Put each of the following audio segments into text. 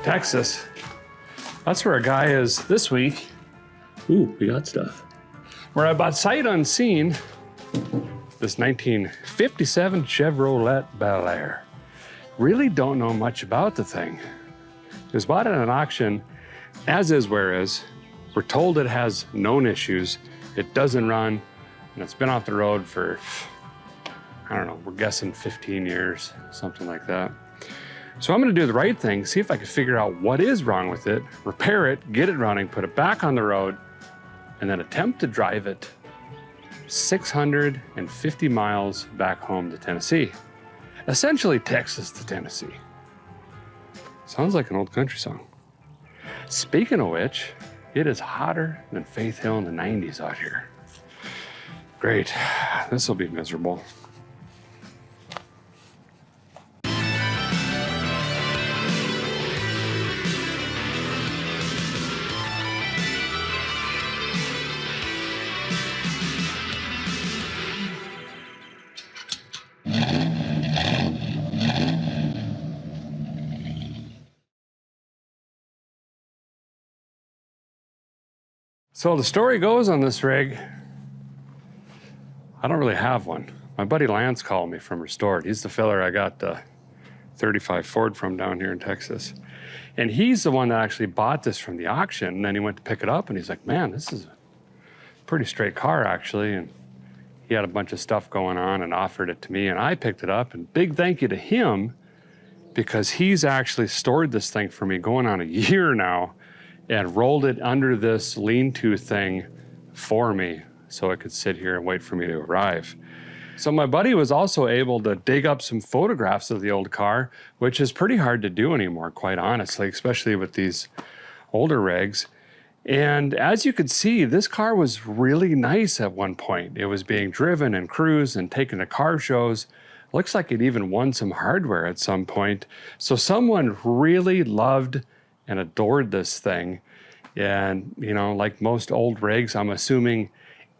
Texas. That's where a guy is this week. Ooh, we got stuff. Where I bought sight unseen this 1957 Chevrolet Bel Air. Really don't know much about the thing. It was bought at an auction, as is where is. We're told it has known issues. It doesn't run, and it's been off the road for, I don't know, we're guessing 15 years, something like that. So I'm gonna do the right thing, see if I can figure out what is wrong with it, repair it, get it running, put it back on the road, and then attempt to drive it 650 miles back home to Tennessee. Essentially Texas to Tennessee. Sounds like an old country song. Speaking of which, it is hotter than Faith Hill in the 90s out here. Great, this will be miserable. So the story goes on this rig, I don't really have one. My buddy Lance called me from Restored. He's the fella I got the 35 Ford from down here in Texas. And he's the one that actually bought this from the auction. And then he went to pick it up and he's like, man, this is a pretty straight car actually. And he had a bunch of stuff going on and offered it to me and I picked it up. And big thank you to him because he's actually stored this thing for me going on a year now and rolled it under this lean-to thing for me so it could sit here and wait for me to arrive. So my buddy was also able to dig up some photographs of the old car, which is pretty hard to do anymore, quite honestly, especially with these older rigs. And as you could see, this car was really nice at one point. It was being driven and cruised and taken to car shows. Looks like it even won some hardware at some point. So someone really loved and adored this thing. And, you know, like most old rigs, I'm assuming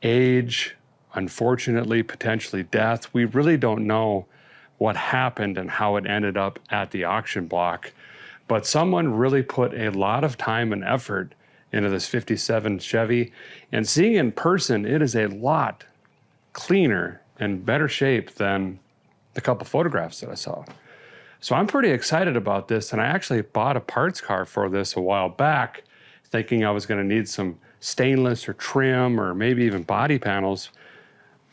age, unfortunately, potentially death. We really don't know what happened and how it ended up at the auction block. But someone really put a lot of time and effort into this 57 Chevy. And seeing in person, it is a lot cleaner and better shape than the couple photographs that I saw. So I'm pretty excited about this, and I actually bought a parts car for this a while back, thinking I was gonna need some stainless or trim or maybe even body panels,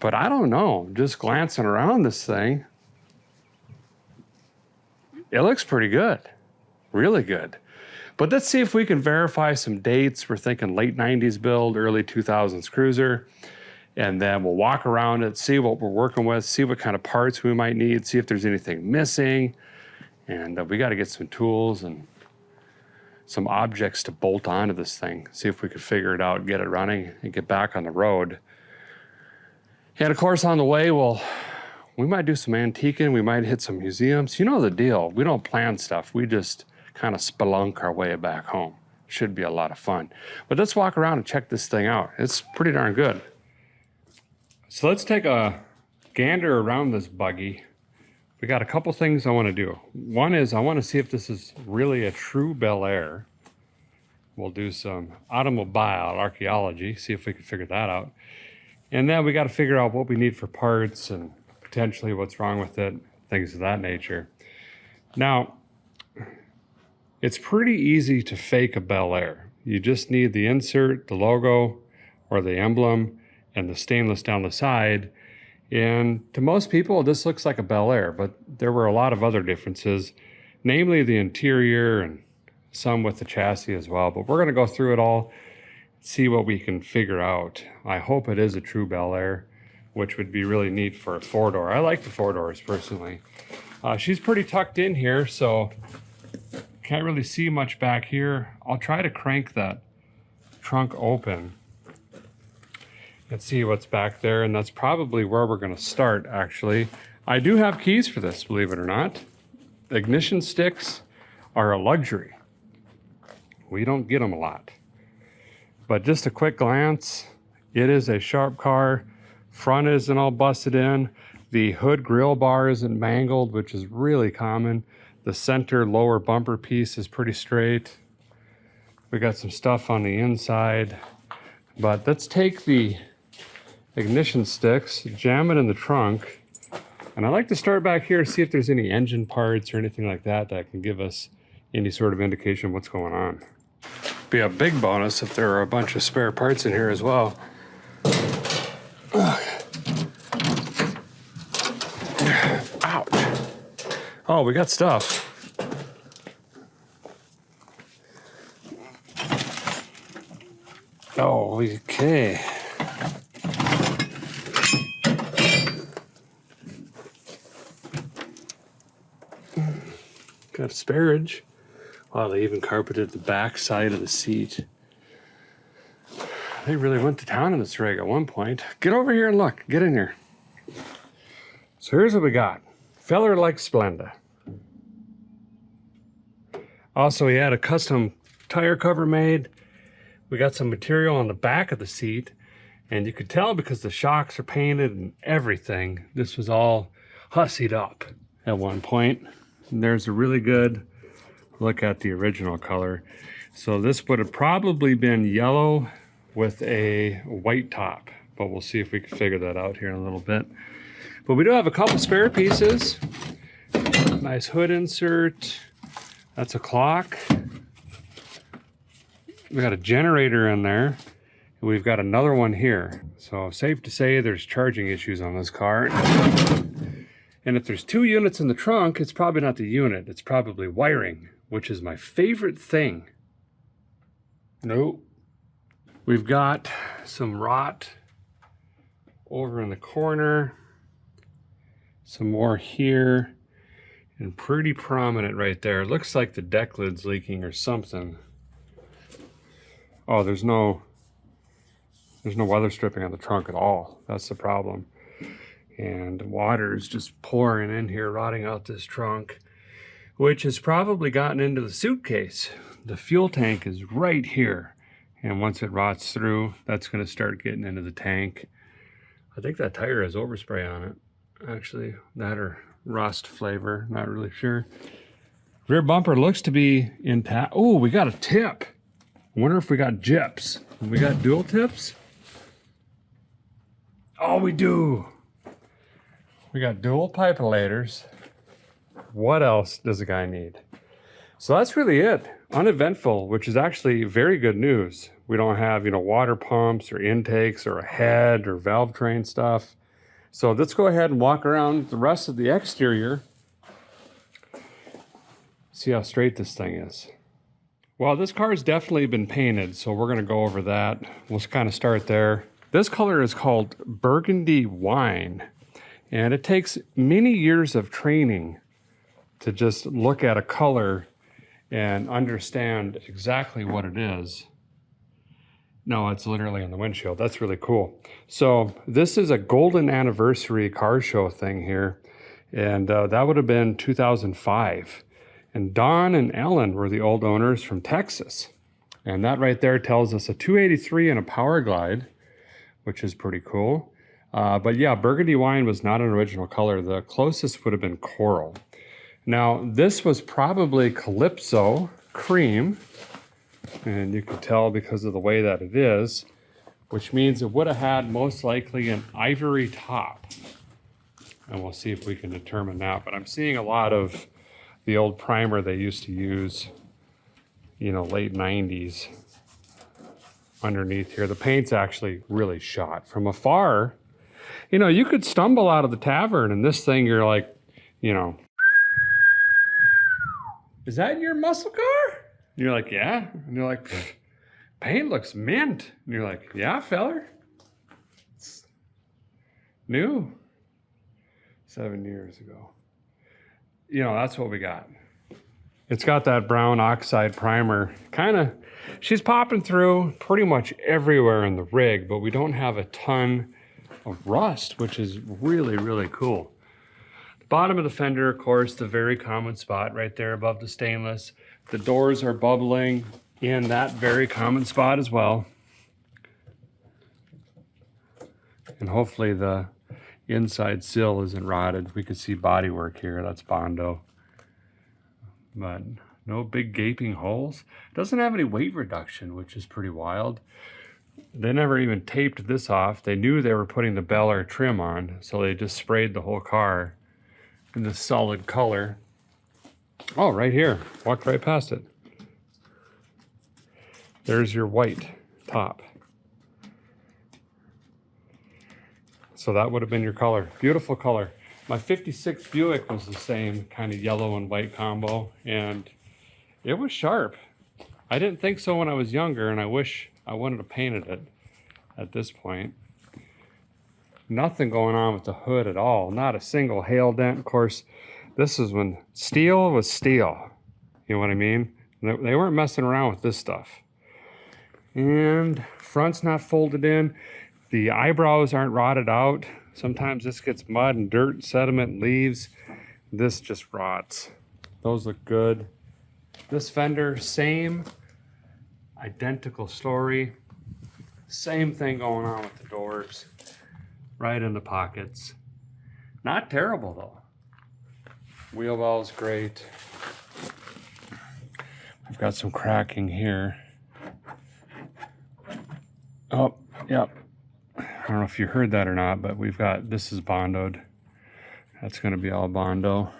but I don't know, just glancing around this thing, it looks pretty good, really good. But let's see if we can verify some dates. We're thinking late 90s build, early 2000s cruiser, and then we'll walk around it, see what we're working with, see what kind of parts we might need, see if there's anything missing. And we got to get some tools and some objects to bolt onto this thing, see if we could figure it out, get it running, and get back on the road. And of course, on the way, we might do some antiquing, we might hit some museums. You know the deal. We don't plan stuff. We just kind of spelunk our way back home. Should be a lot of fun. But let's walk around and check this thing out. It's pretty darn good. So let's take a gander around this buggy. We got a couple things I want to do. One is I want to see if this is really a true Bel Air. We'll do some automobile archaeology, see if we can figure that out. And then we got to figure out what we need for parts and potentially what's wrong with it, things of that nature. Now, it's pretty easy to fake a Bel Air. You just need the insert, the logo, or the emblem, and the stainless down the side. And to most people, this looks like a Bel Air, but there were a lot of other differences, namely the interior and some with the chassis as well. But we're gonna go through it all, see what we can figure out. I hope it is a true Bel Air, which would be really neat for a four-door. I like the four-doors personally. She's pretty tucked in here, so can't really see much back here. I'll try to crank that trunk open and see what's back there, and that's probably where we're gonna start, actually. I do have keys for this, believe it or not. Ignition sticks are a luxury. We don't get them a lot. But just a quick glance, it is a sharp car. Front isn't all busted in. The hood grill bar isn't mangled, which is really common. The center lower bumper piece is pretty straight. We got some stuff on the inside. But let's take the ignition sticks, jam it in the trunk. And I like to start back here to see if there's any engine parts or anything like that that can give us any sort of indication of what's going on. Be a big bonus if there are a bunch of spare parts in here as well. Ouch. Oh, we got stuff. Oh, okay. Got asparage. Wow, they even carpeted the back side of the seat. They really went to town on this rig at one point. Get over here and look. Get in here. So here's what we got. Feller likes Splenda. Also, he had a custom tire cover made. We got some material on the back of the seat, and you could tell because the shocks are painted and everything, this was all hussied up at one point. And there's a really good look at the original color. So this would have probably been yellow with a white top, but we'll see if we can figure that out here in a little bit. But we do have a couple spare pieces. Nice hood insert. That's a clock. We got a generator in there. We've got another one here. So safe to say there's charging issues on this car. And if there's 2 units in the trunk, it's probably not the unit. It's probably wiring, which is my favorite thing. Nope. We've got some rot over in the corner. Some more here. And pretty prominent right there. It looks like the deck lid's leaking or something. Oh, there's no weather stripping on the trunk at all. That's the problem. And water is just pouring in here, rotting out this trunk, which has probably gotten into the suitcase. The fuel tank is right here. And once it rots through, that's going to start getting into the tank. I think that tire has overspray on it. Actually, that or rust flavor, not really sure. Rear bumper looks to be intact. Oh, we got a tip. I wonder if we got jips. We got dual tips? Oh, we do. We got dual pipelators. What else does a guy need? So that's really it. Uneventful, which is actually very good news. We don't have, water pumps or intakes or a head or valve train stuff. So let's go ahead and walk around the rest of the exterior. See how straight this thing is. Well, this car has definitely been painted, so we're gonna go over that. We'll kind of start there. This color is called Burgundy Wine, and it takes many years of training to just look at a color and understand exactly what it is. No, it's literally on the windshield. That's really cool. So this is a golden anniversary car show thing here, and that would have been 2005. And Don and Ellen were the old owners from Texas. And that right there tells us a 283 and a Power Glide, which is pretty cool. But yeah, Burgundy Wine was not an original color. The closest would have been Coral. Now, this was probably Calypso Cream. And you can tell because of the way that it is, which means it would have had most likely an ivory top. And we'll see if we can determine that. But I'm seeing a lot of the old primer they used to use, late 90s underneath here. The paint's actually really shot. From afar, you could stumble out of the tavern and this thing, you're like, is that your muscle car? And you're like, yeah. And you're like, paint looks mint. And you're like, yeah, feller. It's new. 7 years ago. That's what we got. It's got that brown oxide primer. She's popping through pretty much everywhere in the rig, but we don't have a ton of rust, which is really, really cool. The bottom of the fender, of course, the very common spot right there above the stainless. The doors are bubbling in that very common spot as well. And hopefully the inside sill isn't rotted. We can see bodywork here. That's Bondo. but no big gaping holes. Doesn't have any weight reduction, which is pretty wild. They never even taped this off. They knew they were putting the Bel Air trim on, so they just sprayed the whole car in this solid color. Oh, right here. Walked right past it. There's your white top. So that would have been your color. Beautiful color. My 56 Buick was the same kind of yellow and white combo, and it was sharp. I didn't think so when I was younger, and I wish I wouldn't have painted it at this point. Nothing going on with the hood at all. Not a single hail dent. Of course, this is when steel was steel. You know what I mean? They weren't messing around with this stuff. And front's not folded in. The eyebrows aren't rotted out. Sometimes this gets mud and dirt, sediment, and leaves. This just rots. Those look good. This fender, same identical story. Same thing going on with the doors. Right in the pockets. Not terrible though. Wheel well's great. I've got some cracking here. Oh, yep. I don't know if you heard that or not, but we've got, this is bondoed. That's going to be all Bondo.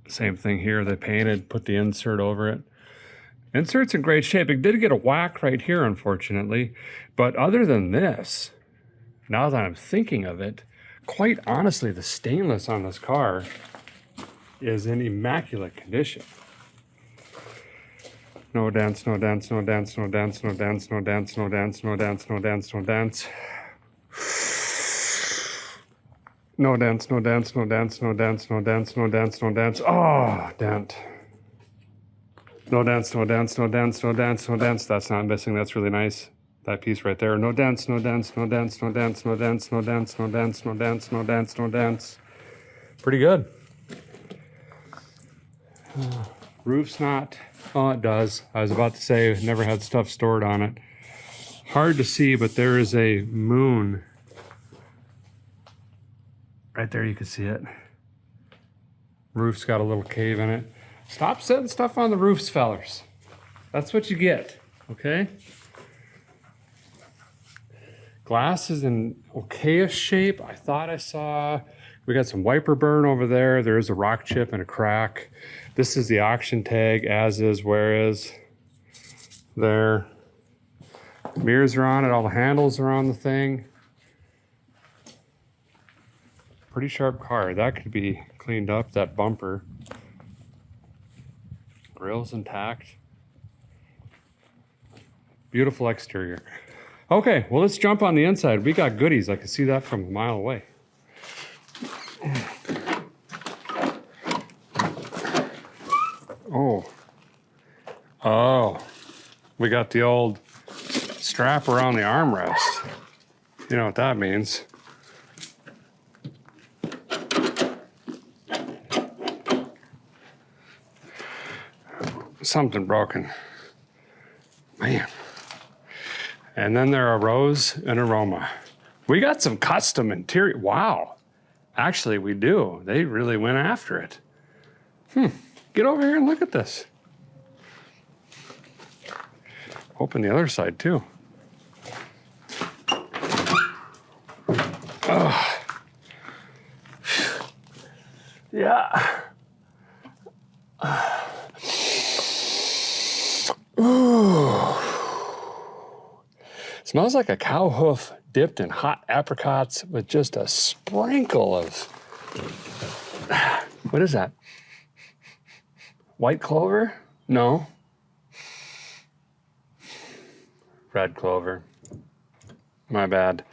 Same thing here. They painted, put the insert over it. Insert's in great shape. It did get a whack right here, unfortunately. But other than this, now that I'm thinking of it, quite honestly, the stainless on this car is in immaculate condition. No dents, no dents, no dents, no dents, no dents, no dents, no dents, no dents, no dents, no dents. No dents, no dents, no dents, no dents, no dents, no dents, no dents. Oh, dent. No dents, no dents, no dents, no dents, no dents. That's not missing. That's really nice. That piece right there. No dents, no dents, no dents, no dents, no dents, no dents, no dents, no dents, no dents, no dents. Pretty good. Roof's not. Oh, it does. I was about to say it never had stuff stored on it. Hard to see, but there is a moon. Right there, you can see it. Roof's got a little cave in it. Stop setting stuff on the roofs, fellers. That's what you get, okay? Glass is in okayish shape. I thought I saw, we got some wiper burn over there. There is a rock chip and a crack. This is the auction tag, as is, where is. There. Mirrors are on it, all the handles are on the thing. Pretty sharp car. That could be cleaned up, that bumper. Grill's intact. Beautiful exterior. Okay, well, let's jump on the inside. We got goodies. I can see that from a mile away. Oh, we got the old strap around the armrest. You know what that means. Something broken. Man. And then there are Rose and Aroma. We got some custom interior. Wow. Actually, we do. They really went after it. Get over here and look at this. Open the other side too. Oh. Yeah. Ooh. Smells like a cow hoof dipped in hot apricots with just a sprinkle of, what is that? White clover? No. Red clover. My bad.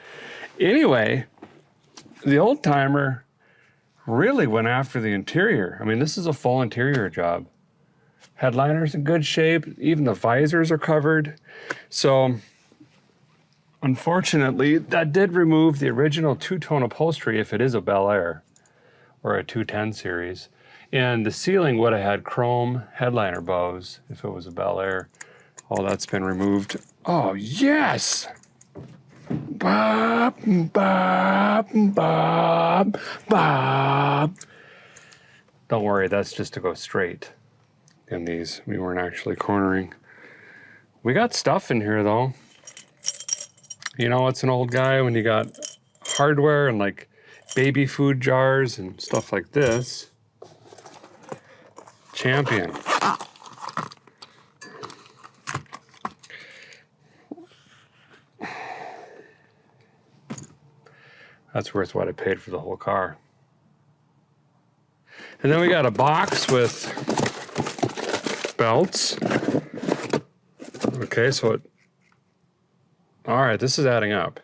Anyway, the old timer really went after the interior. I mean, this is a full interior job. Headliner's in good shape. Even the visors are covered. So, unfortunately, that did remove the original two-tone upholstery if it is a Bel Air or a 210 series. And the ceiling would have had chrome headliner bows if it was a Bel Air. All that's been removed. Oh, yes! Bob, Bob, Bob, Bob. Don't worry, that's just to go straight in these. We weren't actually cornering. We got stuff in here though. You know, it's an old guy when you got hardware and like baby food jars and stuff like this. Champion. That's worth what I paid for the whole car. And then we got a box with belts. Okay, so all right, this is adding up.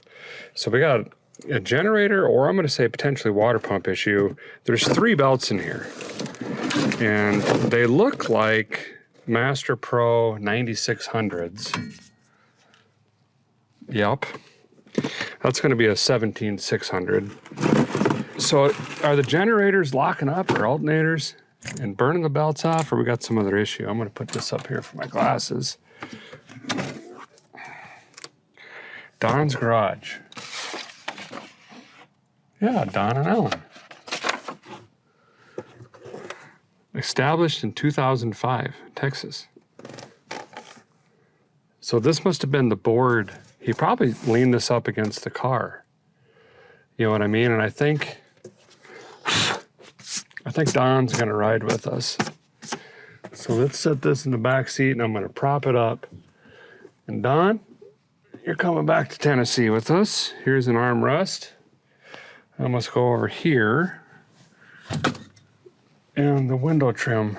So we got a generator, or I'm going to say potentially water pump issue. There's 3 belts in here. And they look like Master Pro 9600s. Yep. That's going to be a 17600. So are the generators locking up, or alternators, and burning the belts off, or we got some other issue? I'm going to put this up here for my glasses. Don's Garage. Yeah, Don and Ellen. Established in 2005, Texas. So this must have been the board. He probably leaned this up against the car. You know what I mean? And I think Don's gonna ride with us. So let's set this in the back seat and I'm gonna prop it up. And Don, you're coming back to Tennessee with us. Here's an armrest. I must go over here. And the window trim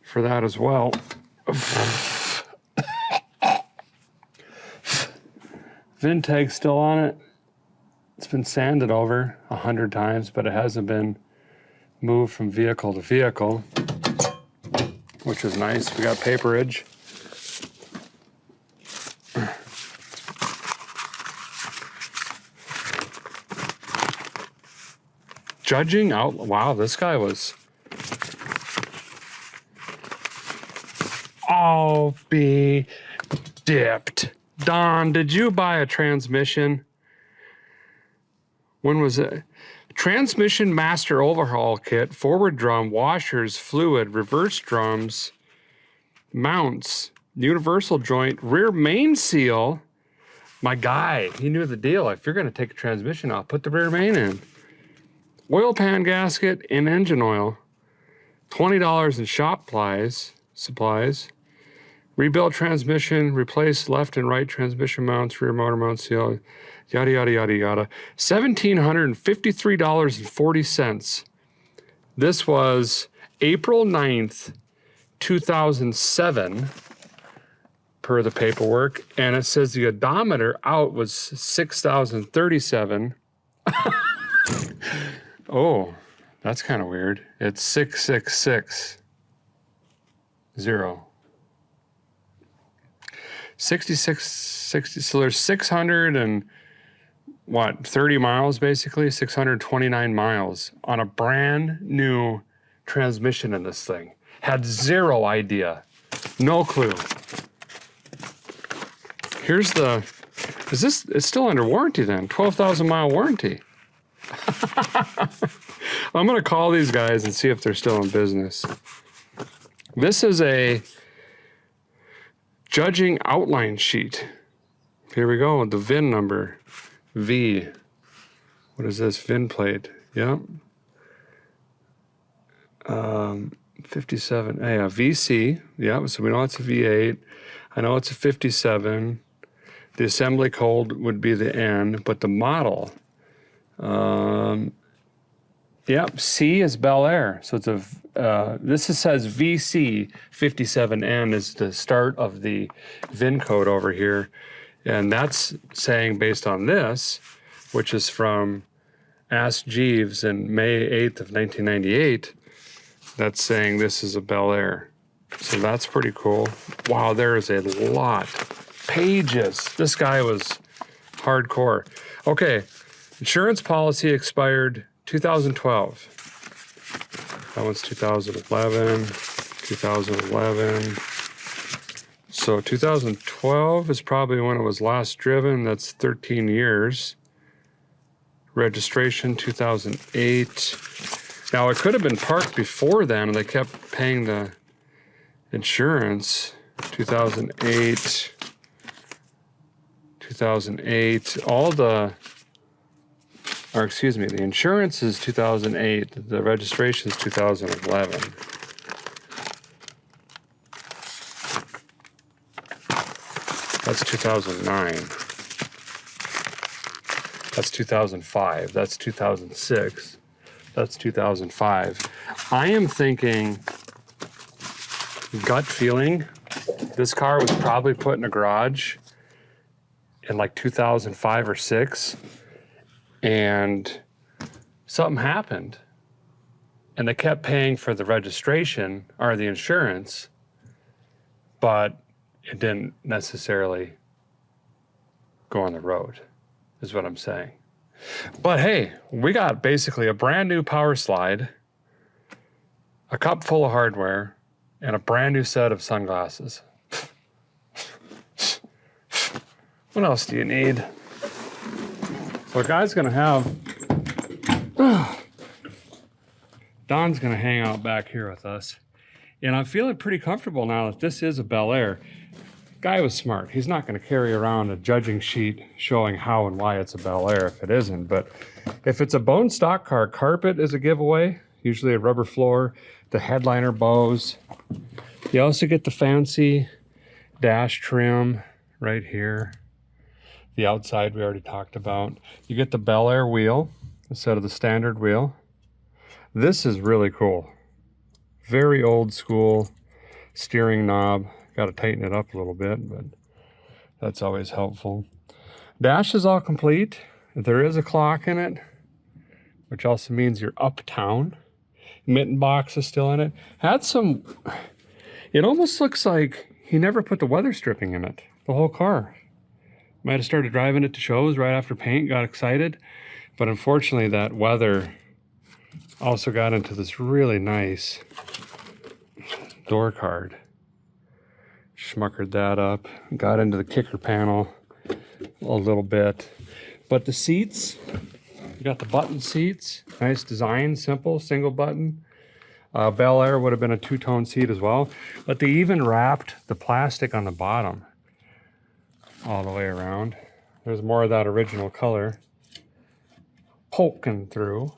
for that as well. VIN tag's still on it. It's been sanded over 100 times, but it hasn't been moved from vehicle to vehicle, which is nice. We got paperage. Judging out, wow, this guy was. I'll be dipped. Don, did you buy a transmission? When was it? Transmission master overhaul kit, forward drum, washers, fluid, reverse drums, mounts, universal joint, rear main seal. My guy, he knew the deal. If you're going to take a transmission off, put the rear main in. Oil pan gasket and engine oil. $20 in shop supplies. Rebuilt transmission, replace left and right transmission mounts, rear motor mount seal, yada, yada, yada, yada. $1,753.40. This was April 9th, 2007, per the paperwork. And it says the odometer out was 6,037. Oh, that's kind of weird. It's 6660. 60, so there's 630 miles basically, 629 miles on a brand new transmission in this thing. Had zero idea, no clue. Here's the, it's still under warranty then, 12,000 mile warranty. I'm gonna call these guys and see if they're still in business. This is a judging outline sheet. Here we go, the VIN number, V. What is this, VIN plate? Yep. 57, yeah, VC, yeah, so we know it's a V8. I know it's a 57. The assembly code would be the N, but the model, yep, C is Bel Air. So it's a, says VC 57N is the start of the VIN code over here. And that's saying based on this, which is from Ask Jeeves in May 8th of 1998, that's saying this is a Bel Air. So that's pretty cool. Wow, there is a lot. Pages. This guy was hardcore. Okay, insurance policy expired 2012. That one's 2011, 2011. So 2012 is probably when it was last driven. That's 13 years. Registration 2008. Now it could have been parked before then and they kept paying the insurance. 2008. 2008. The insurance is 2008. The registration is 2011. That's 2009. That's 2005. That's 2006. That's 2005. I am thinking, gut feeling, this car was probably put in a garage in like 2005 or 6, and something happened. And they kept paying for the registration or the insurance, but it didn't necessarily go on the road, is what I'm saying. But hey, we got basically a brand new power slide, a cup full of hardware, and a brand new set of sunglasses. What else do you need? So guy's gonna have, Don's gonna hang out back here with us. And I'm feeling pretty comfortable now that this is a Bel Air. Guy was smart. He's not going to carry around a judging sheet showing how and why it's a Bel Air if it isn't. But if it's a bone stock car, carpet is a giveaway, usually a rubber floor, the headliner bows. You also get the fancy dash trim right here. The outside we already talked about. You get the Bel Air wheel instead of the standard wheel. This is really cool. Very old school steering knob. Got to tighten it up a little bit, but that's always helpful. Dash is all complete. There is a clock in it, which also means you're uptown. Mitten box is still in it. Had some, it almost looks like he never put the weather stripping in it, the whole car. Might have started driving it to shows right after paint, got excited, but unfortunately that weather also got into this really nice door card. Schmuckered that up, got into the kicker panel a little bit. But the seats, you got the button seats, nice design, simple, single button. Bel Air would have been a two-tone seat as well, but they even wrapped the plastic on the bottom all the way around. There's more of that original color poking through.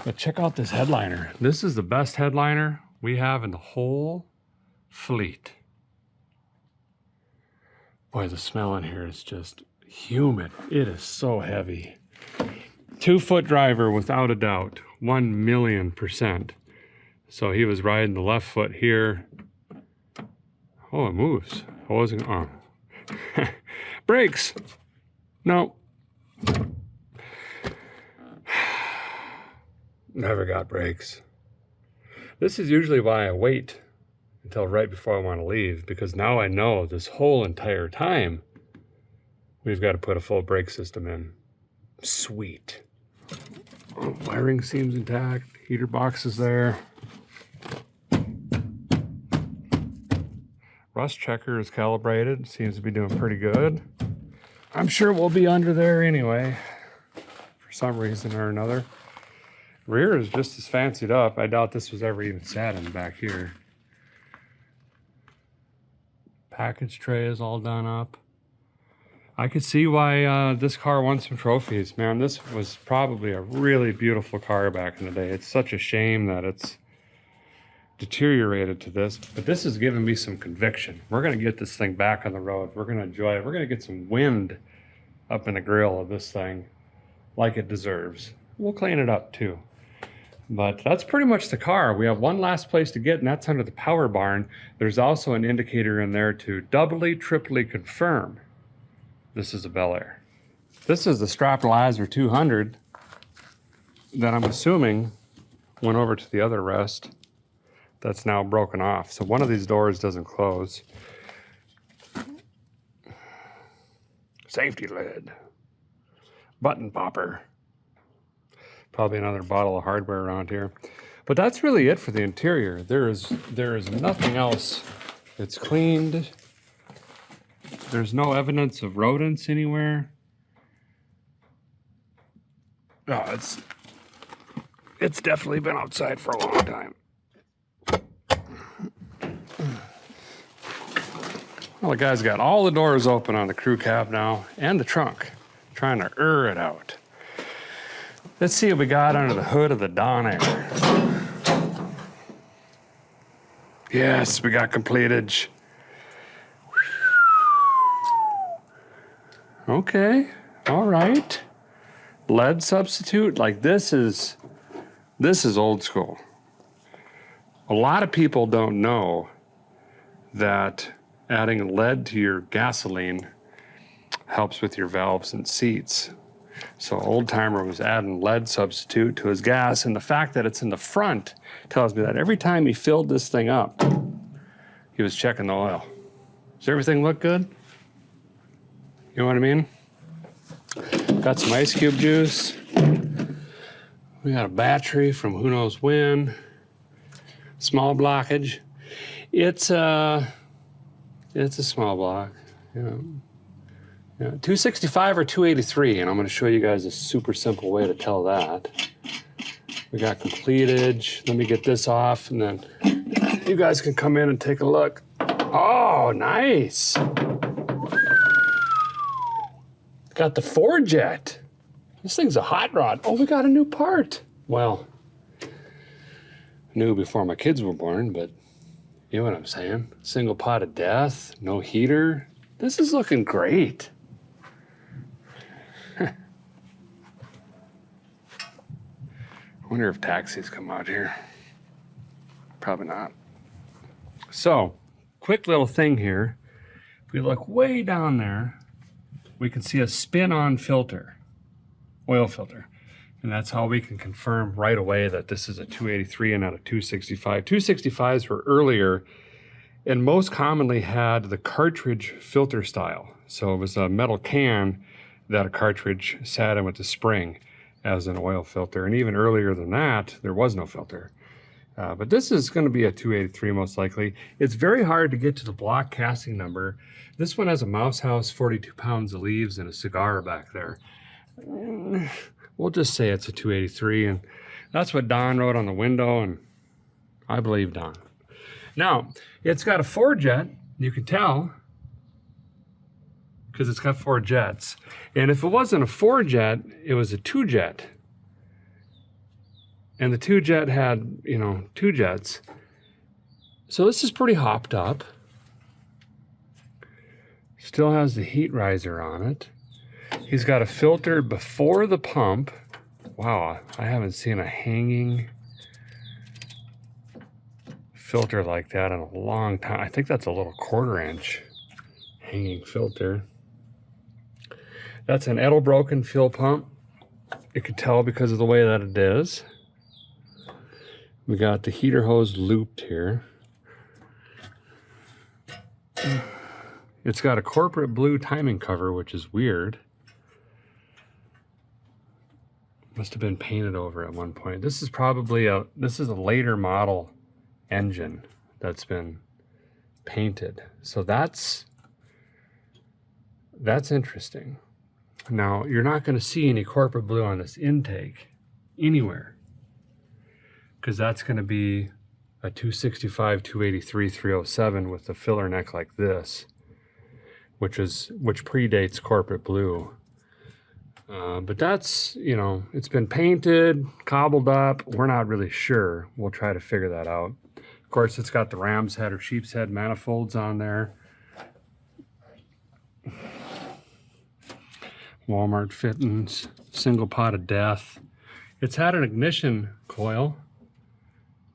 But check out this headliner. This is the best headliner we have in the whole fleet. Boy, the smell in here is just humid. It is so heavy. 2-foot driver without a doubt, 1,000,000%. So he was riding the left foot here. Oh, it moves. I wasn't, oh. Brakes. No. Never got brakes. This is usually why I wait until right before I want to leave, because now I know this whole entire time we've got to put a full brake system in. Sweet. Oh, wiring seems intact. Heater box is there. Rust checker is calibrated. Seems to be doing pretty good. I'm sure we'll be under there anyway, for some reason or another. Rear is just as fancied up. I doubt this was ever even sat in back here. Package tray is all done up. I could see why this car won some trophies. Man, this was probably a really beautiful car back in the day. It's such a shame that it's deteriorated to this, but this has given me some conviction. We're gonna get this thing back on the road. We're gonna enjoy it. We're gonna get some wind up in the grill of this thing like it deserves. We'll clean it up too. But that's pretty much the car. We have one last place to get, and that's under the power barn. There's also an indicator in there to doubly, triply confirm this is a Bel Air. This is the Straplizer 200 that I'm assuming went over to the other rest that's now broken off. So one of these doors doesn't close. Safety lid. Button popper. Probably another bottle of hardware around here. But that's really it for the interior. There is nothing else. It's cleaned. There's no evidence of rodents anywhere. Oh, it's definitely been outside for a long time. Well, the guy's got all the doors open on the crew cab now and the trunk, trying to it out. Let's see what we got under the hood of the Bel Air. Yes, we got completage. Okay, all right. Lead substitute, like this is old school. A lot of people don't know that adding lead to your gasoline helps with your valves and seats. So old timer was adding lead substitute to his gas, and the fact that it's in the front tells me that every time he filled this thing up, he was checking the oil. Does everything look good? You know what I mean? Got some ice cube juice. We got a battery from who knows when. Small blockage. It's a small block. Yeah. 265 or 283, and I'm going to show you guys a super simple way to tell that. We got completage. Let me get this off, and then you guys can come in and take a look. Oh, nice. Got the 4-jet. This thing's a hot rod. Oh, we got a new part. Well, new before my kids were born, but you know what I'm saying. Single pot of death, no heater. This is looking great. I wonder if taxis come out here. Probably not. So, quick little thing here. If we look way down there, we can see a spin-on filter, oil filter. And that's how we can confirm right away that this is a 283 and not a 265. 265s were earlier and most commonly had the cartridge filter style. So it was a metal can that a cartridge sat in with the spring as an oil filter. And even earlier than that, there was no filter. But this is going to be a 283 most likely. It's very hard to get to the block casting number. This one has a mouse house, 42 pounds of leaves, and a cigar back there. We'll just say it's a 283, and that's what Don wrote on the window, and I believe Don. Now, it's got a 4-jet, you can tell, because it's got 4 jets. And if it wasn't a 4-jet, it was a 2-jet. And the 2-jet had, 2 jets. So this is pretty hopped up. Still has the heat riser on it. He's got a filter before the pump. Wow, I haven't seen a hanging filter like that in a long time. I think that's a little 1/4-inch hanging filter. That's an Edelbroken fuel pump. You can tell because of the way that it is. We got the heater hose looped here. It's got a corporate blue timing cover, which is weird. Must have been painted over at one point. This is probably a later model engine that's been painted. So that's interesting. Now, you're not going to see any corporate blue on this intake anywhere, because that's going to be a 265, 283, 307 with the filler neck like this, which predates corporate blue. But that's, it's been painted, cobbled up. We're not really sure. We'll try to figure that out. Of course, it's got the ram's head or sheep's head manifolds on there. Walmart fittings, single pot of death. It's had an ignition coil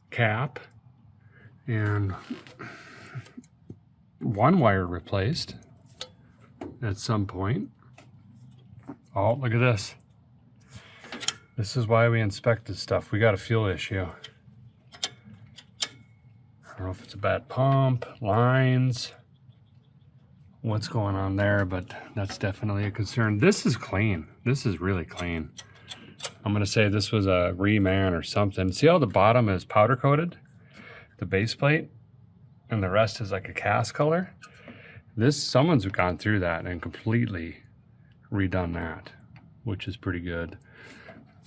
cap and one wire replaced at some point. Oh, look at this. This is why we inspect this stuff. We got a fuel issue. I don't know if it's a bad pump, lines, what's going on there, but that's definitely a concern. This is clean. This is really clean. I'm going to say this was a reman or something. See how the bottom is powder coated? The base plate? And the rest is like a cast color? Someone's gone through that and completely redone that, which is pretty good.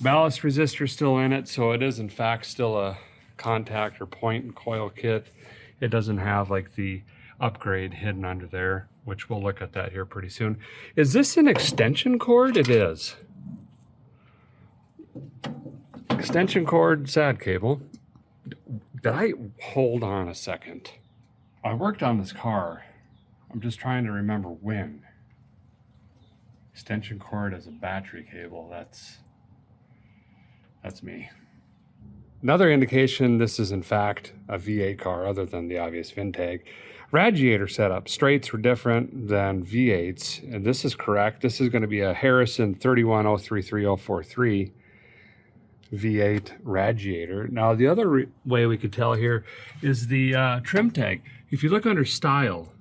Ballast resistor still in it, so it is in fact still a contact or point and coil kit. It doesn't have like the upgrade hidden under there, which we'll look at that here pretty soon. Is this an extension cord? It is. Extension cord, SAD cable. Hold on a second. I worked on this car. I'm just trying to remember when. Extension cord as a battery cable, that's me. Another indication this is in fact a V8 car other than the obvious VIN tag. Radiator setup, straights were different than V8s, and this is correct. This is going to be a Harrison 3103343 V8 radiator. Now the other way we could tell here is the trim tag. If you look under style,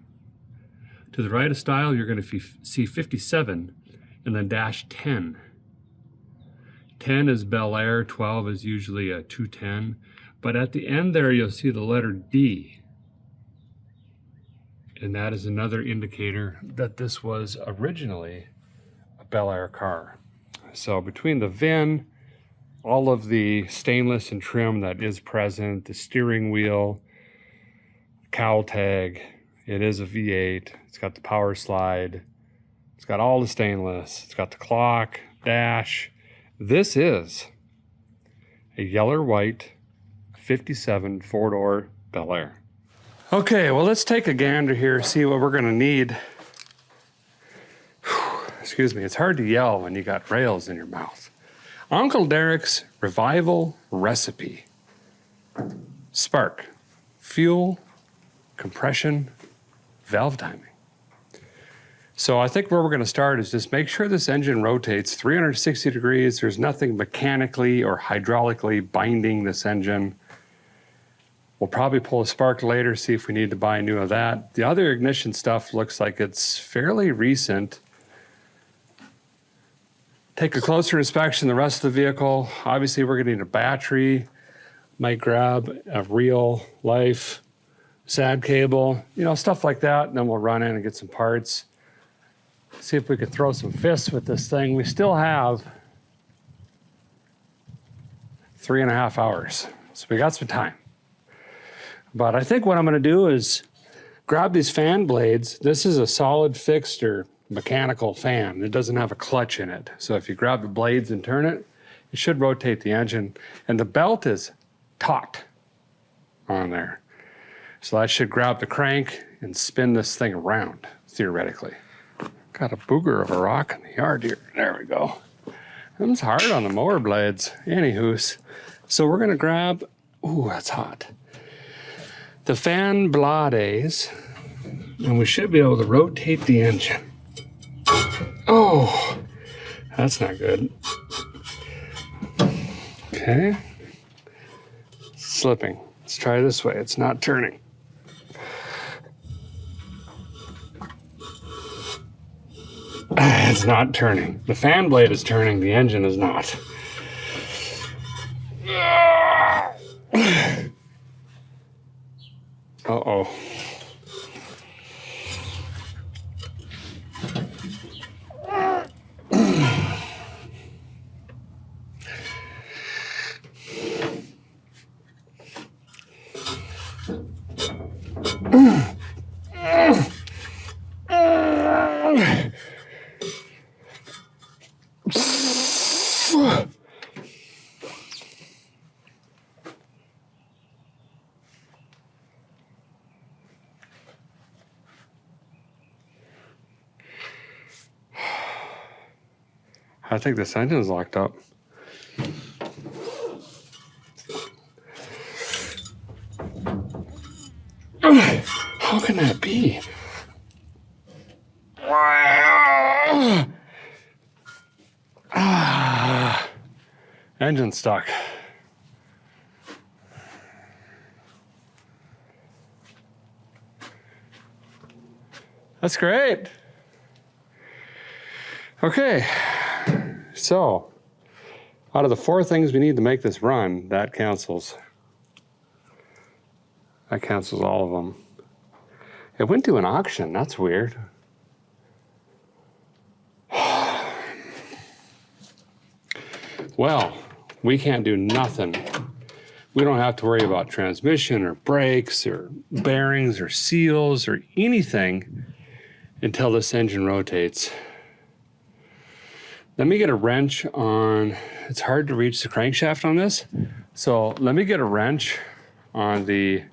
to the right of style, you're going to see 57 and then dash 10. 10 is Bel Air, 12 is usually a 210. But at the end there, you'll see the letter D. And that is another indicator that this was originally a Bel Air car. So between the VIN, all of the stainless and trim that is present, the steering wheel, cowl tag, it is a V8. It's got the power slide. It's got all the stainless. It's got the clock, dash. This is a yellow white 57 four-door Bel Air. Okay, well, let's take a gander here, see what we're gonna need. Excuse me, it's hard to yell when you got rails in your mouth. Uncle Derek's Revival Recipe. Spark, fuel, compression, valve timing. So I think where we're gonna start is just make sure this engine rotates 360 degrees. There's nothing mechanically or hydraulically binding this engine. We'll probably pull a spark later, see if we need to buy new of that. The other ignition stuff looks like it's fairly recent. Take a closer inspection of the rest of the vehicle. Obviously, we're gonna need a battery. Might grab a real life SAD cable, you know, stuff like that. And then we'll run in and get some parts. See if we could throw some fists with this thing. We still have 3.5 hours. So we got some time. But I think what I'm gonna do is grab these fan blades. This is a solid fixed or mechanical fan. It doesn't have a clutch in it. So if you grab the blades and turn it, it should rotate the engine. And the belt is taut on there. So that should grab the crank and spin this thing around, theoretically. Got a booger of a rock in the yard here. There we go. It's hard on the mower blades. Anywho's. So we're gonna grab, ooh, that's hot. The fan blades, and we should be able to rotate the engine. Oh, that's not good. Okay. Slipping. Let's try this way. It's not turning. It's not turning. The fan blade is turning, the engine is not. Uh-oh. I think this engine is locked up. How can that be? Engine stuck. That's great. Okay. So, out of the 4 things we need to make this run, that cancels. That cancels all of them. It went to an auction. That's weird. Well, we can't do nothing. We don't have to worry about transmission or brakes or bearings or seals or anything until this engine rotates. Let me get a wrench on, it's hard to reach the crankshaft on this. So let me get a wrench on the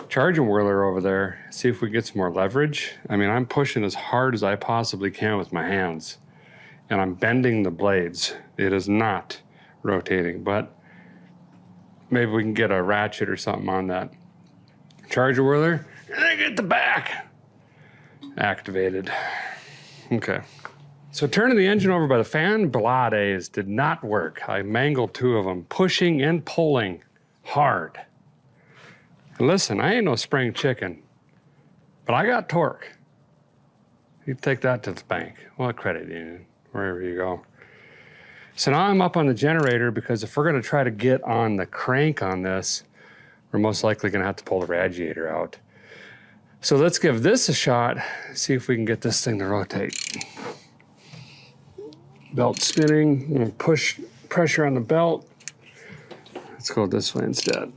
charging whirler over there, see if we get some more leverage. I mean, I'm pushing as hard as I possibly can with my hands and I'm bending the blades. It is not rotating, but maybe we can get a ratchet or something on that charger whirler and then get the back activated. Okay. So turning the engine over by the fan blades did not work. I mangled two of them, pushing and pulling hard. And listen, I ain't no spring chicken, but I got torque. You take that to the bank. Well, credit union, wherever you go. So now I'm up on the generator because if we're gonna try to get on the crank on this, we're most likely gonna have to pull the radiator out. So let's give this a shot, see if we can get this thing to rotate. Belt spinning, push pressure on the belt. Let's go this way instead.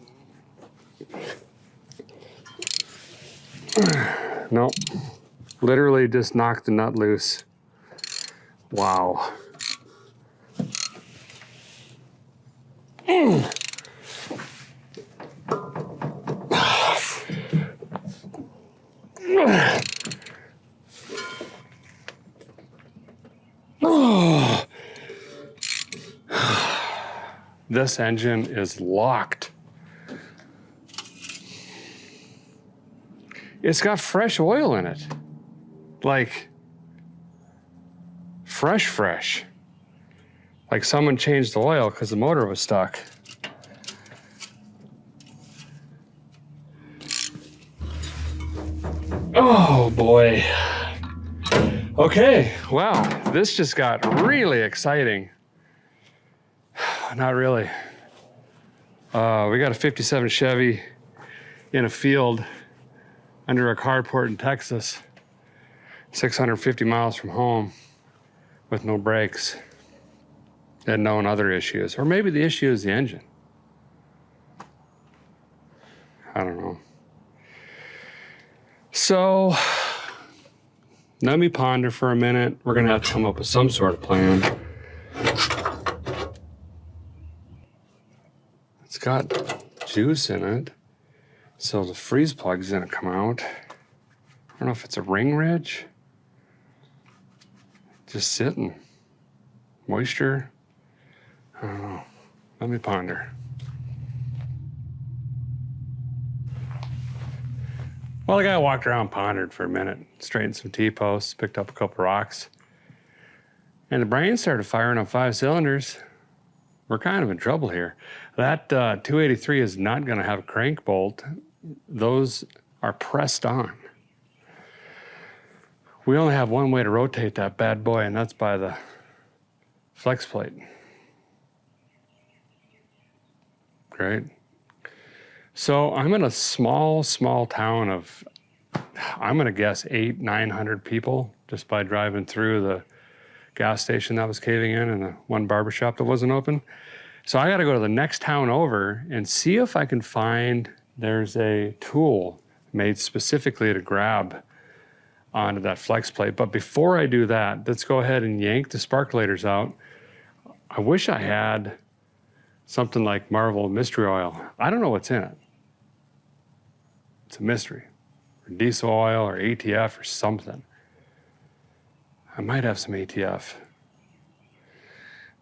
Nope, literally just knocked the nut loose. Wow. This engine is locked. It's got fresh oil in it. Like, fresh. Like someone changed the oil because the motor was stuck. Oh boy. Okay, wow, this just got really exciting. Not really. We got a 57 Chevy in a field under a carport in Texas, 650 miles from home with no brakes and no other issues. Or maybe the issue is the engine. I don't know. So let me ponder for a minute. We're gonna have to come up with some sort of plan. It's got juice in it, so the freeze plug's gonna come out. I don't know if it's a ring ridge. Just sitting. Moisture. I don't know. Let me ponder. Well, the guy walked around, pondered for a minute, straightened some T-posts, picked up a couple rocks, and the brain started firing on 5 cylinders. We're kind of in trouble here. That 283 is not going to have a crank bolt. Those are pressed on. We only have one way to rotate that bad boy, and that's by the flex plate. Great. So I'm in a small town of, I'm going to guess 800-900 people just by driving through the gas station that was caving in and the one barbershop that wasn't open. So I got to go to the next town over and see if I can find, there's a tool made specifically to grab onto that flex plate. But before I do that, let's go ahead and yank the sparkulators out. I wish I had something like Marvel Mystery Oil. I don't know what's in it. It's a mystery. Or diesel oil or ATF or something. I might have some ATF.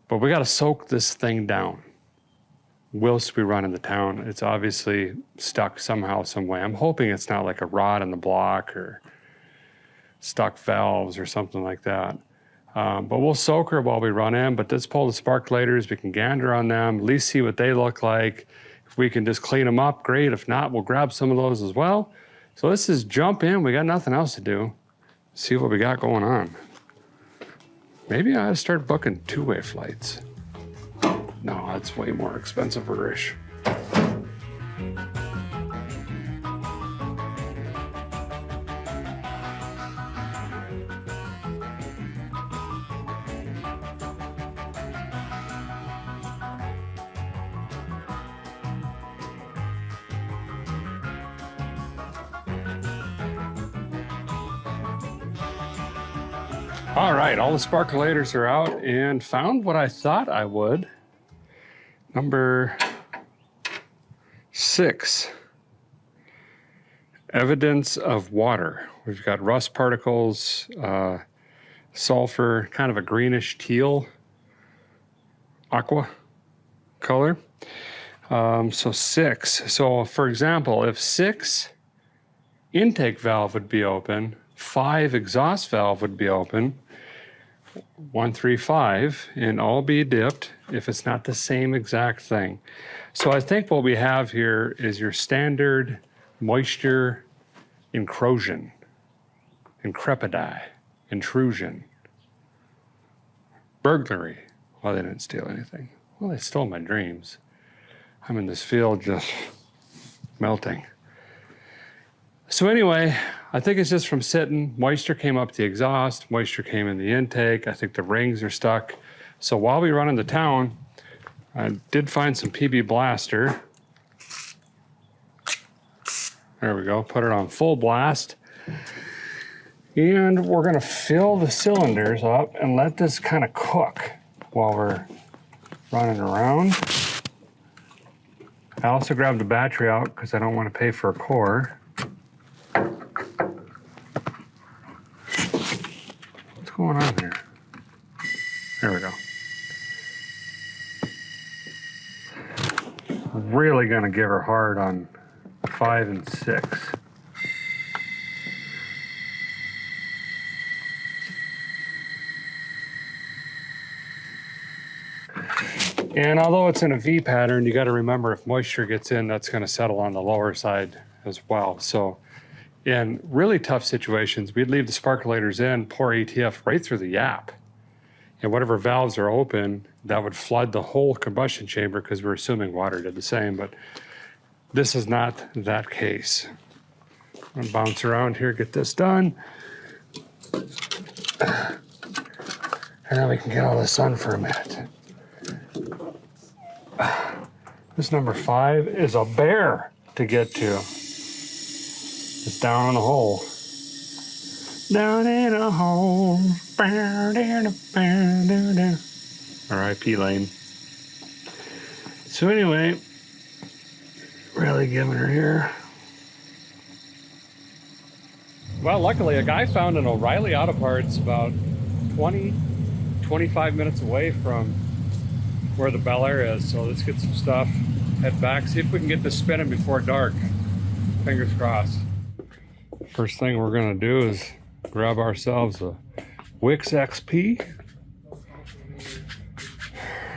But we got to soak this thing down whilst we run in the town. It's obviously stuck somehow, some way. I'm hoping it's not like a rod in the block or stuck valves or something like that. But we'll soak her while we run in, but let's pull the sparkulators. We can gander on them, at least see what they look like. If we can just clean them up, great. If not, we'll grab some of those as well. So let's just jump in. We got nothing else to do. See what we got going on. Maybe I ought to start booking two-way flights. No, that's way more expensive-ish. All right, all the sparkulators are out and found what I thought I would. Number 6, evidence of water. We've got rust particles, sulfur, kind of a greenish teal, aqua color. So 6. So for example, if 6 intake valve would be open, 5 exhaust valve would be open, 1, 3, 5, and all be dipped if it's not the same exact thing. So I think what we have here is your standard moisture incrosion, intrusion, burglary. Well, they didn't steal anything. Well, they stole my dreams. I'm in this field just melting. So anyway, I think it's just from sitting. Moisture came up the exhaust, moisture came in the intake. I think the rings are stuck. So while we run into town, I did find some PB Blaster. There we go, put it on full blast. And we're gonna fill the cylinders up and let this kind of cook while we're running around. I also grabbed the battery out because I don't want to pay for a core. What's going on here? There we go. Really gonna give her hard on 5 and 6. And although it's in a V pattern, you got to remember if moisture gets in, that's going to settle on the lower side as well. So in really tough situations, we'd leave the sparkulators in, pour ATF right through the yap. And whatever valves are open, that would flood the whole combustion chamber because we're assuming water did the same, but this is not that case. I'm gonna bounce around here, get this done. And then we can get all this sun for a minute. This number 5 is a bear to get to. It's down in a hole. Down in a hole. R.I.P. Lane. So anyway, really giving her here. Well, luckily a guy found an O'Reilly Auto Parts about 25 minutes away from where the Bel Air is. So let's get some stuff, head back, see if we can get this spinning before dark. Fingers crossed. First thing we're gonna do is grab ourselves a Wix XP.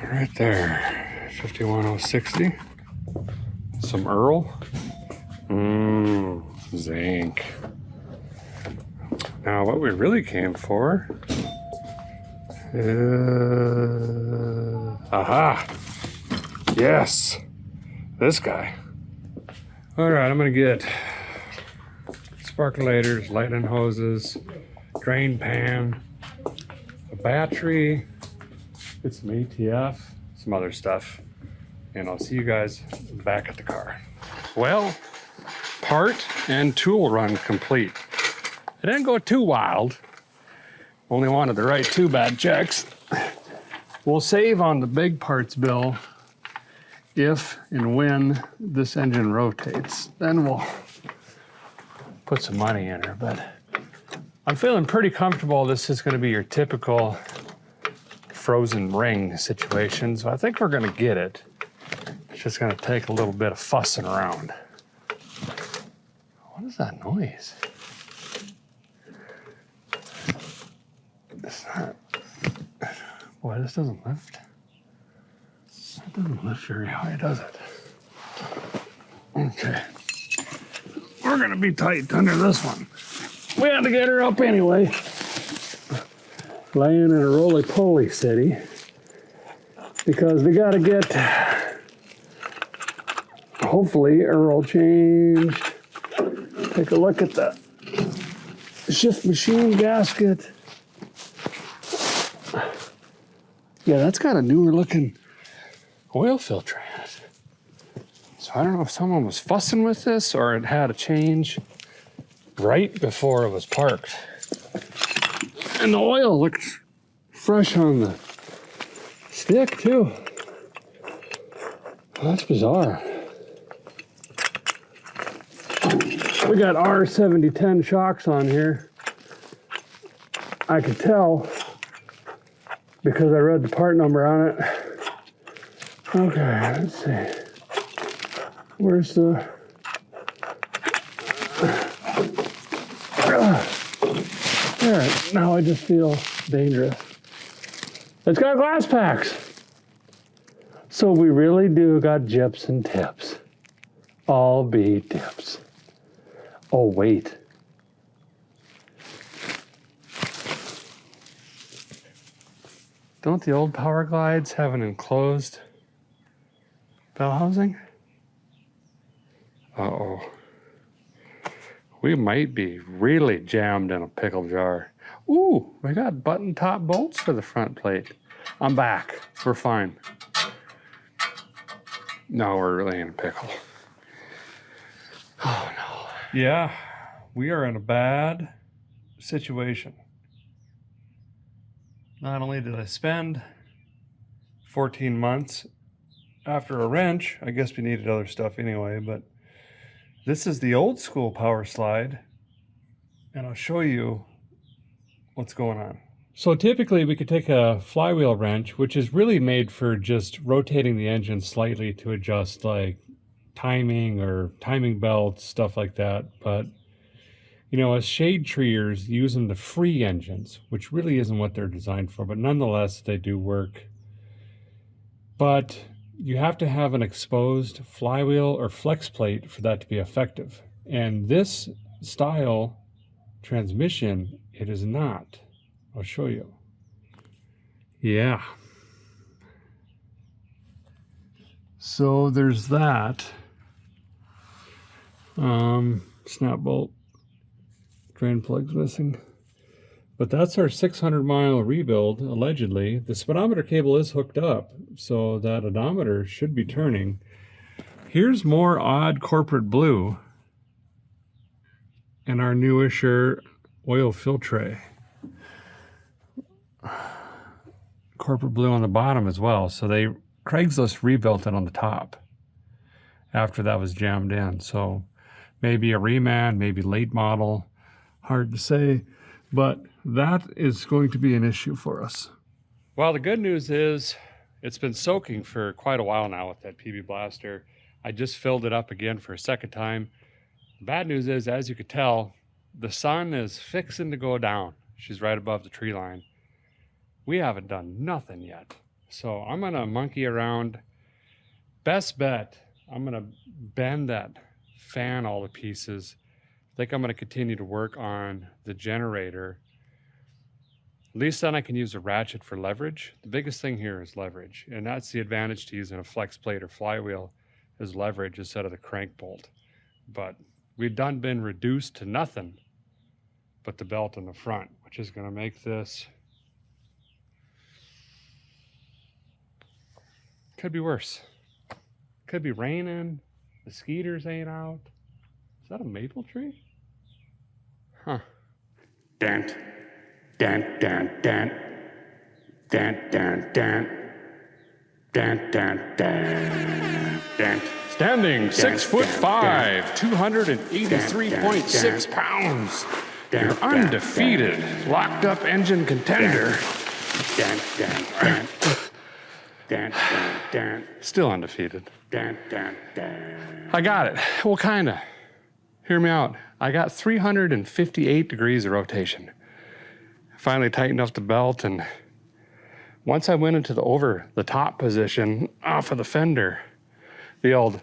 Right there, 51060. Some Earl. Zinc. Now what we really came for aha! Yes! This guy. Alright, I'm gonna get sparkulators, lightning hoses, drain pan, a battery, get some ATF, some other stuff, and I'll see you guys back at the car. Well, part and tool run complete. It didn't go too wild. Only wanted to write 2 bad checks. We'll save on the big parts bill if and when this engine rotates. Then we'll put some money in her, but I'm feeling pretty comfortable this is gonna be your typical frozen ring situation, so I think we're gonna get it. It's just gonna take a little bit of fussing around. What is that noise? It's not, boy, this doesn't lift. It doesn't lift very high, does it? Okay. We're gonna be tight under this one. We had to get her up anyway. Laying in a roly-poly city because we gotta get, hopefully, Earl changed. Take a look at the shift machine gasket. Yeah, that's got a newer looking oil filter in it. So I don't know if someone was fussing with this or it had a change right before it was parked. And the oil looks fresh on the stick too. That's bizarre. We got R7010 shocks on here. I could tell because I read the part number on it. Okay, let's see. Where's the... There, now I just feel dangerous. It's got glass packs. So we really do got jips and tips. All be tips. Oh, wait. Don't the old Power Glides have an enclosed bell housing? Uh-oh. We might be really jammed in a pickle jar. Ooh, we got button top bolts for the front plate. I'm back. We're fine. No, we're really in a pickle. Oh, no. Yeah, we are in a bad situation. Not only did I spend 14 months after a wrench, I guess we needed other stuff anyway, but this is the old school power slide, and I'll show you what's going on. So typically we could take a flywheel wrench, which is really made for just rotating the engine slightly to adjust like timing or timing belts, stuff like that. But you know, as shade treers use them to free engines, which really isn't what they're designed for, but nonetheless, they do work. But you have to have an exposed flywheel or flex plate for that to be effective. And this style transmission, it is not. I'll show you. Yeah. So there's that. Snap bolt. Drain plug's missing. But that's our 600-mile rebuild, allegedly. The speedometer cable is hooked up, so that odometer should be turning. Here's more odd corporate blue and our newisher oil filtre. Corporate blue on the bottom as well. So Craigslist rebuilt it on the top after that was jammed in. So maybe a reman, maybe late model. Hard to say, but that is going to be an issue for us. Well, the good news is it's been soaking for quite a while now with that PB Blaster. I just filled it up again for a second time. The bad news is, as you could tell, the sun is fixing to go down. She's right above the tree line. We haven't done nothing yet. So I'm gonna monkey around. Best bet, I'm gonna bend that fan all to pieces. I think I'm going to continue to work on the generator. At least then I can use a ratchet for leverage. The biggest thing here is leverage, and that's the advantage to using a flex plate or flywheel is leverage instead of the crank bolt. But we've been reduced to nothing but the belt in the front, which is going to make this, could be worse. Could be raining, the skeeters ain't out. Is that a maple tree? Huh. Dent, dent, dent, dent, dent, dent, dent, dent, dent, dent, dent. Standing 6'5", 283.6 pounds. Your undefeated, locked up engine contender. Dent, dent, dent. Dent, dent, dent. Still undefeated. Dent, dent, dent. I got it. Well, kinda. Hear me out. I got 358 degrees of rotation. Finally tightened up the belt, and once I went into the over the top position off of the fender, the old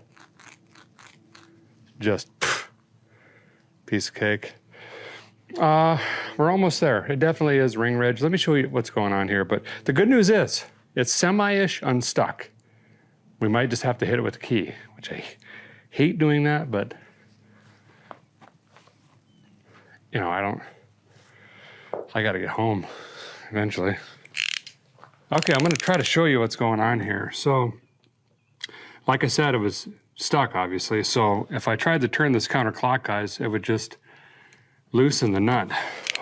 just piece of cake. We're almost there. It definitely is ring ridge. Let me show you what's going on here. But the good news is it's semi-ish unstuck. We might just have to hit it with a key, which I hate doing that, but you know, I gotta get home eventually. Okay, I'm gonna try to show you what's going on here. So, like I said, it was stuck, obviously. So if I tried to turn this counterclockwise, it would just loosen the nut.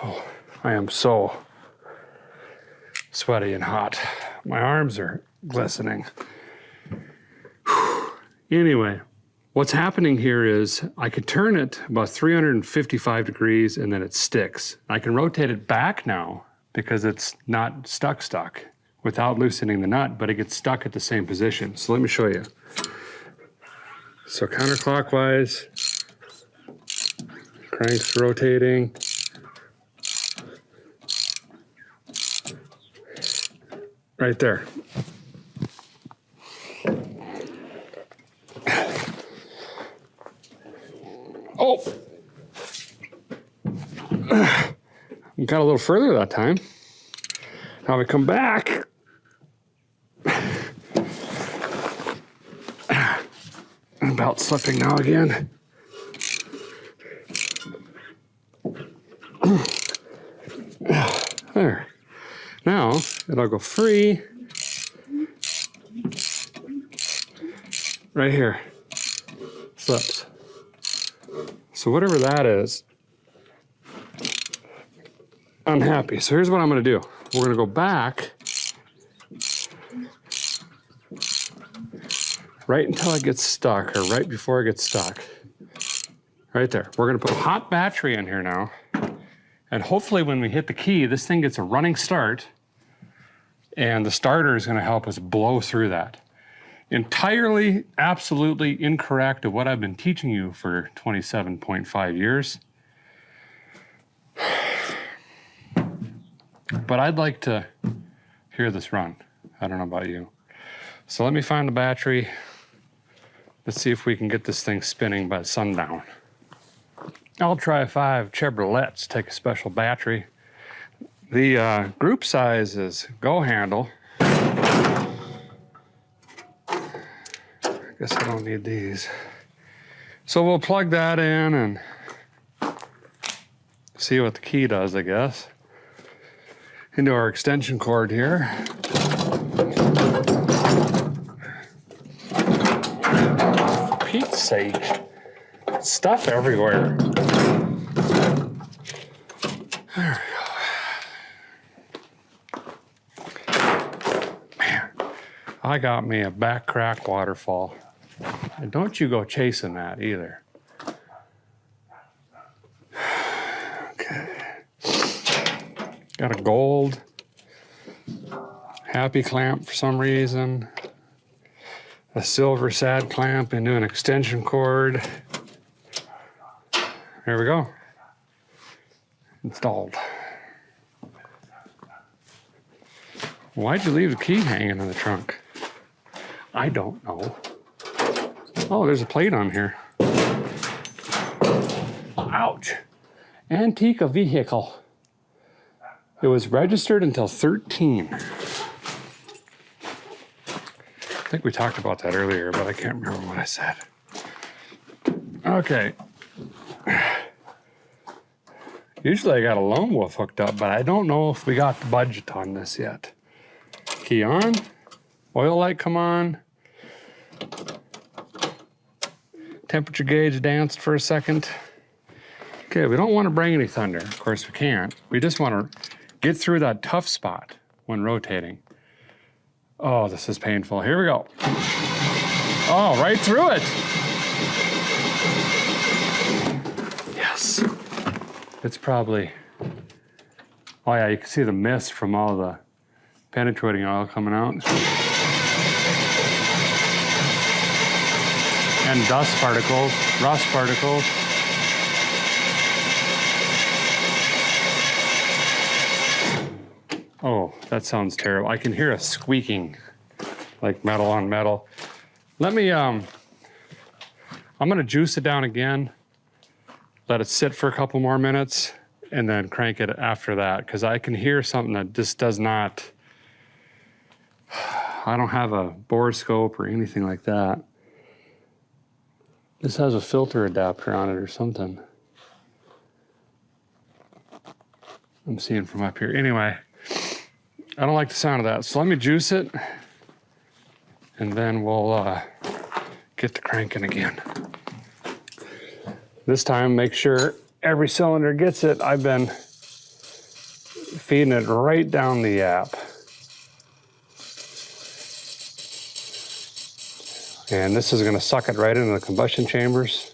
Oh, I am so sweaty and hot. My arms are glistening. Whew. Anyway, what's happening here is I could turn it about 355 degrees and then it sticks. I can rotate it back now because it's not stuck without loosening the nut, but it gets stuck at the same position. So let me show you. So counterclockwise, crank's rotating. Right there. Oh! Got a little further that time. Now we come back. About slipping now again. There. Now it'll go free. Right here. Slips. So whatever that is, I'm happy. So here's what I'm gonna do. We're gonna go back right until it gets stuck, or right before it gets stuck. Right there. We're gonna put a hot battery in here now. And hopefully when we hit the key, this thing gets a running start, and the starter is gonna help us blow through that. Entirely, absolutely incorrect of what I've been teaching you for 27.5 years. But I'd like to hear this run. I don't know about you. So let me find the battery. Let's see if we can get this thing spinning by sundown. I'll try 5 Chevrolets, take a special battery. The group size is go handle. I guess I don't need these. So we'll plug that in and see what the key does, I guess. Into our extension cord here. For Pete's sake, stuff everywhere. There we go. Man, I got me a back crack waterfall. And don't you go chasing that either. Okay. Got a gold happy clamp for some reason. A silver sad clamp into an extension cord. There we go. Installed. Why'd you leave the key hanging in the trunk? I don't know. Oh, there's a plate on here. Ouch. Antique vehicle. It was registered until 13. I think we talked about that earlier, but I can't remember what I said. Okay. Usually I got a lone wolf hooked up, but I don't know if we got the budget on this yet. Key on. Oil light come on. Temperature gauge danced for a second. Okay, we don't want to bring any thunder. Of course we can't. We just want to get through that tough spot when rotating. Oh, this is painful. Here we go. Oh, right through it. Yes. It's probably, oh yeah, you can see the mist from all the penetrating oil coming out. And dust particles, rust particles. Oh, that sounds terrible. I can hear a squeaking, like metal on metal. Let me, I'm gonna juice it down again, let it sit for a couple more minutes, and then crank it after that, because I can hear something that just does not, I don't have a bore scope or anything like that. This has a filter adapter on it or something. I'm seeing from up here. Anyway, I don't like the sound of that. So let me juice it, and then we'll get to cranking again. This time, make sure every cylinder gets it. I've been feeding it right down the yap. And this is gonna suck it right into the combustion chambers.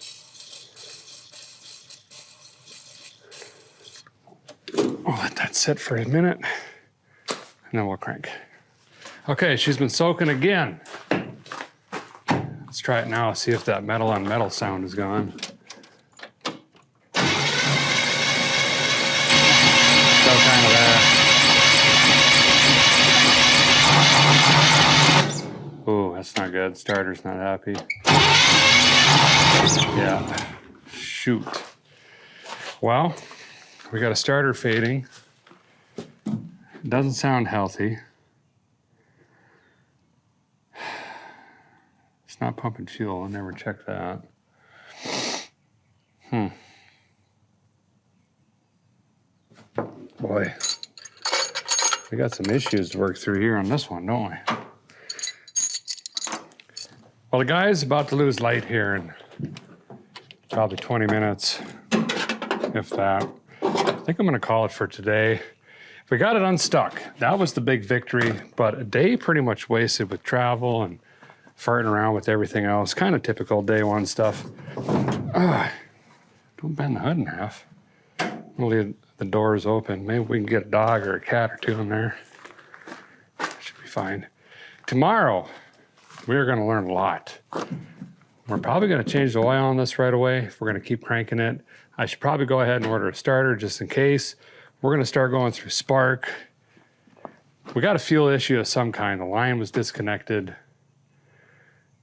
I'll let that sit for a minute, and then we'll crank. Okay, she's been soaking again. Let's try it now, see if that metal on metal sound is gone. Still kind of there. Ooh, that's not good. Starter's not happy. Yeah, shoot. Well, we got a starter fading. It doesn't sound healthy. It's not pumping fuel. I never checked that. Boy, we got some issues to work through here on this one, don't we? Well, the guy's about to lose light here in probably 20 minutes, if that. I think I'm gonna call it for today. We got it unstuck. That was the big victory, but a day pretty much wasted with travel and farting around with everything else. Kind of typical day one stuff. Don't bend the hood in half. We'll leave the doors open. Maybe we can get a dog or a cat or two in there. Should be fine. Tomorrow, we're gonna learn a lot. We're probably gonna change the oil on this right away if we're gonna keep cranking it. I should probably go ahead and order a starter just in case. We're gonna start going through spark. We got a fuel issue of some kind. The line was disconnected.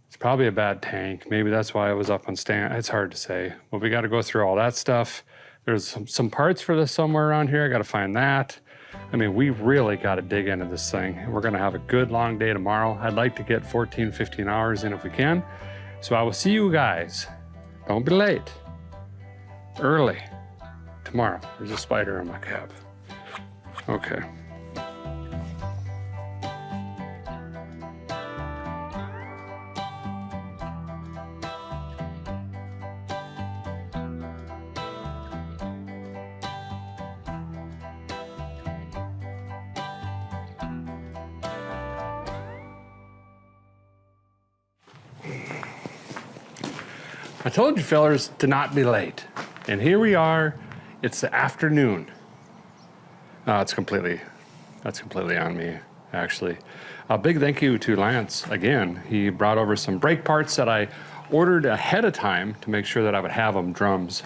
It's probably a bad tank. Maybe that's why it was up on stand. It's hard to say. But we gotta go through all that stuff. There's some parts for this somewhere around here. I gotta find that. I mean, we really gotta dig into this thing. We're gonna have a good long day tomorrow. I'd like to get 14, 15 hours in if we can. So I will see you guys. Don't be late. Early. Tomorrow. There's a spider in my cab. Okay. I told you fellers to not be late. And here we are, it's the afternoon. That's completely on me, actually. A big thank you to Lance, again. He brought over some brake parts that I ordered ahead of time to make sure that I would have them drums.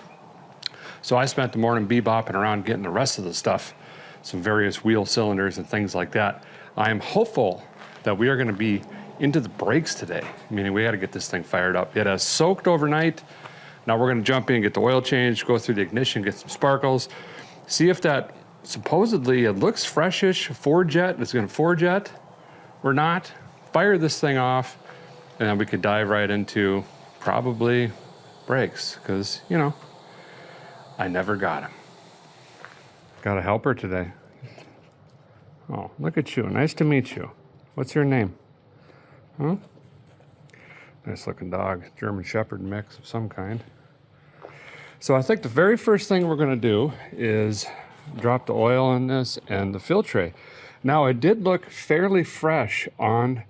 So I spent the morning bebopping around getting the rest of the stuff, some various wheel cylinders and things like that. I am hopeful that we are gonna be into the brakes today, meaning we gotta get this thing fired up. It has soaked overnight. Now we're gonna jump in, get the oil changed, go through the ignition, get some sparkles, see if that, supposedly it looks freshish, Ford jet, it's gonna Ford jet or not. Fire this thing off, and then we could dive right into probably brakes, because, you know, I never got them. Got a helper today. Oh, look at you, nice to meet you. What's your name? Huh? Nice looking dog, German Shepherd mix of some kind. So I think the very first thing we're gonna do is drop the oil in this and the filtre. Now it did look fairly fresh on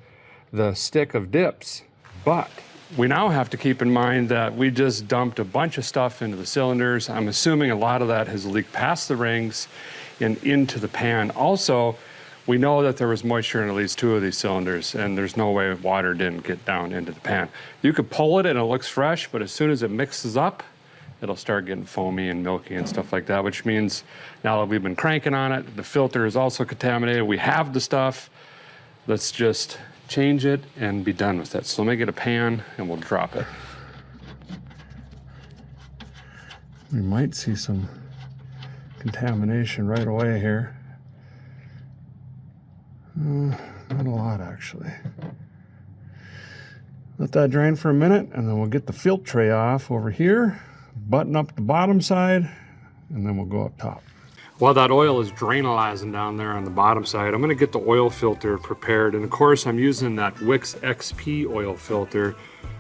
the stick of dips, but we now have to keep in mind that we just dumped a bunch of stuff into the cylinders. I'm assuming a lot of that has leaked past the rings and into the pan. Also, we know that there was moisture in at least 2 of these cylinders, and there's no way water didn't get down into the pan. You could pull it and it looks fresh, but as soon as it mixes up, it'll start getting foamy and milky and stuff like that, which means now that we've been cranking on it, the filter is also contaminated. We have the stuff. Let's just change it and be done with it. So let me get a pan and we'll drop it. We might see some contamination right away here. Not a lot, actually. Let that drain for a minute, and then we'll get the filtre off over here, button up the bottom side, and then we'll go up top. While that oil is drainalizing down there on the bottom side, I'm gonna get the oil filter prepared, and of course I'm using that Wix XP oil filter.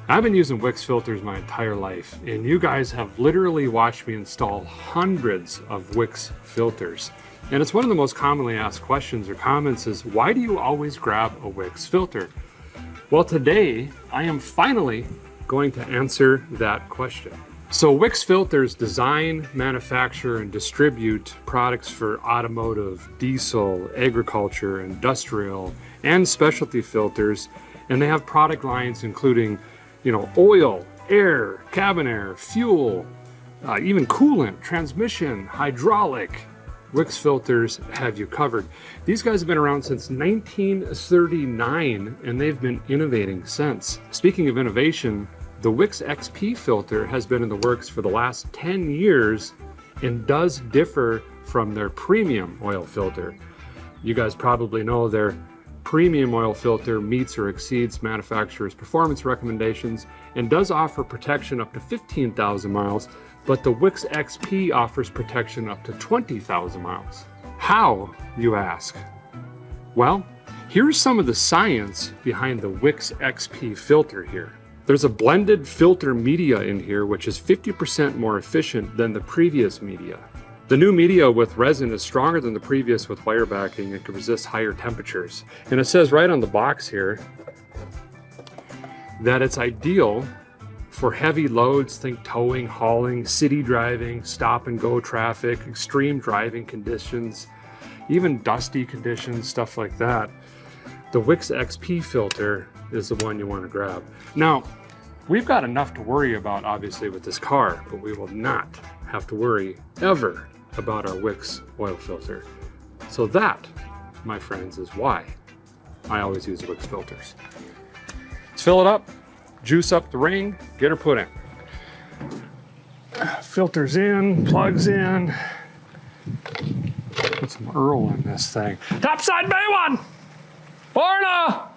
I've been using Wix filters my entire life, and you guys have literally watched me install hundreds of Wix filters. And it's one of the most commonly asked questions or comments is, why do you always grab a Wix filter? Well, today I am finally going to answer that question. So Wix Filters design, manufacture, and distribute products for automotive, diesel, agriculture, industrial, and specialty filters. And they have product lines including, oil, air, cabin air, fuel, even coolant, transmission, hydraulic. Wix Filters have you covered. These guys have been around since 1939, and they've been innovating since. Speaking of innovation, the Wix XP filter has been in the works for the last 10 years and does differ from their premium oil filter. You guys probably know their premium oil filter meets or exceeds manufacturer's performance recommendations and does offer protection up to 15,000 miles, but the Wix XP offers protection up to 20,000 miles. How, you ask? Well, here's some of the science behind the Wix XP filter here. There's a blended filter media in here, which is 50% more efficient than the previous media. The new media with resin is stronger than the previous with wire backing and can resist higher temperatures. And it says right on the box here that it's ideal for heavy loads, think towing, hauling, city driving, stop and go traffic, extreme driving conditions, even dusty conditions, stuff like that. The Wix XP filter is the one you want to grab. Now, we've got enough to worry about, obviously, with this car, but we will not have to worry ever about our Wix oil filter. So that, my friends, is why I always use Wix filters. Let's fill it up, juice up the ring, get her put in. Filters in, plugs in. Put some Earl in this thing. Topside bay one! Orna!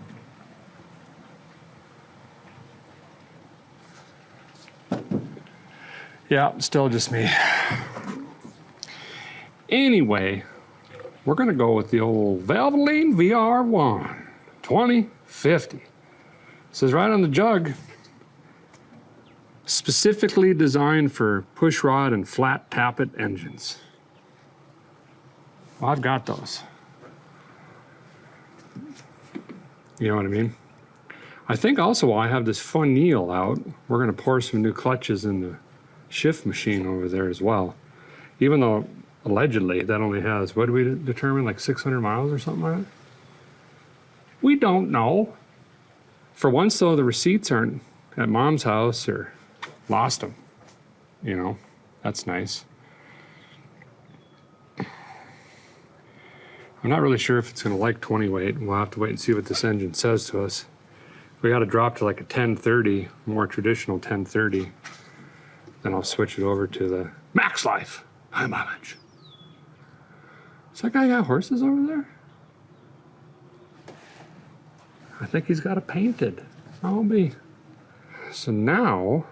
Yeah, still just me. Anyway, we're gonna go with the old Valvoline VR1 2050. It says right on the jug, specifically designed for pushrod and flat tappet engines. Well, I've got those. You know what I mean? I think also while I have this fun-neal out, we're gonna pour some new clutches in the shift machine over there as well. Even though allegedly that only has, what do we determine, like 600 miles or something like that? We don't know. For once though, the receipts aren't at mom's house or lost them. That's nice. I'm not really sure if it's gonna like 20 weight. We'll have to wait and see what this engine says to us. We gotta drop to like a 1030, more traditional 1030. Then I'll switch it over to the max life, high mileage. Does that guy got horses over there? I think he's got it painted. I'll be. So now,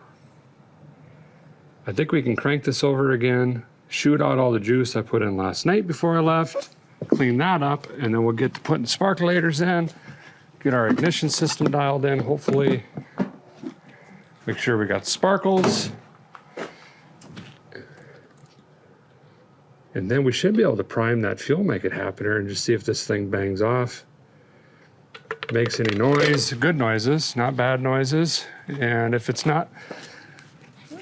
I think we can crank this over again, shoot out all the juice I put in last night before I left, clean that up, and then we'll get to putting sparkulators in, get our ignition system dialed in, hopefully. Make sure we got sparkles. And then we should be able to prime that fuel, make it happier, and just see if this thing bangs off. Makes any noise, good noises, not bad noises. And if it's not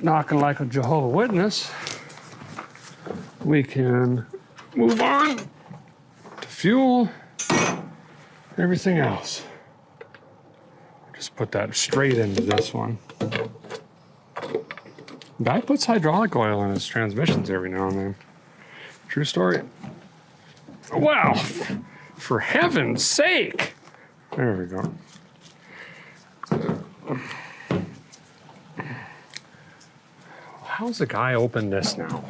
knocking like a Jehovah's Witness, we can move on to fuel, everything else. Just put that straight into this one. Guy puts hydraulic oil in his transmissions every now and then. True story. Wow, for heaven's sake. There we go. How's the guy open this now?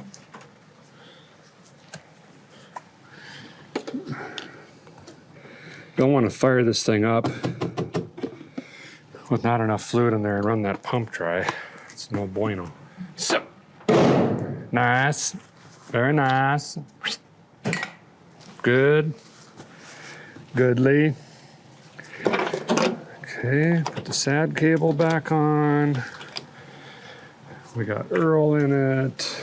Don't want to fire this thing up with not enough fluid in there and run that pump dry. It's no bueno. So, nice. Very nice. Good. Goodly. Okay, put the SAD cable back on. We got Earl in it.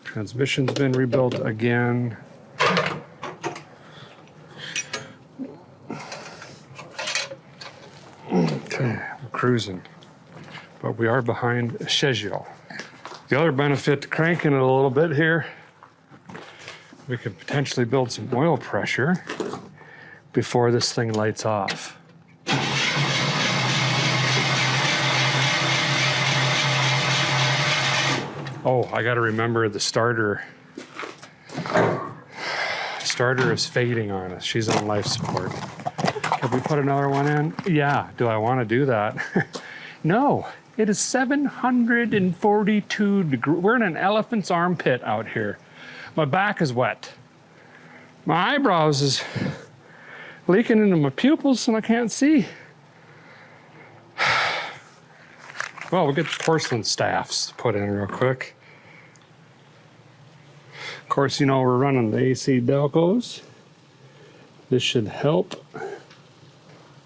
Transmission's been rebuilt again. we're cruising. But we are behind schedule. The other benefit to cranking it a little bit here, we could potentially build some oil pressure before this thing lights off. Oh, I gotta remember the starter. Starter is fading on us. She's on life support. Can we put another one in? Yeah, do I wanna do that? No, it is 742 degrees. We're in an elephant's armpit out here. My back is wet. My eyebrows is leaking into my pupils and I can't see. Well, we'll get the porcelain staffs put in real quick. Of course, you know, we're running the AC Delcos. This should help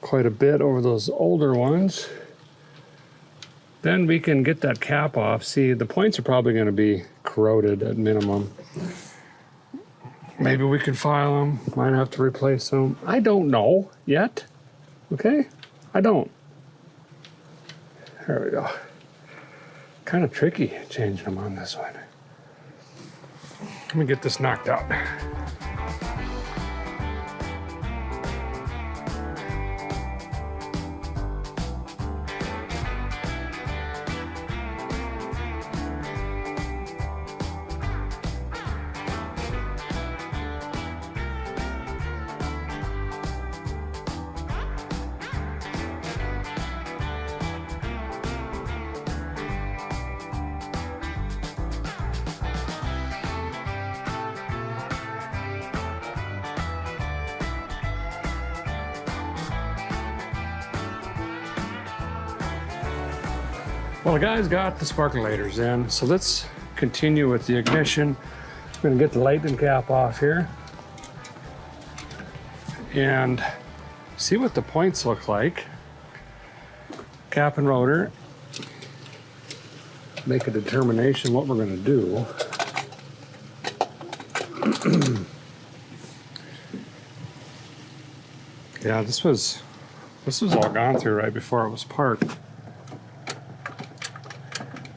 quite a bit over those older ones. Then we can get that cap off. See, the points are probably going to be corroded at minimum. Maybe we can file them. Might have to replace them. I don't know yet. Okay? I don't. There we go. Kind of tricky changing them on this one. Let me get this knocked out. Well, the guys got the sparkulators in, so let's continue with the ignition. I'm going to get the lightning cap off here and see what the points look like. Cap and rotor. Make a determination what we're going to do. Yeah, this was all gone through right before it was parked.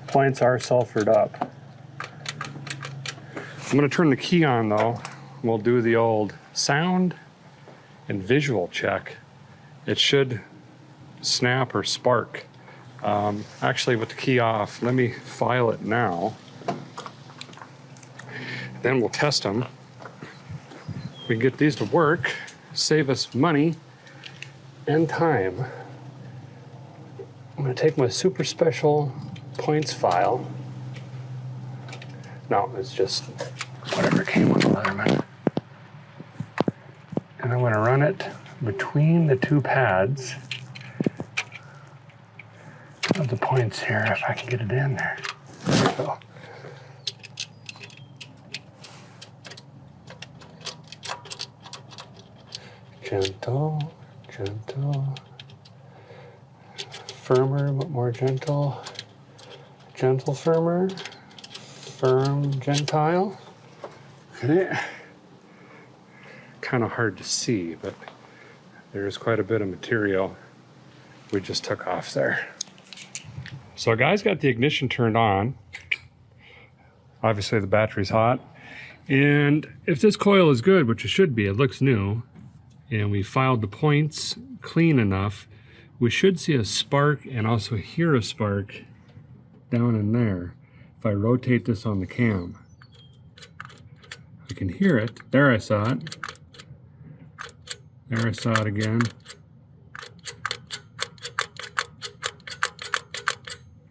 Points are sulfured up. I'm going to turn the key on though. We'll do the old sound and visual check. It should snap or spark. Actually, with the key off, let me file it now. Then we'll test them. We can get these to work, save us money and time. I'm going to take my super special points file. No, it's just whatever came with the Leatherman. And I'm going to run it between the two pads of the points here, if I can get it in there. There we go. Gentle, gentle. Firmer, but more gentle. Gentle, firmer. Firm, gentile. Okay. Kind of hard to see, but there's quite a bit of material we just took off there. So guys got the ignition turned on. Obviously the battery's hot. And if this coil is good, which it should be, it looks new, and we filed the points clean enough, we should see a spark and also hear a spark down in there. If I rotate this on the cam, I can hear it. There, I saw it. There, I saw it again.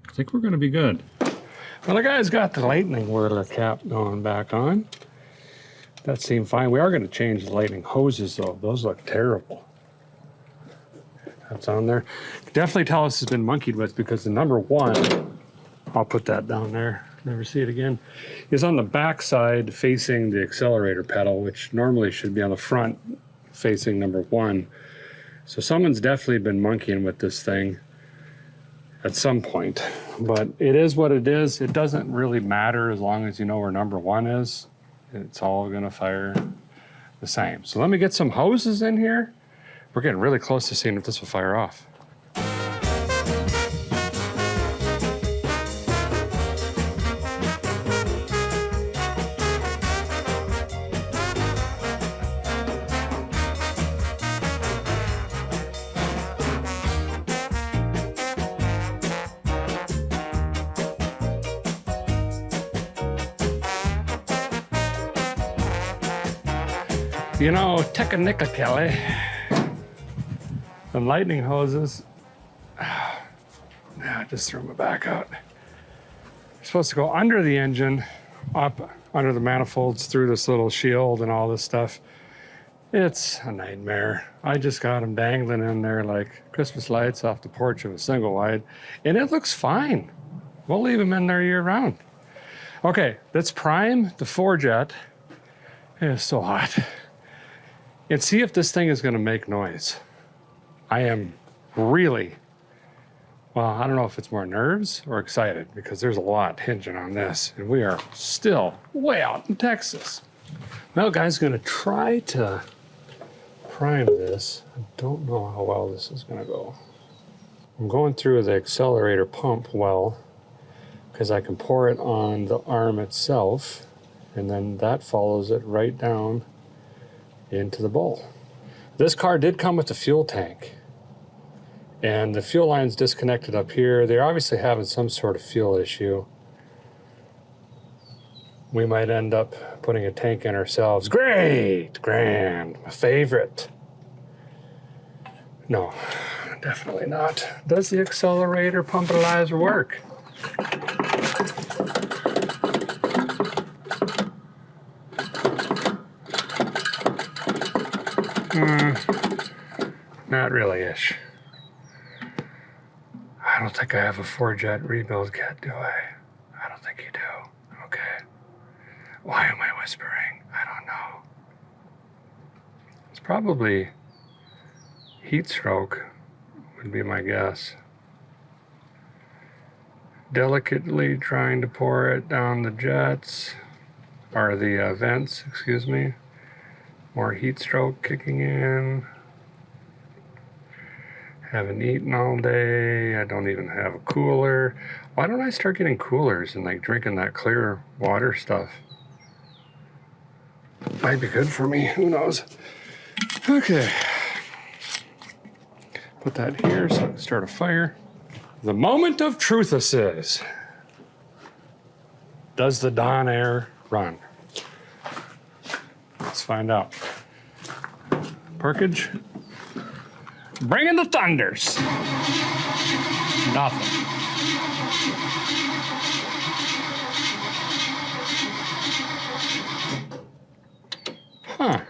I think we're going to be good. Well, the guy's got the lightning whirler cap going back on. That seemed fine. We are going to change the lightning hoses, though. Those look terrible. That's on there. Definitely tell us it's been monkeyed with, because the number one, I'll put that down there, never see it again, is on the back side facing the accelerator pedal, which normally should be on the front facing number one. So someone's definitely been monkeying with this thing at some point, but it is what it is. It doesn't really matter as long as you know where number one is. It's all gonna fire the same. So let me get some hoses in here. We're getting really close to seeing if this will fire off. You know, technically, the lightning hoses, I just threw my back out. They're supposed to go under the engine, up under the manifolds, through this little shield and all this stuff. It's a nightmare. I just got them dangling in there like Christmas lights off the porch of a single wide, and it looks fine. We'll leave them in there year round. Okay, let's prime the four-jet. It is so hot. And see if this thing is going to make noise. I am really, well, I don't know if it's more nerves or excited because there's a lot hinging on this, and we are still way out in Texas. Well, guys, going to try to prime this. I don't know how well this is going to go. I'm going through the accelerator pump well because I can pour it on the arm itself, and then that follows it right down into the bowl. This car did come with a fuel tank, and the fuel line's disconnected up here. They're obviously having some sort of fuel issue. We might end up putting a tank in ourselves. Great, grand, my favorite. No, definitely not. Does the accelerator pumpitalizer work? Not really-ish. I don't think I have a four-jet rebuild kit, do I? I don't think you do. Okay. Why am I whispering? I don't know. It's probably heat stroke would be my guess. Delicately trying to pour it down the jets, or the vents, excuse me. More heat stroke kicking in. Haven't eaten all day. I don't even have a cooler. Why don't I start getting coolers and like drinking that clear water stuff? Might be good for me, who knows? Okay. Put that here so I can start a fire. The moment of truth this is. Does the Bel Air run? Let's find out. Perkage. Bring in the thunders. Nothing. Huh.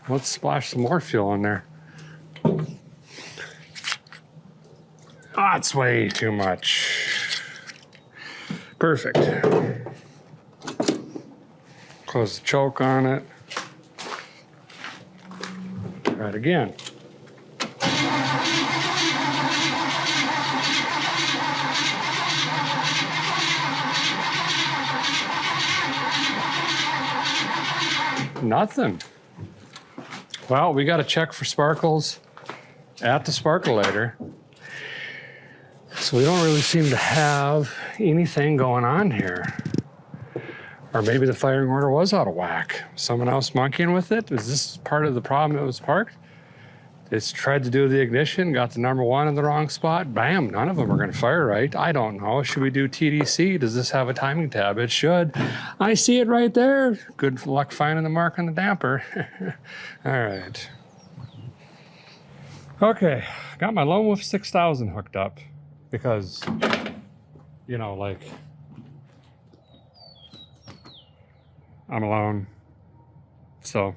Let's splash some more fuel in there. Oh, it's way too much. Perfect. Close the choke on it. Try it again. Nothing. Well, we got to check for sparkles at the sparkulator. So we don't really seem to have anything going on here. Or maybe the firing order was out of whack. Someone else monkeying with it? Is this part of the problem it was parked? It's tried to do the ignition, got the number one in the wrong spot. Bam, none of them are gonna fire right. I don't know, should we do TDC? Does this have a timing tab? It should. I see it right there. Good luck finding the mark on the damper. All right. Okay, got my Lone Wolf 6000 hooked up because, you know, like, I'm alone, so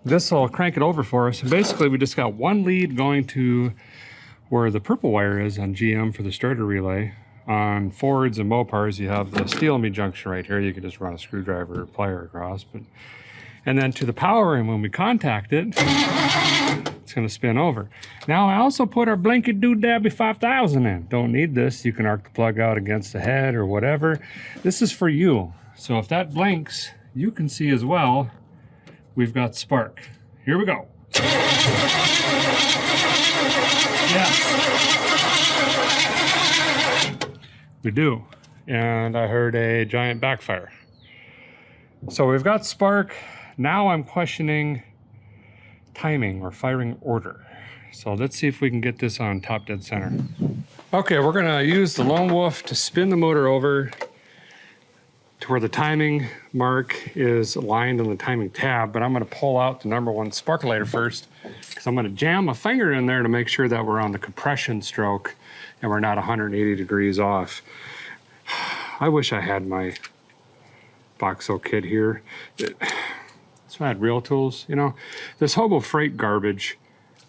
this will crank it over for us. And basically, we just got one lead going to where the purple wire is on GM for the starter relay. On Fords and Mopars, you have the steel me junction right here. You can just run a screwdriver or plier across. And then to the power, and when we contact it, it's going to spin over. Now, I also put our Blinky Doodabby 5000 in. Don't need this. You can arc the plug out against the head or whatever. This is for you. So if that blinks, you can see as well, we've got spark. Here we go. Yes. We do. And I heard a giant backfire. So we've got spark. Now I'm questioning timing or firing order. So let's see if we can get this on top dead center. Okay, we're gonna use the Lone Wolf to spin the motor over to where the timing mark is aligned on the timing tab, but I'm gonna pull out the number 1 sparkulator first, because I'm gonna jam my finger in there to make sure that we're on the compression stroke and we're not 180 degrees off. I wish I had my Boxo kit here. So I had real tools, you know. This Hobo Freight garbage,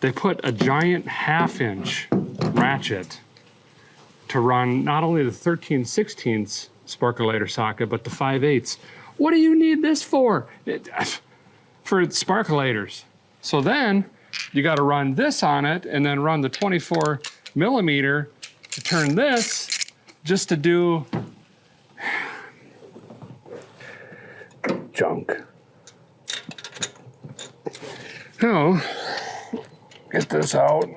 they put a giant 1/2-inch ratchet to run not only the 13/16 sparkulator socket, but the 5/8. What do you need this for? For sparkulators. So then you got to run this on it and then run the 24 millimeter to turn this just to do junk. So, get this out.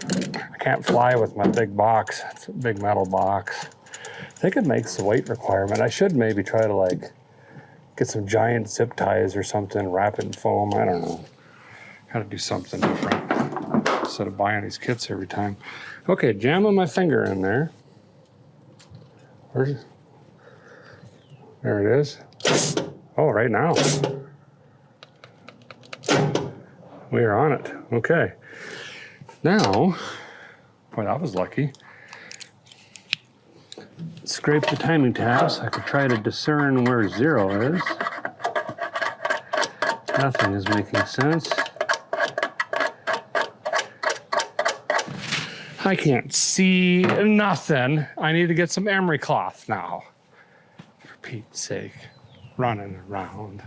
I can't fly with my big box. It's a big metal box. I think it makes the weight requirement. I should maybe try to like get some giant zip ties or something, wrap it in foam. I don't know. Gotta do something different instead of buying these kits every time. Okay, jamming my finger in there. There it is. Oh, right now. We are on it. Okay. Now, boy, that was lucky. Scrape the timing tabs. I could try to discern where 0 is. Nothing is making sense. I can't see nothing. I need to get some emery cloth now. For Pete's sake, running around.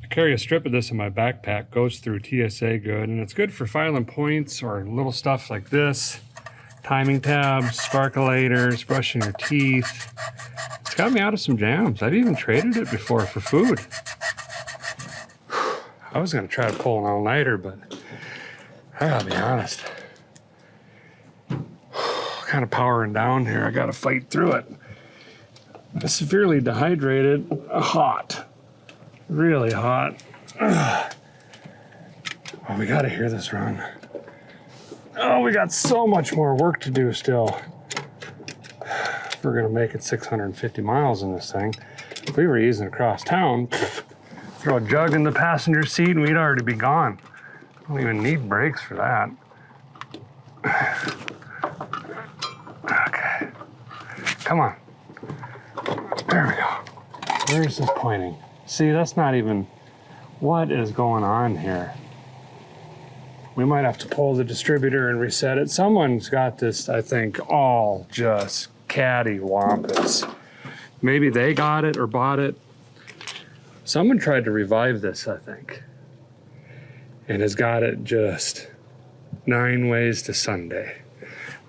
I carry a strip of this in my backpack, goes through TSA good, and it's good for filing points or little stuff like this. Timing tabs, sparkulators, brushing your teeth. It's got me out of some jams. I've even traded it before for food. I was gonna try to pull an all-nighter, but I gotta be honest. Kind of powering down here. I gotta fight through it. I'm severely dehydrated, hot, really hot. Oh, we gotta hear this run. Oh, we got so much more work to do still. We're gonna make it 650 miles in this thing. If we were easing across town, throw a jug in the passenger seat and we'd already be gone. I don't even need brakes for that. Okay, come on. There we go. Where's this pointing? See, that's not even, what is going on here? We might have to pull the distributor and reset it. Someone's got this, I think, all just cattywampus. Maybe they got it or bought it. Someone tried to revive this, I think, and has got it just 9 ways to Sunday.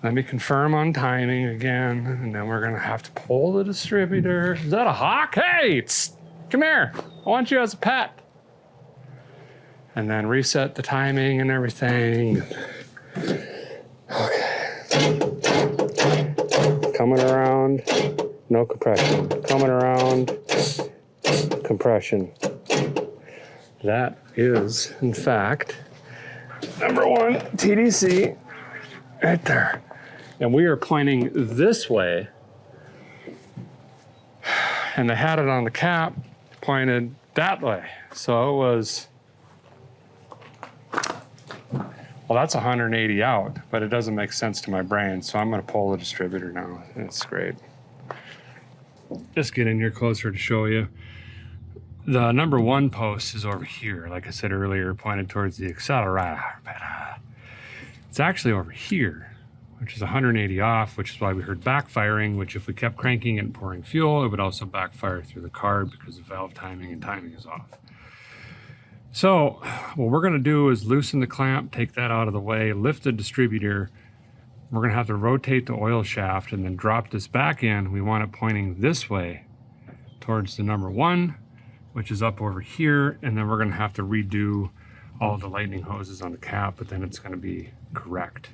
Let me confirm on timing again, and then we're gonna have to pull the distributor. Is that a hawk? Hey, come here. I want you as a pet. And then reset the timing and everything. Okay. Coming around, no compression. Coming around, compression. That is, in fact, number 1 TDC right there. And we are pointing this way. And they had it on the cap pointed that way. So it was, well, that's 180 out, but it doesn't make sense to my brain. So I'm gonna pull the distributor now. It's great. Just get in here closer to show you. The number 1 post is over here. Like I said earlier, pointed towards the accelerator. But, it's actually over here, which is 180 off, which is why we heard backfiring, which if we kept cranking and pouring fuel, it would also backfire through the carb because the valve timing and timing is off. So what we're gonna do is loosen the clamp, take that out of the way, lift the distributor. We're gonna have to rotate the oil shaft and then drop this back in. We want it pointing this way towards the number 1, which is up over here. And then we're gonna have to redo all the lightning hoses on the cap, but then it's gonna be correct.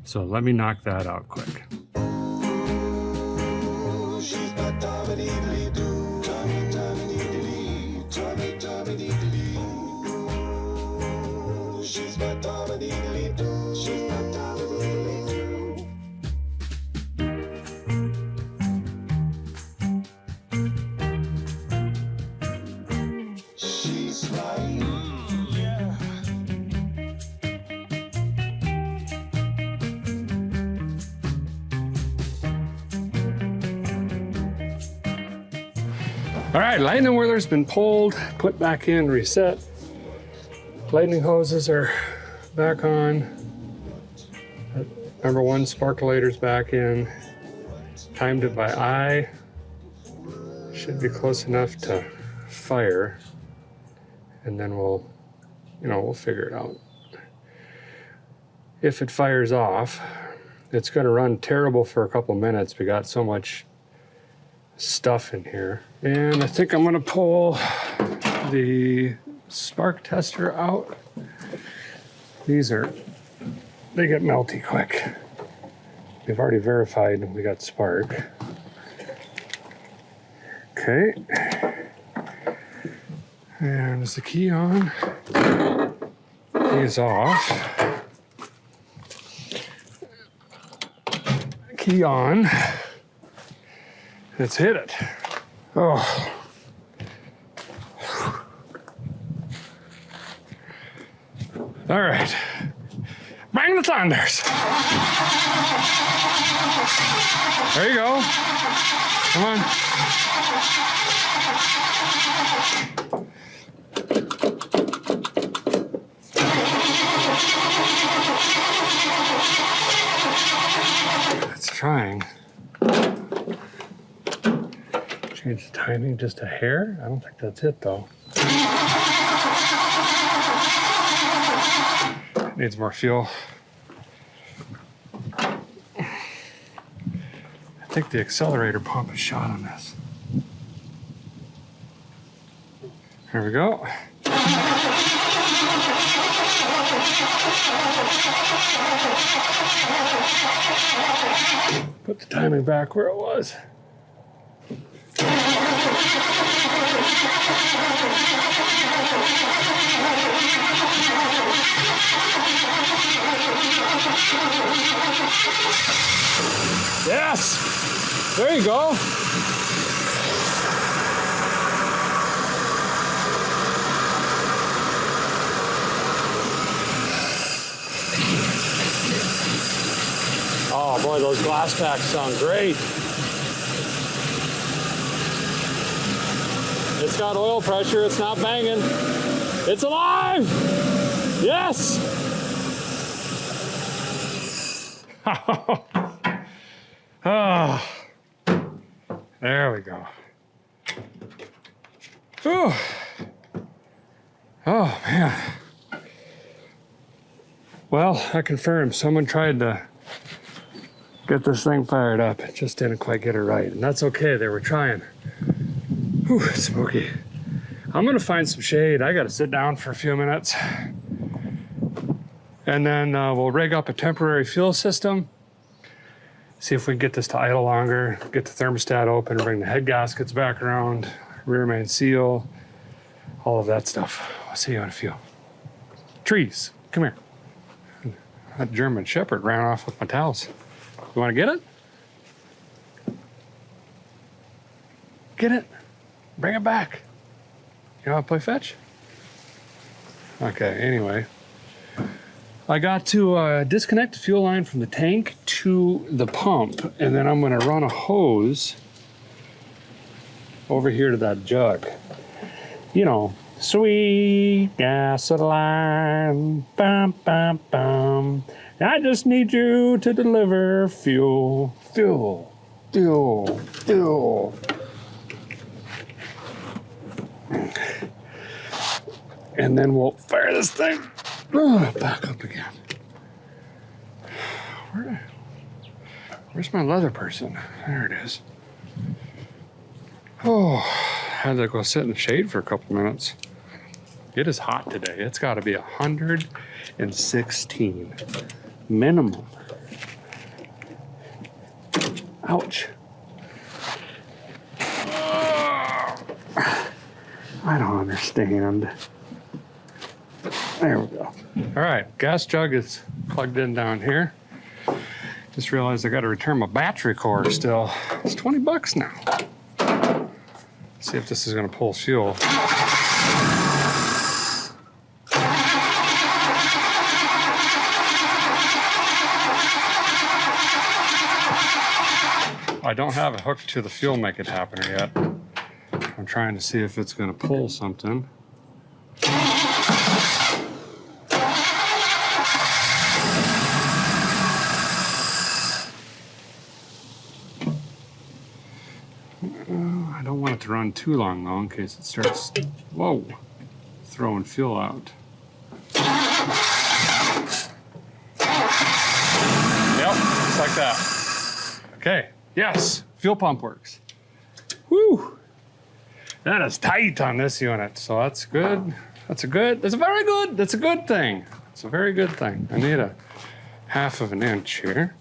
So let me knock that out quick. All right, lightning whirler's been pulled, put back in, reset. Lightning hoses are back on. Number one sparkulator's back in. Timed it by eye. Should be close enough to fire. And then we'll figure it out. If it fires off, it's gonna run terrible for a couple minutes. We got so much stuff in here. And I think I'm gonna pull the spark tester out. They get melty quick. We've already verified we got spark. Okay. And is the key on? Key is off. Key on. Let's hit it. Oh. All right. Bang the thunders. There you go. Come on. It's trying. Change the timing just a hair. I don't think that's it though. Needs more fuel. I think the accelerator pump is shot on this. There we go. Put the timing back where it was. Yes! There you go. Oh boy, those glass packs sound great. It's got oil pressure, it's not banging. It's alive! Yes! Oh, there we go. Whew. Oh man. Well, I confirm someone tried to get this thing fired up. It just didn't quite get it right. And that's okay, they were trying. Whew, it's smoky. I'm gonna find some shade. I gotta sit down for a few minutes. And then we'll rig up a temporary fuel system. See if we can get this to idle longer, get the thermostat open, bring the head gaskets back around, rear main seal, all of that stuff. I'll see you in a few. Trees, come here. That German Shepherd ran off with my towels. You wanna get it? Get it, bring it back. You wanna play fetch? Okay, anyway. I got to disconnect the fuel line from the tank to the pump, and then I'm gonna run a hose over here to that jug. You know, sweet gasoline, bum, bum, bum. I just need you to deliver fuel, fuel, fuel, fuel. And then we'll fire this thing back up again. Where's my leather person? There it is. Oh, had to go sit in the shade for a couple minutes. It is hot today. It's got to be 116 minimum. Ouch. I don't understand. There we go. All right, gas jug is plugged in down here. Just realized I got to return my battery core still. It's 20 bucks now. See if this is going to pull fuel. I don't have a hook to the fuel maker happener yet. I'm trying to see if it's going to pull something. I don't want it to run too long though, in case it starts, whoa, throwing fuel out. Yep, just like that. Okay, yes, fuel pump works. Woo! That is tight on this unit, so that's good. That's a very good, that's a good thing. It's a very good thing. I need a 1/2 inch here.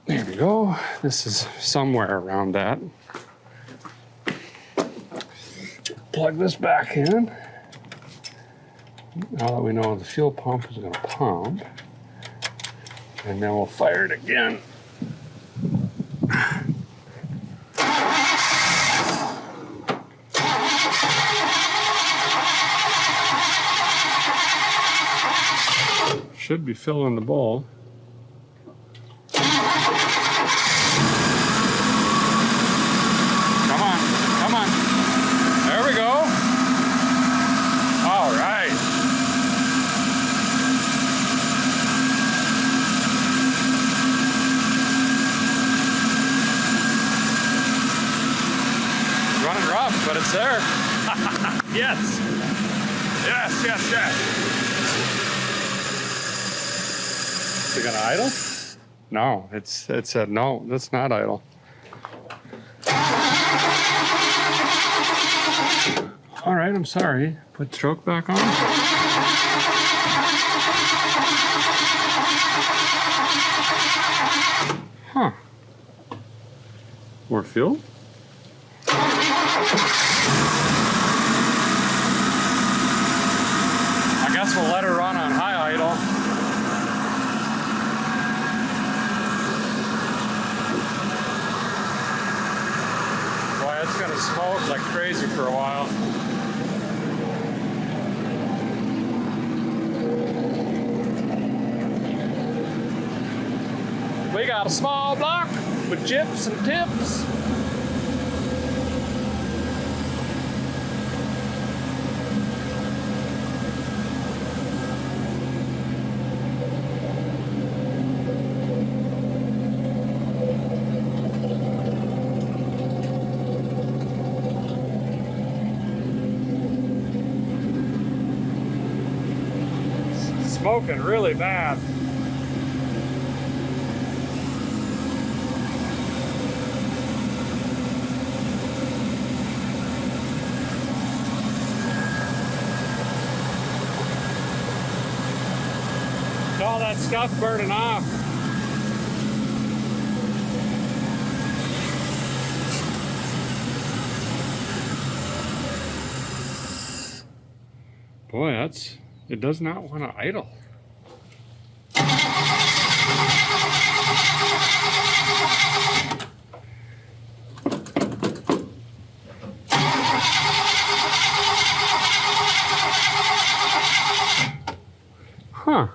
There we go. This is somewhere around that. Plug this back in. Now that we know the fuel pump is going to pump, and then we'll fire it again. Should be filling the bowl. Come on, come on. There we go. All right. Running rough, but it's there. Yes. Yes, yes, yes. Is it gonna idle? No, it said no, that's not idle. All right, I'm sorry. Put the stroke back on. Huh. More fuel? I guess we'll let her run on high idle. Boy, it's gonna smoke like crazy for a while. We got a small block with chips and tips. Smoking really bad. All that stuff burning off. Boy, it does not want to idle. Huh.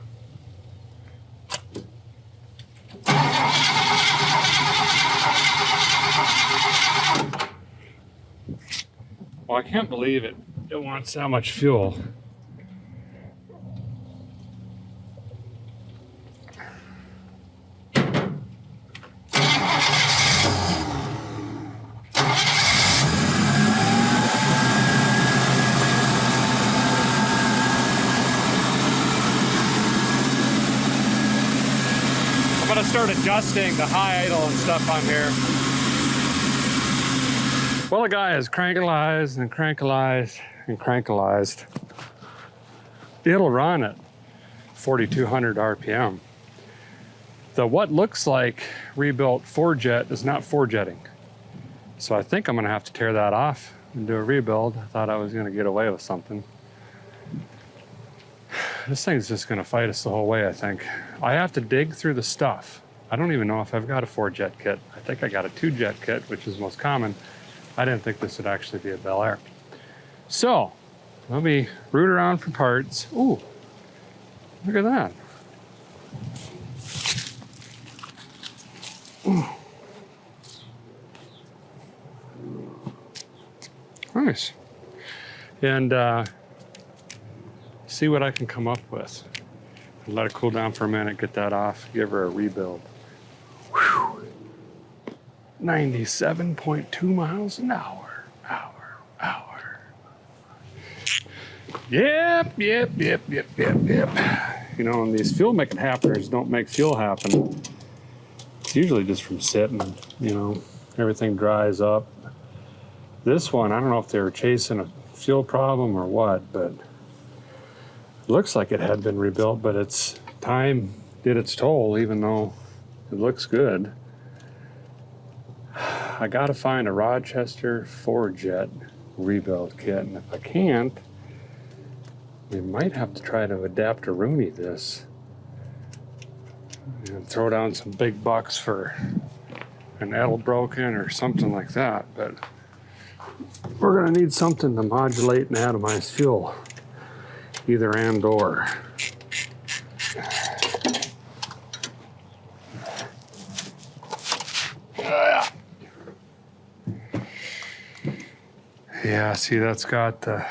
Well, I can't believe it. It wants that much fuel. I'm gonna start adjusting the high idle and stuff on here. Well, the guy is crankalized and crankalized and crankalized. It'll run at 4,200 RPM. The what looks like rebuilt 4-jet is not 4-jetting. So I think I'm gonna have to tear that off and do a rebuild. I thought I was gonna get away with something. This thing's just gonna fight us the whole way, I think. I have to dig through the stuff. I don't even know if I've got a 4-jet kit. I think I got a 2-jet kit, which is most common. I didn't think this would actually be a Bel Air. So, let me root around for parts. Ooh, look at that. Ooh. Nice. And see what I can come up with. Let it cool down for a minute, get that off, give her a rebuild. Whew. 97.2 miles an hour. Yep. You know, and these fuel making happeners don't make fuel happen. It's usually just from sitting, you know, everything dries up. This one, I don't know if they were chasing a fuel problem or what, but it looks like it had been rebuilt, but it's time did its toll, even though it looks good. I gotta find a Rochester Ford Jet rebuild kit, and if I can't, we might have to try to adapt-a-rooney this and throw down some big bucks for an Edelbroken or something like that. But we're gonna need something to modulate and atomize fuel, either and or. Yeah, see, that's got the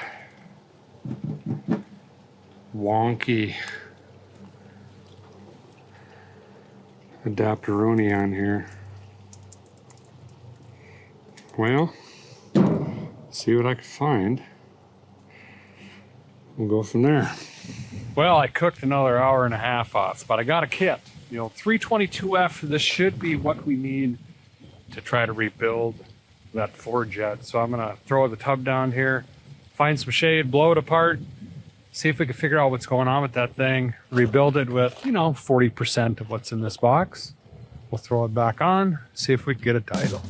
wonky adapter-rooney on here. Well, see what I can find. We'll go from there. Well, I cooked another hour and a half off, but I got a kit. You know, 322F, this should be what we need to try to rebuild that Ford Jet. So I'm gonna throw the tub down here, find some shade, blow it apart, see if we can figure out what's going on with that thing, rebuild it with, you know, 40% of what's in this box. We'll throw it back on, see if we can get it to idle.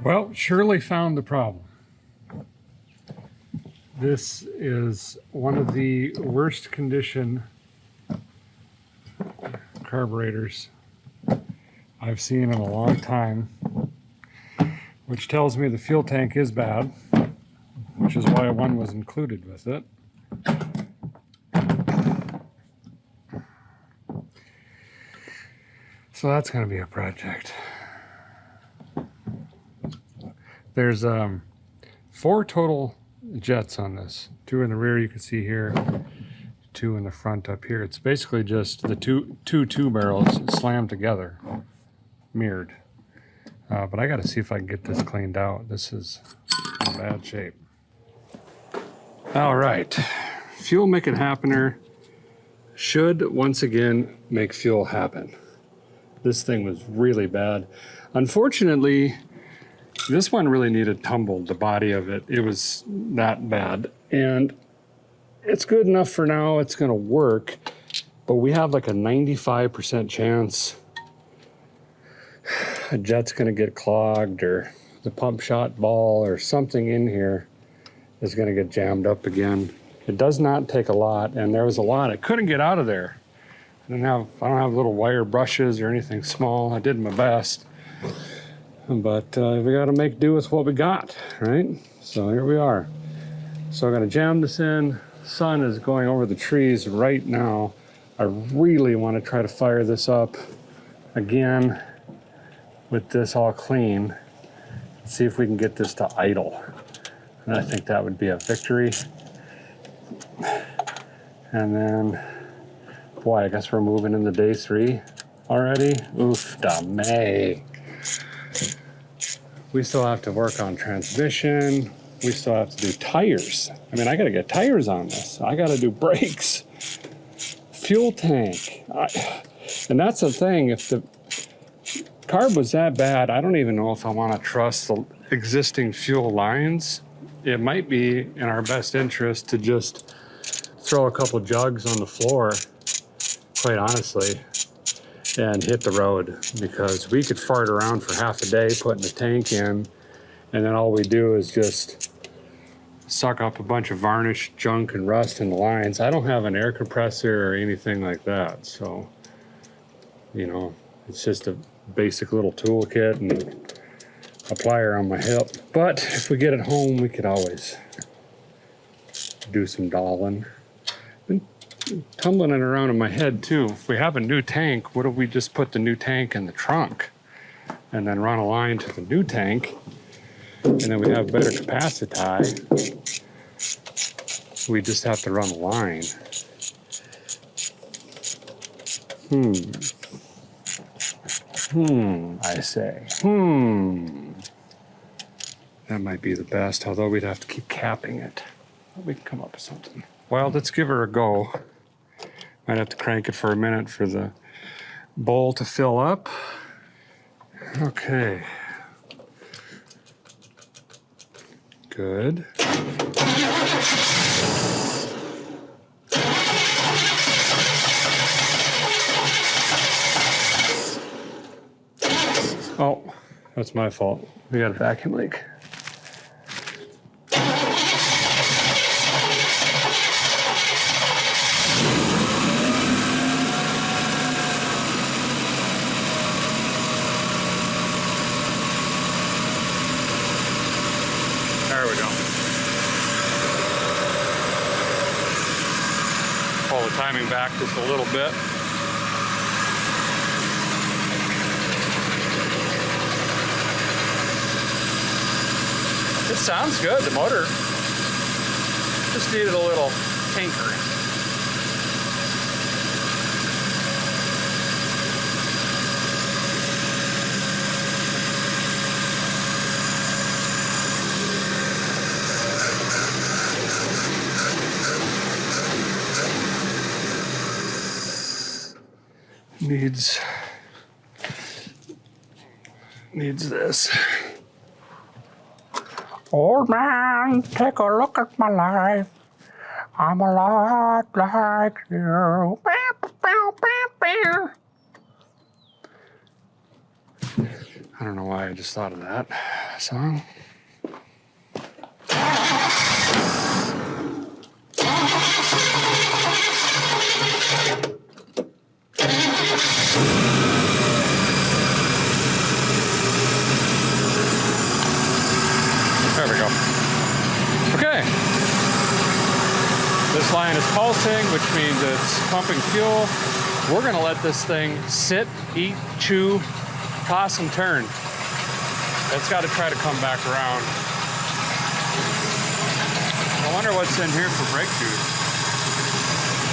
Well, Shirley found the problem. This is one of the worst condition carburetors I've seen in a long time, which tells me the fuel tank is bad. which is why one was included with it. So that's going to be a project. There's 4 total jets on this. 2 in the rear, you can see here. 2 in the front up here. It's basically just the two barrels slammed together, mirrored. But I got to see if I can get this cleaned out. This is in bad shape. All right, fuel make it happener should once again make fuel happen. This thing was really bad. Unfortunately, this one really needed tumbled, the body of it. It was that bad. And it's good enough for now, it's gonna work, but we have like a 95% chance a jet's gonna get clogged, or the pump shot ball or something in here is gonna get jammed up again. It does not take a lot, and there was a lot. I couldn't get out of there. I don't have little wire brushes or anything small. I did my best, but we gotta make do with what we got, right? So here we are. So I'm gonna jam this in. Sun is going over the trees right now. I really want to try to fire this up again with this all clean. See if we can get this to idle. And I think that would be a victory. And then, boy, I guess we're moving into day 3 already. Oof da May. We still have to work on transmission. We still have to do tires. I mean, I gotta get tires on this. I gotta do brakes, fuel tank. And that's the thing, if the carb was that bad, I don't even know if I wanna trust the existing fuel lines. It might be in our best interest to just throw a couple jugs on the floor, quite honestly, and hit the road, because we could fart around for half a day putting the tank in, and then all we do is just suck up a bunch of varnish, junk, and rust in the lines. I don't have an air compressor or anything like that, so, you know, it's just a basic little toolkit and a plier on my hip. But if we get it home, we could always do some dolling. Been tumbling it around in my head too. If we have a new tank, what if we just put the new tank in the trunk and then run a line to the new tank, and then we have better capacity. We just have to run a line. I say. That might be the best, although we'd have to keep capping it. We can come up with something. Well, let's give her a go. Might have to crank it for a minute for the bowl to fill up. Okay. Good. Oh, that's my fault. We got a vacuum leak. There we go. Pull the timing back just a little bit. It sounds good. The motor just needed a little tinkering. Needs this. Old man, take a look at my life. I'm a lot like you. I don't know why I just thought of that song. There we go. Okay. This line is pulsing, which means it's pumping fuel. We're gonna let this thing sit, eat, chew, toss and turn. It's gotta try to come back around. I wonder what's in here for brake juice.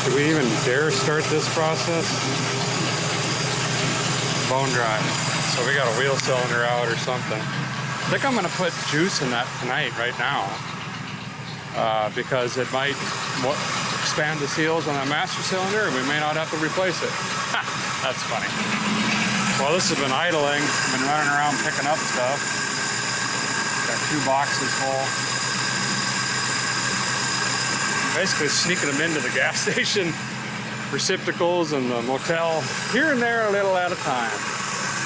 Do we even dare start this process? Bone dry. So we got a wheel cylinder out or something. I think I'm gonna put juice in that tonight, right now, because it might expand the seals on that master cylinder and we may not have to replace it. Ha, that's funny. Well, this has been idling. I've been running around picking up stuff. Got 2 boxes full. Basically sneaking them into the gas station receptacles and the motel here and there a little at a time.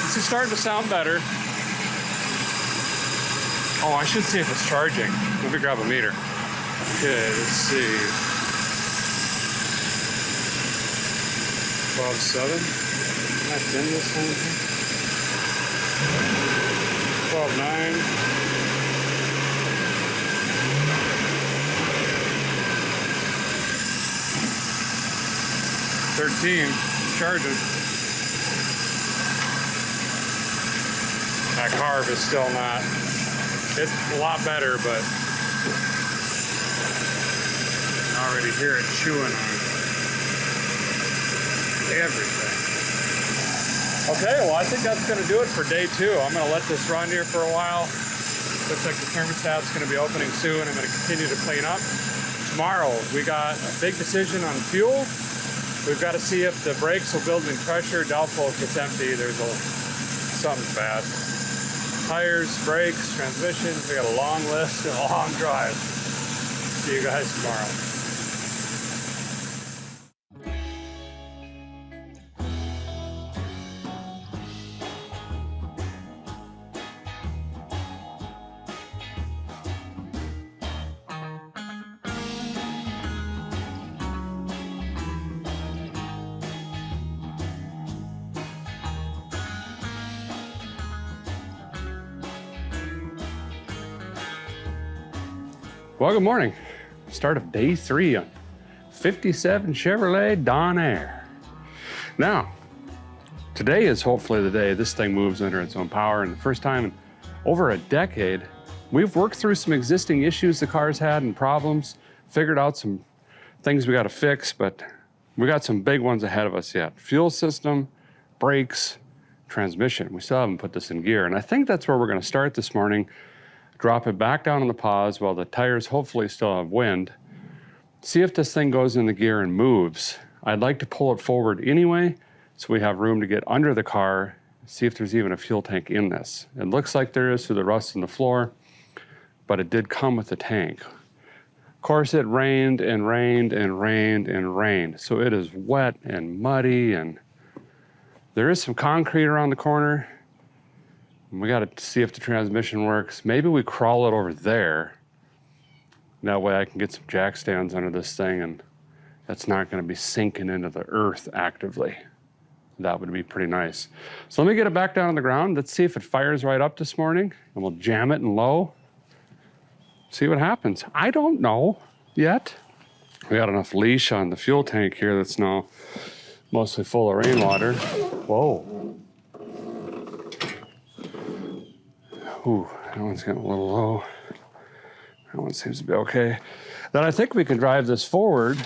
This is starting to sound better. Oh, I should see if it's charging. Let me grab a meter. Okay, let's see. 12.7. That's in this thing. 12.9. 13, charging. That carb is still not, it's a lot better, but I can already hear it chewing on everything. Okay, well, I think that's gonna do it for day 2. I'm gonna let this run here for a while. Looks like the thermostat's gonna be opening soon. I'm gonna continue to clean up. Tomorrow, we got a big decision on fuel. We've got to see if the brakes will build in pressure. Doubtful if it's empty. There's something's bad. Tires, brakes, transmissions. We got a long list and a long drive. See you guys tomorrow. Well, good morning. Start of day 3 on 57 Chevrolet Bel Air. Now, today is hopefully the day this thing moves under its own power, and the first time in over a decade, we've worked through some existing issues the car's had and problems, figured out some things we got to fix, but we got some big ones ahead of us yet. Fuel system, brakes, transmission. We still haven't put this in gear, and I think that's where we're going to start this morning. Drop it back down on the pause while the tires hopefully still have wind. See if this thing goes in the gear and moves. I'd like to pull it forward anyway, so we have room to get under the car, see if there's even a fuel tank in this. It looks like there is through the rust in the floor, but it did come with the tank. Of course, it rained and rained and rained and rained, so it is wet and muddy, and there is some concrete around the corner. We got to see if the transmission works. Maybe we crawl it over there. That way I can get some jack stands under this thing and that's not going to be sinking into the earth actively. That would be pretty nice. So let me get it back down on the ground. Let's see if it fires right up this morning, and we'll jam it in low. See what happens. I don't know yet. We got enough leash on the fuel tank here that's now mostly full of rainwater. Whoa. Ooh, that one's getting a little low. That one seems to be okay. Then I think we can drive this forward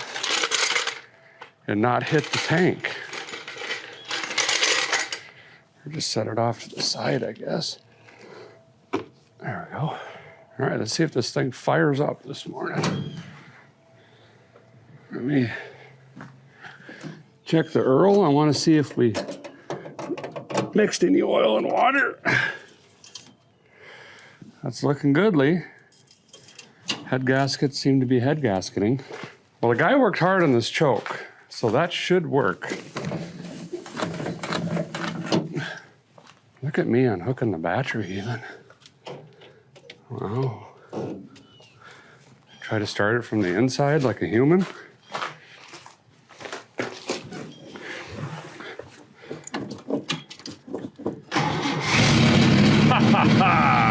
and not hit the tank. Or just set it off to the side, I guess. There we go. All right, let's see if this thing fires up this morning. Let me check the Earl. I want to see if we mixed any oil and water. That's looking goodly. Head gaskets seem to be head gasketing. Well, the guy worked hard on this choke, so that should work. Look at me unhooking the battery even. Wow. Try to start it from the inside like a human. Ha ha ha!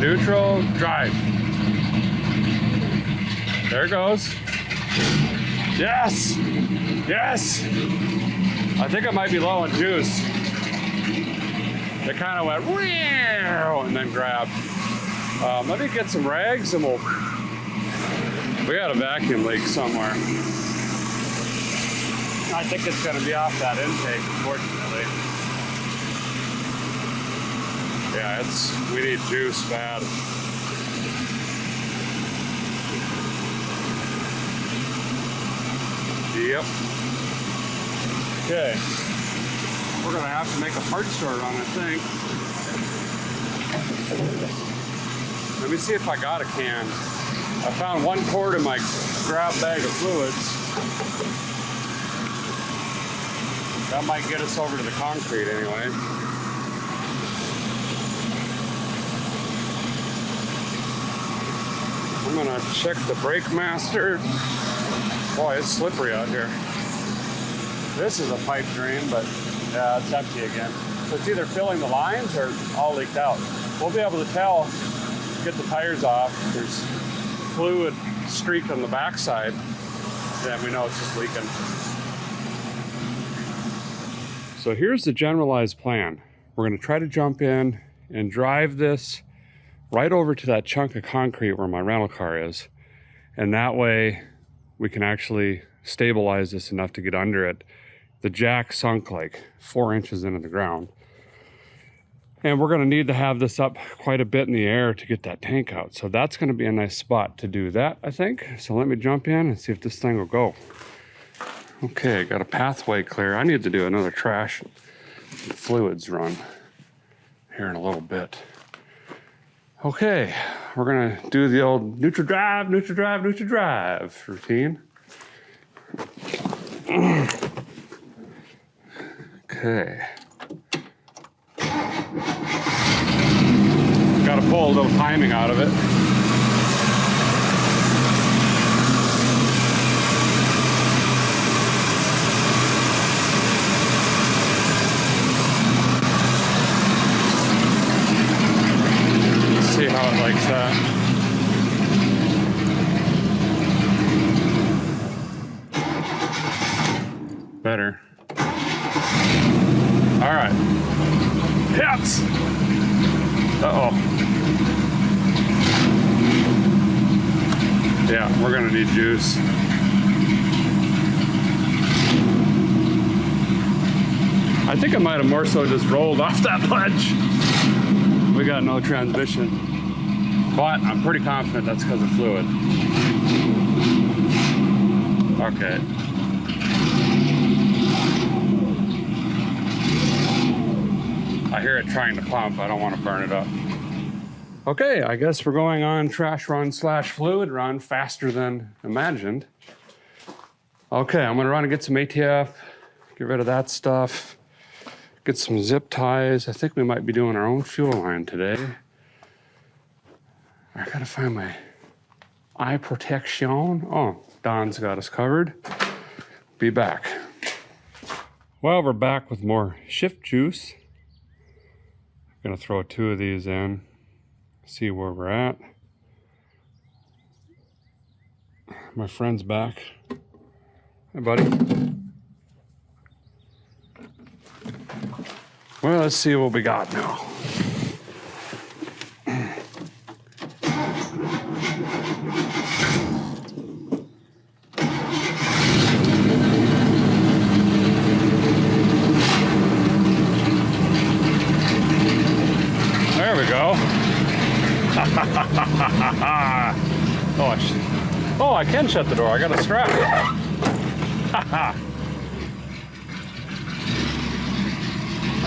neutral, drive. There it goes. Yes! Yes! I think I might be low on juice. It kind of went and then grabbed. Let me get some rags and we got a vacuum leak somewhere. I think it's going to be off that intake, unfortunately. Yeah, we need juice bad. Yep. Okay. We're going to have to make a part store run, I think. Let me see if I got a can. I found 1 quart in my grab bag of fluids. That might get us over to the concrete anyway. I'm gonna check the brake master. Boy, it's slippery out here. This is a pipe drain, but yeah, it's empty again. So it's either filling the lines or all leaked out. We'll be able to tell, get the tires off. There's fluid streak on the backside, then we know it's just leaking. So here's the generalized plan. We're gonna try to jump in and drive this right over to that chunk of concrete where my rental car is. And that way we can actually stabilize this enough to get under it. The jack sunk like 4 inches into the ground. And we're gonna need to have this up quite a bit in the air to get that tank out. So that's gonna be a nice spot to do that, I think. So let me jump in and see if this thing will go. Okay, got a pathway clear. I need to do another trash and fluids run here in a little bit. Okay, we're gonna do the old neutral drive, neutral drive, neutral drive routine. Okay. Gotta pull a little timing out of it. See how it likes that. Better. All right. Hits. Uh-oh. Yeah, we're gonna need juice. I think I might have more so just rolled off that ledge. We got no transmission, but I'm pretty confident that's because of fluid. Okay. I hear it trying to pump. I don't want to burn it up. Okay, I guess we're going on trash run / fluid run faster than imagined. Okay, I'm gonna run and get some ATF, get rid of that stuff. Get some zip ties. I think we might be doing our own fuel line today. I gotta find my eye protection. Oh, Don's got us covered. Be back. Well, we're back with more shift juice. Gonna throw 2 of these in, see where we're at. My friend's back. Hey, buddy. Well, let's see what we got now. There we go. Oh, I can shut the door. I got a strap.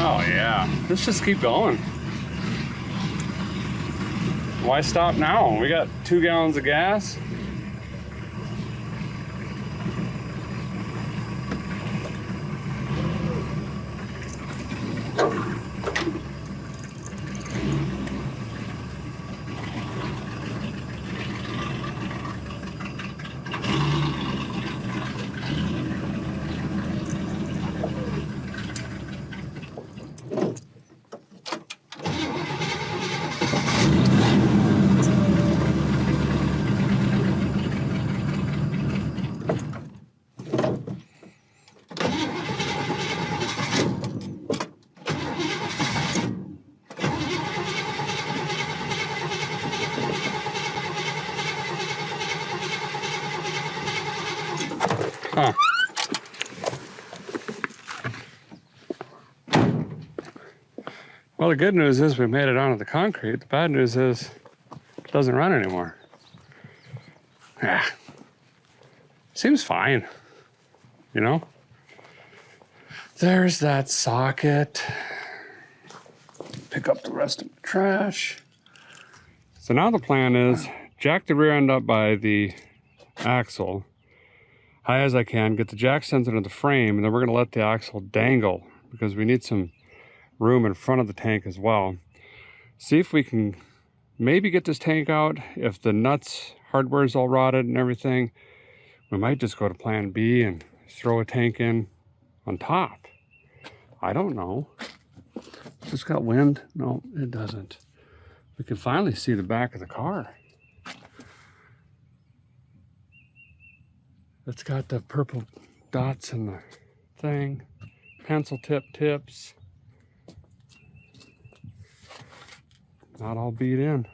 Oh yeah, let's just keep going. Why stop now? We got 2 gallons of gas. Well, the good news is we made it onto the concrete. The bad news is it doesn't run anymore. Yeah. Seems fine, you know? There's that socket. Pick up the rest of the trash. So now the plan is jack the rear end up by the axle high as I can, get the jack sent into the frame, and then we're gonna let the axle dangle because we need some room in front of the tank as well. See if we can maybe get this tank out. If the nuts, hardware is all rotted and everything, we might just go to plan B and throw a tank in on top. I don't know. Has this got wind? No, it doesn't. We can finally see the back of the car. It's got the purple dots in the thing. Pencil tip tips. Not all beat in.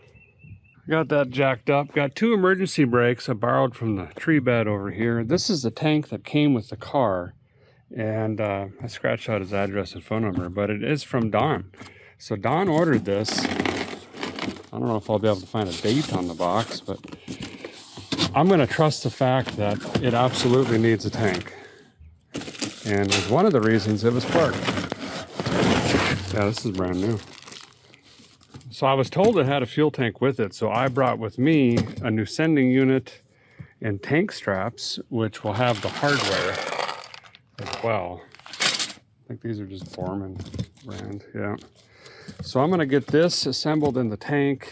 Got that jacked up. Got 2 emergency brakes I borrowed from the tree bed over here. This is the tank that came with the car. And I scratched out his address and phone number, but it is from Don. So Don ordered this. I don't know if I'll be able to find a date on the box, but I'm going to trust the fact that it absolutely needs a tank. And it's one of the reasons it was parked. Yeah, this is brand new. So I was told it had a fuel tank with it, so I brought with me a new sending unit and tank straps, which will have the hardware as well. I think these are just Foreman brand, yeah. So I'm going to get this assembled in the tank,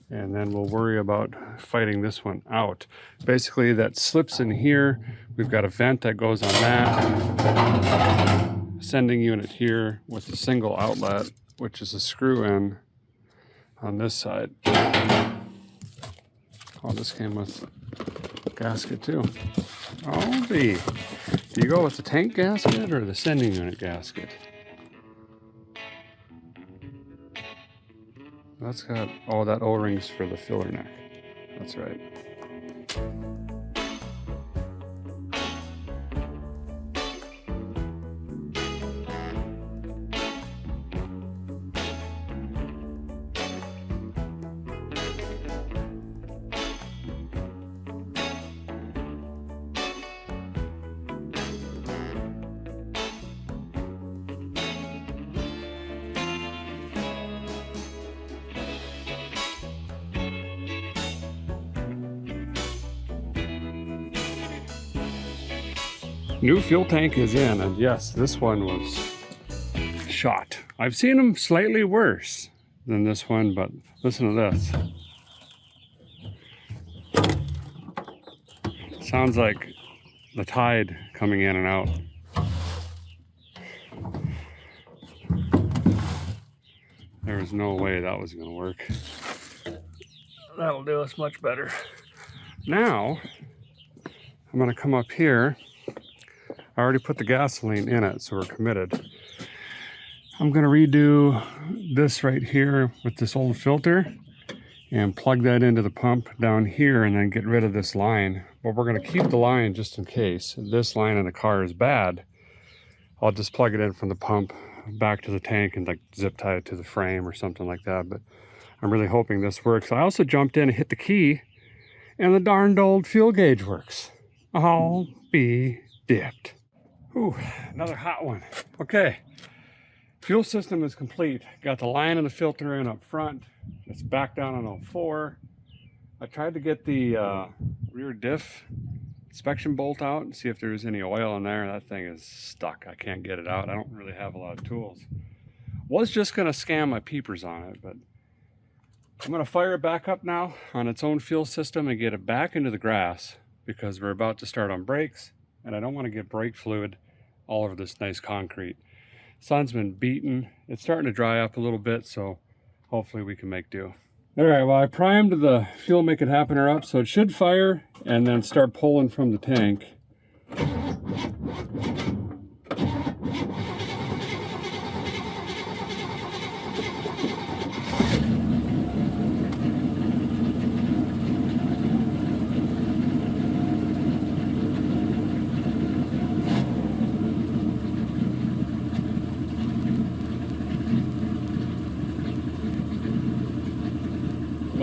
and then we'll worry about fighting this one out. Basically, that slips in here. We've got a vent that goes on that. Sending unit here with a single outlet, which is a screw in on this side. Oh, this came with a gasket too. Oh, do you go with the tank gasket or the sending unit gasket? That's got, oh, that O-ring's for the filler neck. That's right. New fuel tank is in, and yes, this one was shot. I've seen them slightly worse than this one, but listen to this. Sounds like the tide coming in and out. There was no way that was going to work. That'll do us much better. Now, I'm going to come up here. I already put the gasoline in it, so we're committed. I'm gonna redo this right here with this old filter and plug that into the pump down here and then get rid of this line. But we're gonna keep the line just in case. This line in the car is bad. I'll just plug it in from the pump back to the tank and like zip tie it to the frame or something like that. But I'm really hoping this works. I also jumped in and hit the key and the darned old fuel gauge works. I'll be dipped. Ooh, another hot one. Okay, fuel system is complete. Got the line and the filter in up front. It's back down on 04. I tried to get the rear diff inspection bolt out and see if there's any oil in there. That thing is stuck. I can't get it out. I don't really have a lot of tools. Was just gonna scan my peepers on it, but I'm gonna fire it back up now on its own fuel system and get it back into the grass because we're about to start on brakes and I don't want to get brake fluid all over this nice concrete. Sun's been beaten. It's starting to dry up a little bit, so hopefully we can make do. All right, well, I primed the fuel make it happener up, so it should fire and then start pulling from the tank.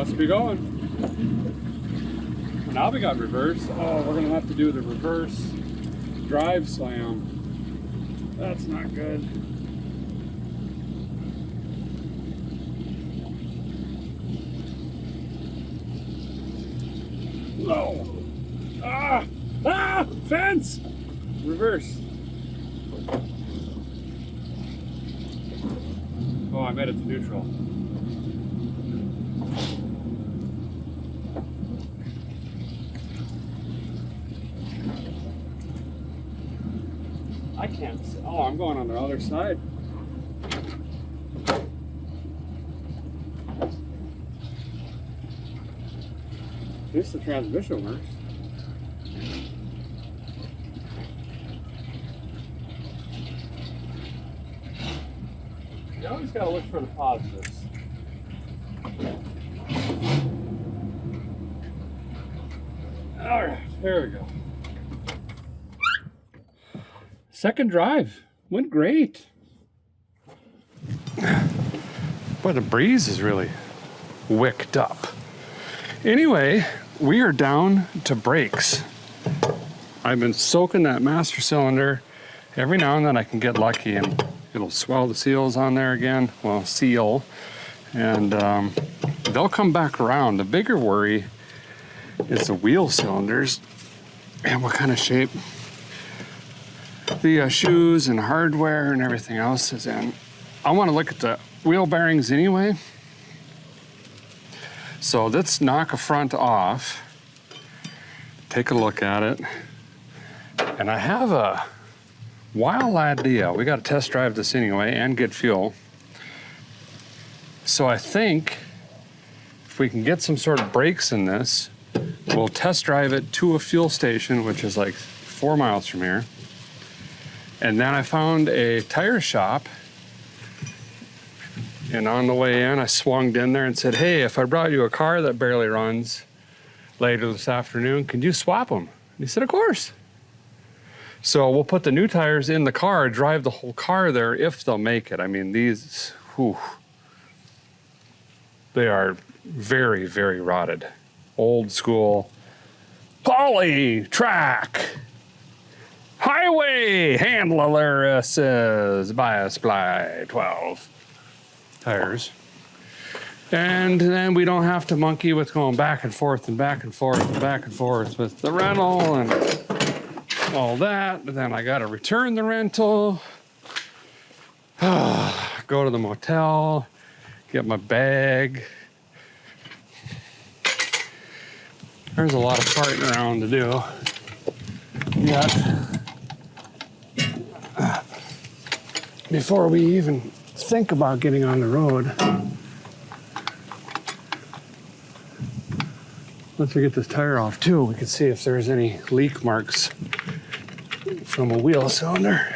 must be going. Now we got reverse. Oh, we're gonna have to do the reverse drive slam. That's not good. No. Ah! Ah! Fence! Reverse. Oh, I made it to neutral. I can't see. Oh, I'm going on the other side. At least the transmission works. You always gotta look for the positives. All right, here we go. Second drive went great. Boy, the breeze is really wicked up. Anyway, we are down to brakes. I've been soaking that master cylinder. Every now and then I can get lucky and it'll swell the seals on there again. Well, seal. And they'll come back around. The bigger worry is the wheel cylinders and what kind of shape the shoes and hardware and everything else is in. I want to look at the wheel bearings anyway. So let's knock a front off, take a look at it. And I have a wild idea. We got to test drive this anyway and get fuel. So I think if we can get some sort of brakes in this, we'll test drive it to a fuel station, which is like 4 miles from here. And then I found a tire shop, and on the way in, I swung in there and said, hey, if I brought you a car that barely runs later this afternoon, can you swap them? And he said, of course. So we'll put the new tires in the car, drive the whole car there if they'll make it. I mean, these, whew, they are very, very rotted. Old school poly track. Highway handler assist bias ply 12 tires. And then we don't have to monkey with going back and forth and back and forth and back and forth with the rental and all that. And then I got to return the rental, go to the motel, get my bag. There's a lot of farting around to do. Yet, before we even think about getting on the road, once we get this tire off too, we can see if there's any leak marks from a wheel cylinder.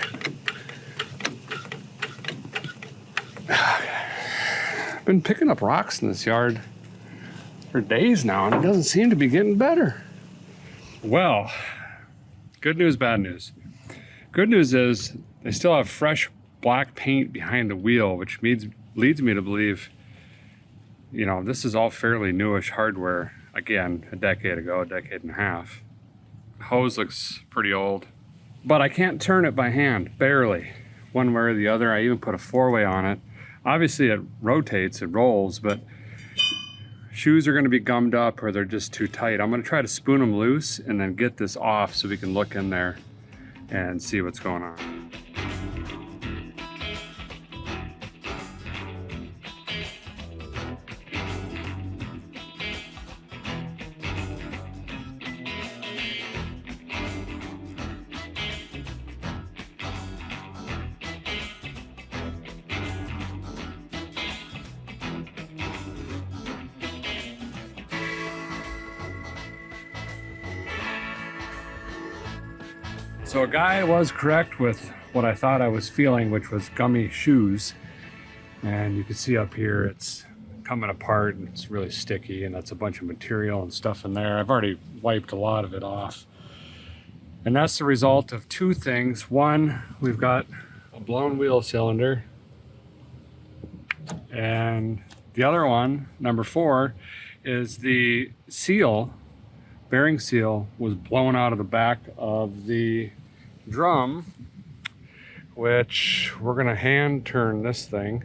I've been picking up rocks in this yard for days now, and it doesn't seem to be getting better. Well, good news, bad news. Good news is they still have fresh black paint behind the wheel, which leads me to believe, you know, this is all fairly newish hardware. Again, a decade ago, a decade and a half. The hose looks pretty old, but I can't turn it by hand, barely. One way or the other. I even put a 4-way on it. Obviously it rotates, it rolls, but shoes are gonna be gummed up or they're just too tight. I'm gonna try to spoon them loose and then get this off so we can look in there and see what's going on. So a guy was correct with what I thought I was feeling, which was gummy shoes. And you can see up here, it's coming apart and it's really sticky and that's a bunch of material and stuff in there. I've already wiped a lot of it off. And that's the result of two things. One, we've got a blown wheel cylinder. And the other one, number 4, is the seal, bearing seal, was blown out of the back of the drum, which we're gonna hand turn this thing.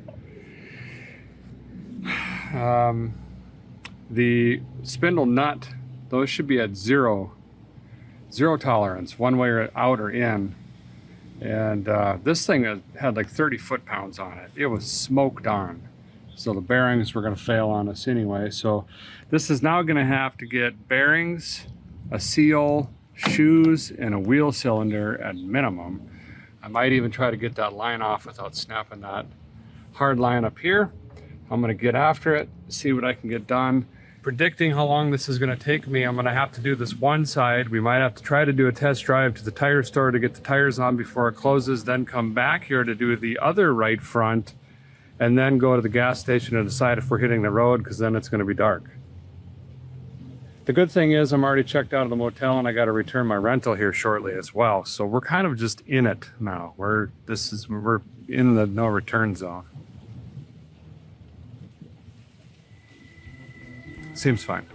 The spindle nut, those should be at zero tolerance, one way or out or in. And this thing had like 30 foot-pounds on it. It was smoked on. So the bearings were gonna fail on us anyway. So this is now gonna have to get bearings, a seal, shoes, and a wheel cylinder at minimum. I might even try to get that line off without snapping that hard line up here. I'm gonna get after it, see what I can get done. Predicting how long this is gonna take me, I'm gonna have to do this one side. We might have to try to do a test drive to the tire store to get the tires on before it closes, then come back here to do the other right front, and then go to the gas station to decide if we're hitting the road, because then it's gonna be dark. The good thing is I'm already checked out of the motel and I gotta return my rental here shortly as well. So we're kind of just in it now. We're in the no return zone. Seems fine.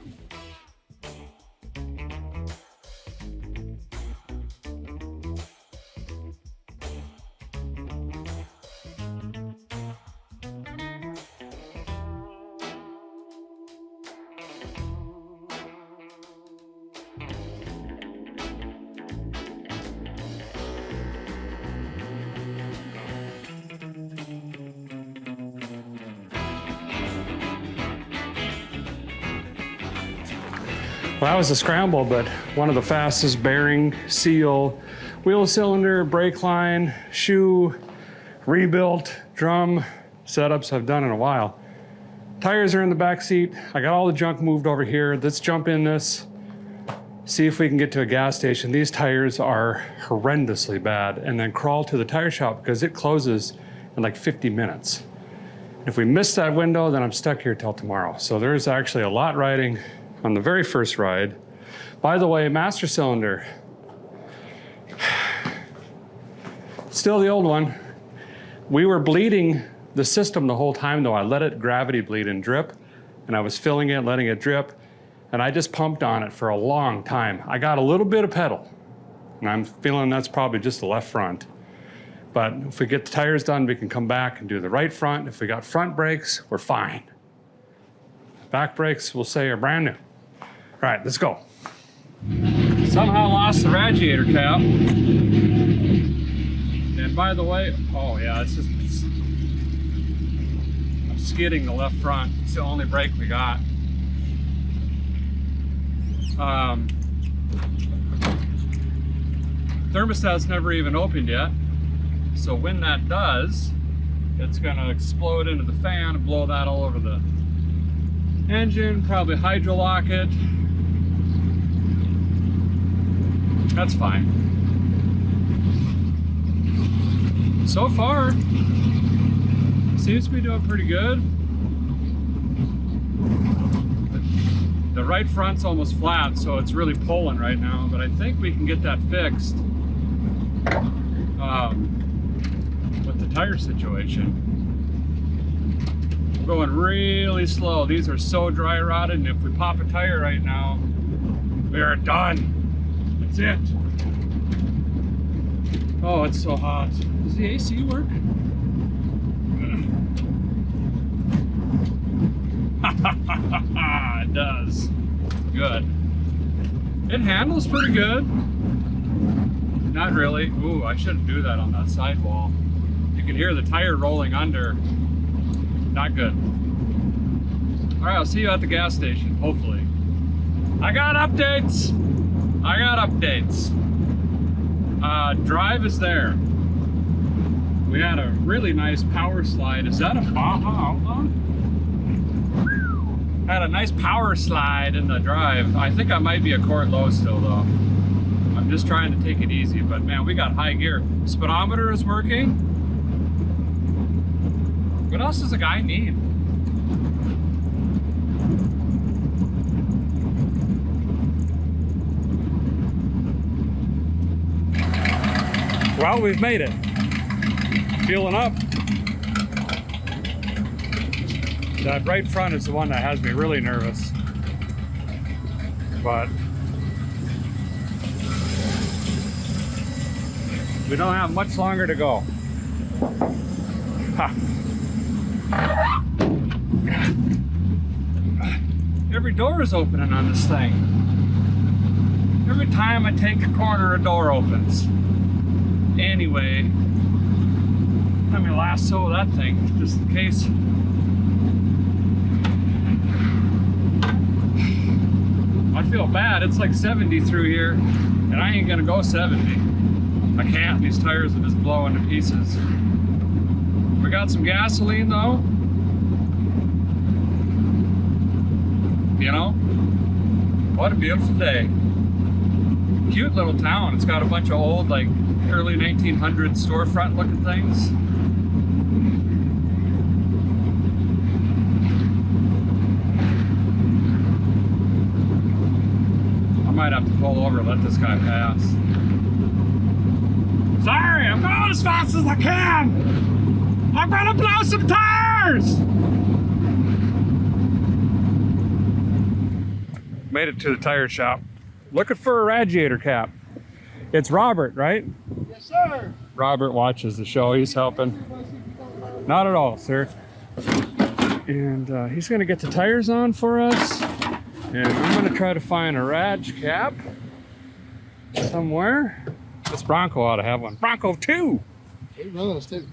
Well, that was a scramble, but one of the fastest bearing, seal, wheel cylinder, brake line, shoe, rebuilt, drum setups I've done in a while. Tires are in the back seat. I got all the junk moved over here. Let's jump in this, see if we can get to a gas station. These tires are horrendously bad, and then crawl to the tire shop because it closes in like 50 minutes. If we miss that window, then I'm stuck here till tomorrow. So there's actually a lot riding on the very first ride. By the way, master cylinder, still the old one. We were bleeding the system the whole time though. I let it gravity bleed and drip, and I was filling it, letting it drip, and I just pumped on it for a long time. I got a little bit of pedal, and I'm feeling that's probably just the left front. But if we get the tires done, we can come back and do the right front. If we got front brakes, we're fine. Back brakes, we'll say, are brand new. All right, let's go. Somehow lost the radiator cap. And by the way, oh yeah, I'm skidding the left front. It's the only brake we got. Thermostat's never even opened yet. So when that does, it's gonna explode into the fan and blow that all over the engine, probably hydrolock it. That's fine. So far, seems to be doing pretty good. The right front's almost flat, so it's really pulling right now, but I think we can get that fixed with the tire situation. We're going really slow. These are so dry rotted, and if we pop a tire right now, we are done. That's it. Oh, it's so hot. Does the AC work? It does. Good. It handles pretty good. Not really. Ooh, I shouldn't do that on that sidewall. You can hear the tire rolling under. Not good. All right, I'll see you at the gas station, hopefully. I got updates. Drive is there. We had a really nice power slide. Is that a Baja Outlaw? Had a nice power slide in the drive. I think I might be a quart low still though. I'm just trying to take it easy, but man, we got high gear. Speedometer is working. What else does a guy need? Well, we've made it. Fueling up. That right front is the one that has me really nervous. but we don't have much longer to go. Ha. Every door is opening on this thing. Every time I take a corner, a door opens. Anyway, let me lasso that thing just in case. I feel bad. It's like 70 through here, and I ain't gonna go 70. I can't. These tires are just blowing to pieces. We got some gasoline though. You know, what a beautiful day. Cute little town. It's got a bunch of old, like, early 1900s storefront looking things. I might have to pull over and let this guy pass. Sorry, I'm going as fast as I can. I'm gonna blow some tires. Made it to the tire shop. Looking for a radiator cap. It's Robert, right? Yes, sir. Robert watches the show. He's helping. Not at all, sir. And he's going to get the tires on for us. And I'm going to try to find a rad cap somewhere. This Bronco ought to have one. Bronco 2! It runs too.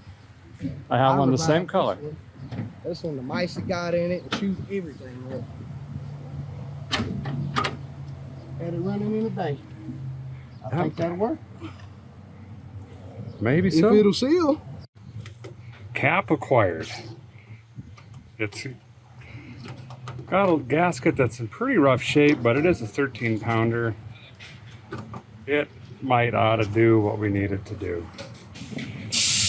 I have one the same color. This one, the mice that got in it and shoot everything up. Had it running in the day. I think that'll work. Maybe so. If it'll seal. Cap acquired. It's got a gasket that's in pretty rough shape, but it is a 13-pounder. It might ought to do what we need it to do.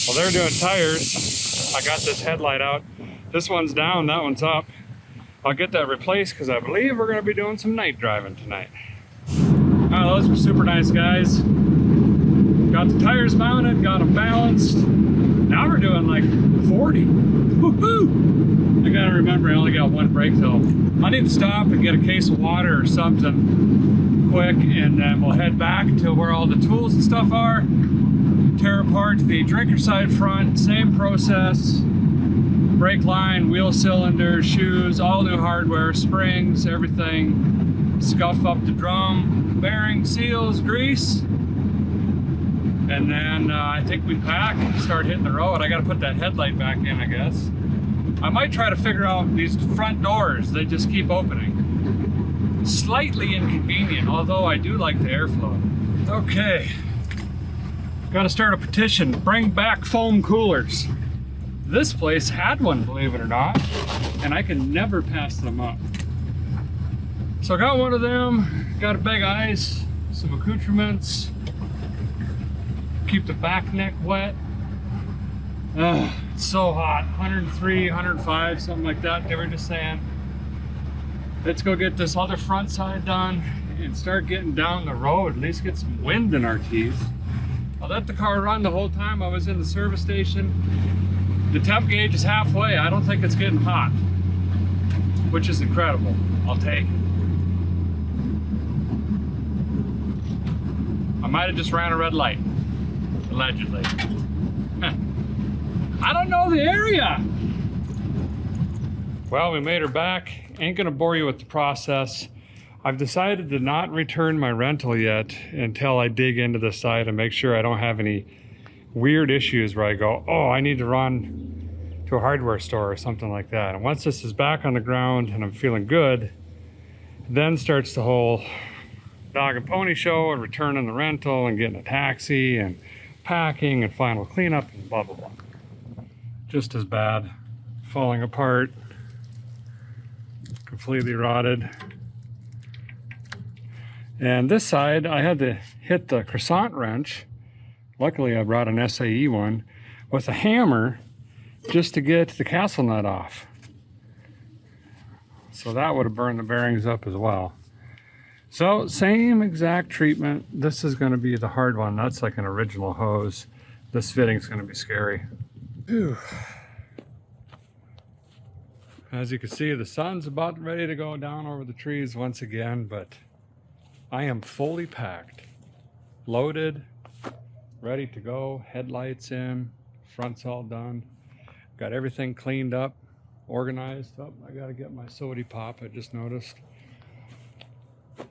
Well, they're doing tires. I got this headlight out. This one's down, that one's up. I'll get that replaced because I believe we're going to be doing some night driving tonight. Oh, those were super nice guys. Got the tires mounted, got them balanced. Now we're doing like 40. Woohoo! I gotta remember I only got one brake though. I need to stop and get a case of water or something quick, and then we'll head back to where all the tools and stuff are. Tear apart the drinker side front, same process. Brake line, wheel cylinders, shoes, all new hardware, springs, everything. Scuff up the drum, bearing, seals, grease. And then I think we pack and start hitting the road. I gotta put that headlight back in, I guess. I might try to figure out these front doors. They just keep opening. Slightly inconvenient, although I do like the airflow. Okay. Gotta start a petition. Bring back foam coolers. This place had one, believe it or not, and I can never pass them up. So I got one of them, got a bag of ice, some accoutrements, keep the back neck wet. It's so hot, 103, 105, something like that, they were just saying. Let's go get this other front side done and start getting down the road, at least get some wind in our teeth. I let the car run the whole time I was in the service station. The temp gauge is halfway. I don't think it's getting hot, which is incredible. I'll take it. I might have just ran a red light, allegedly. I don't know the area. Well, we made her back. Ain't gonna bore you with the process. I've decided to not return my rental yet until I dig into the site and make sure I don't have any weird issues where I go, oh, I need to run to a hardware store or something like that. And once this is back on the ground and I'm feeling good, then starts the whole dog and pony show and returning the rental and getting a taxi and packing and final cleanup and blah, blah, blah. Just as bad. Falling apart. Completely rotted. And this side, I had to hit the croissant wrench. Luckily, I brought an SAE one with a hammer just to get the castle nut off. So that would have burned the bearings up as well. So same exact treatment. This is going to be the hard one. That's like an original hose. This fitting's going to be scary. Whew. As you can see, the sun's about ready to go down over the trees once again, but I am fully packed, loaded, ready to go. Headlights in, front's all done. Got everything cleaned up, organized. Oh, I gotta get my sody pop, I just noticed.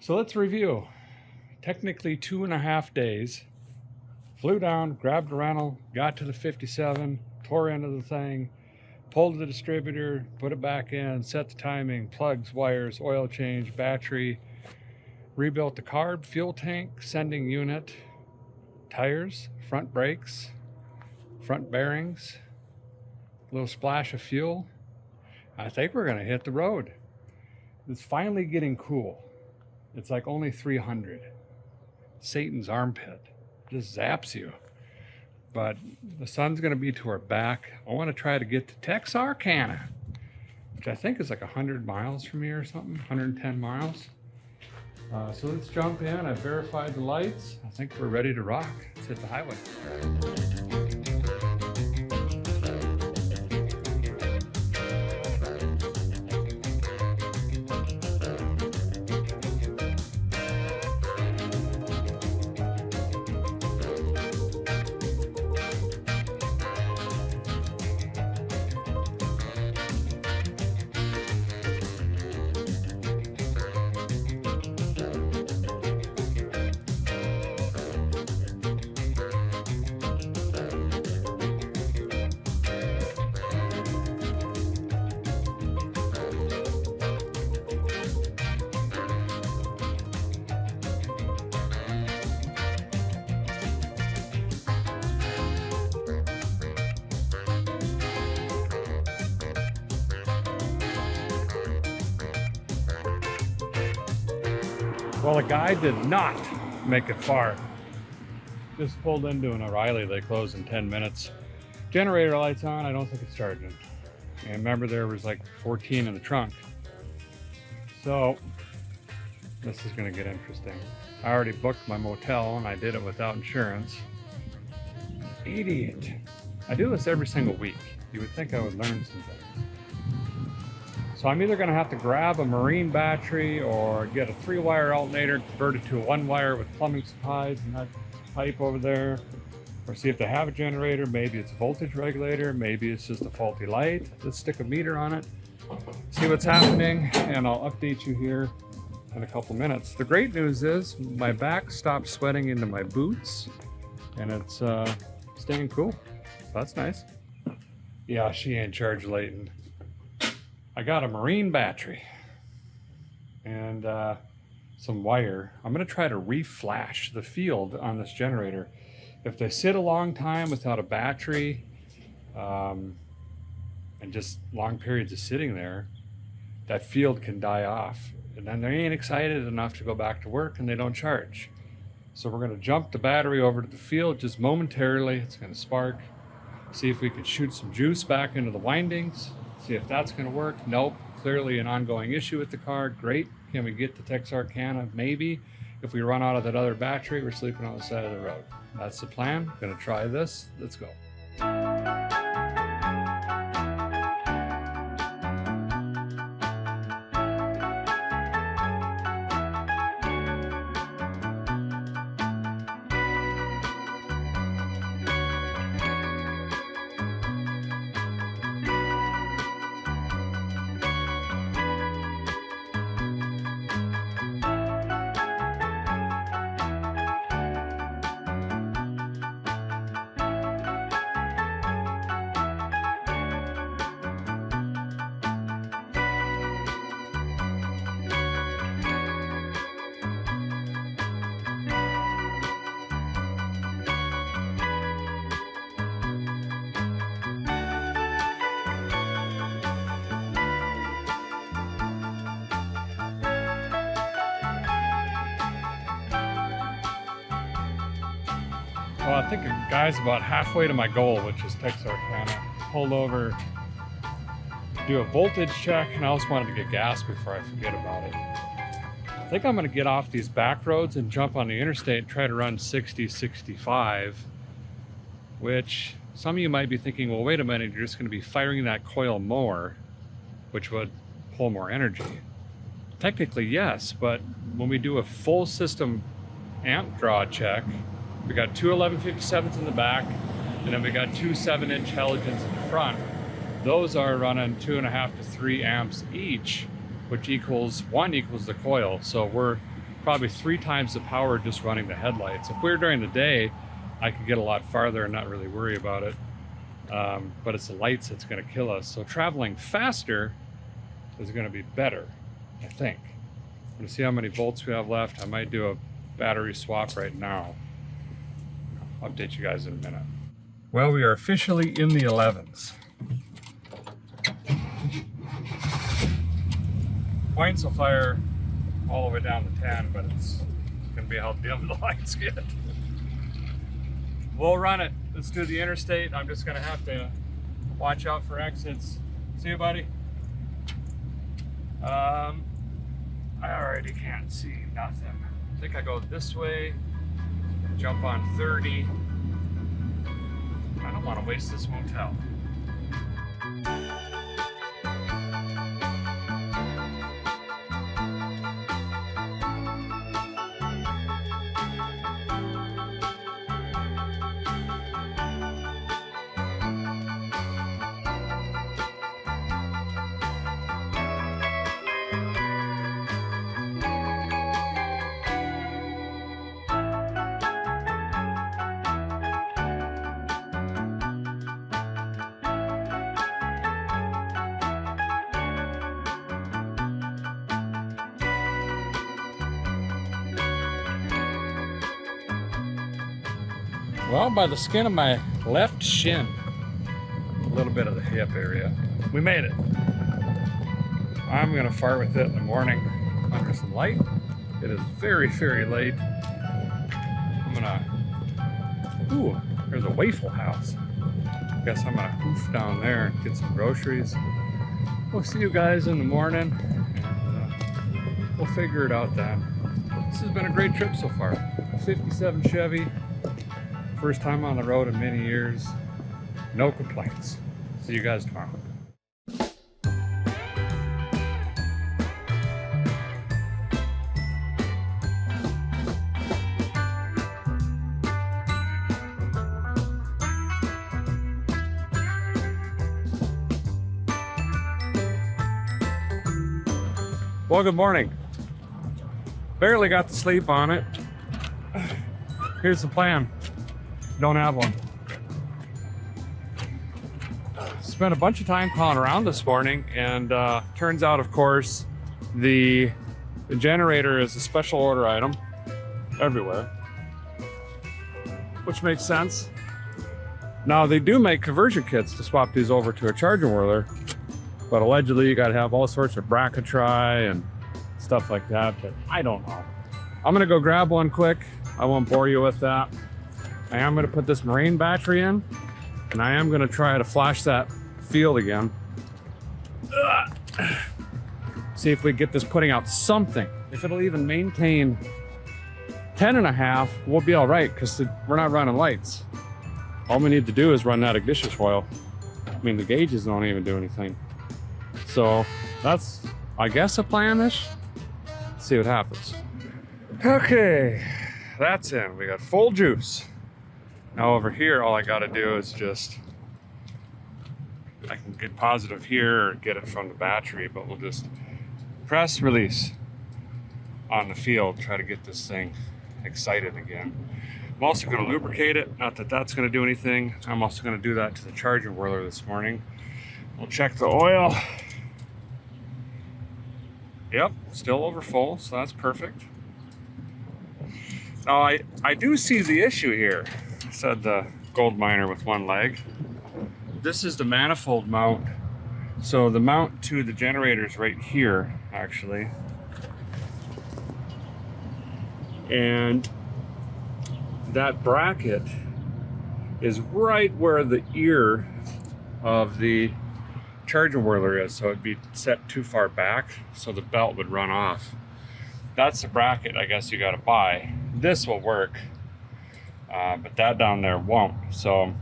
So let's review. Technically 2.5 days. Flew down, grabbed a rental, got to the 57, tore into the thing, pulled the distributor, put it back in, set the timing, plugs, wires, oil change, battery, rebuilt the carb, fuel tank, sending unit, tires, front brakes, front bearings, a little splash of fuel. I think we're gonna hit the road. It's finally getting cool. It's like only 300. Satan's armpit just zaps you. But the sun's gonna be to our back. I wanna try to get to Texarkana, which I think is like 100 miles from here or something, 110 miles. So let's jump in. I verified the lights. I think we're ready to rock. Let's hit the highway. Well, a guy did not make it far. Just pulled into an O'Reilly. They close in 10 minutes. Generator lights on. I don't think it's charging. And remember, there was like 14 in the trunk. So this is going to get interesting. I already booked my motel and I did it without insurance. Idiot. I do this every single week. You would think I would learn something. So I'm either going to have to grab a marine battery or get a 3-wire alternator, convert it to a 1-wire with plumbing supplies and that pipe over there, or see if they have a generator. Maybe it's a voltage regulator, maybe it's just a faulty light. Let's stick a meter on it, see what's happening, and I'll update you here in a couple minutes. The great news is my back stopped sweating into my boots and it's staying cool. So that's nice. Yeah, she ain't charged Leighton. I got a marine battery and some wire. I'm gonna try to reflash the field on this generator. If they sit a long time without a battery and just long periods of sitting there, that field can die off. And then they ain't excited enough to go back to work and they don't charge. So we're gonna jump the battery over to the field just momentarily. It's gonna spark. See if we can shoot some juice back into the windings. See if that's going to work. Nope. Clearly an ongoing issue with the car. Great. Can we get to Texarkana? Maybe. If we run out of that other battery, we're sleeping on the side of the road. That's the plan. Going to try this. Let's go. Well, I think a guy's about halfway to my goal, which is Texarkana. Pulled over, do a voltage check, and I also wanted to get gas before I forget about it. I think I'm going to get off these back roads and jump on the interstate and try to run 60, 65, which some of you might be thinking, well, wait a minute, you're just going to be firing that coil more, which would pull more energy. Technically, yes, but when we do a full system amp draw check, we got two 1157s in the back, and then we got two 7-inch halogens in the front. Those are running 2.5 to 3 amps each, which equals the coil. So we're probably 3 times the power just running the headlights. If we were during the day, I could get a lot farther and not really worry about it. But it's the lights that's going to kill us. So traveling faster is going to be better, I think. I'm going to see how many volts we have left. I might do a battery swap right now. I'll update you guys in a minute. Well, we are officially in the 11s. Points will fire all the way down to 10, but it's going to be how dim the lights get. We'll run it. Let's do the interstate. I'm just going to have to watch out for exits. See you, buddy. I already can't see nothing. I think I go this way, jump on 30. I don't want to waste this motel. Well, by the skin of my left shin, a little bit of the hip area, we made it. I'm gonna fart with it in the morning under some light. It is very, very late. I'm gonna, ooh, there's a Waffle House. Guess I'm gonna hoof down there and get some groceries. We'll see you guys in the morning, and we'll figure it out then. This has been a great trip so far. A 57 Chevy. First time on the road in many years. No complaints. See you guys tomorrow. Well, good morning. Barely got to sleep on it. Here's the plan. Don't have one. Spent a bunch of time calling around this morning, and turns out, of course, the generator is a special order item everywhere, which makes sense. Now, they do make conversion kits to swap these over to a charging whirler, but allegedly you got to have all sorts of bracketry and stuff like that, but I don't know. I'm gonna go grab one quick. I won't bore you with that. I am going to put this Marine battery in, and I am going to try to flash that field again. See if we get this putting out something. If it'll even maintain 10.5, we'll be all right, because we're not running lights. All we need to do is run that ignition coil. I mean, the gauges don't even do anything. So that's, I guess, a plan-ish. See what happens. Okay, that's in. We got full juice. Now over here, all I gotta do is just, I can get positive here or get it from the battery, but we'll just press release on the field, try to get this thing excited again. I'm also gonna lubricate it, not that that's gonna do anything. I'm also gonna do that to the charging whirler this morning. We'll check the oil. Yep, still over full, so that's perfect. Now I do see the issue here, said the gold miner with one leg. This is the manifold mount. So the mount to the generator is right here, actually. And that bracket is right where the ear of the charging whirler is. So it'd be set too far back, so the belt would run off. That's the bracket I guess you gotta buy. This will work, but that down there won't. So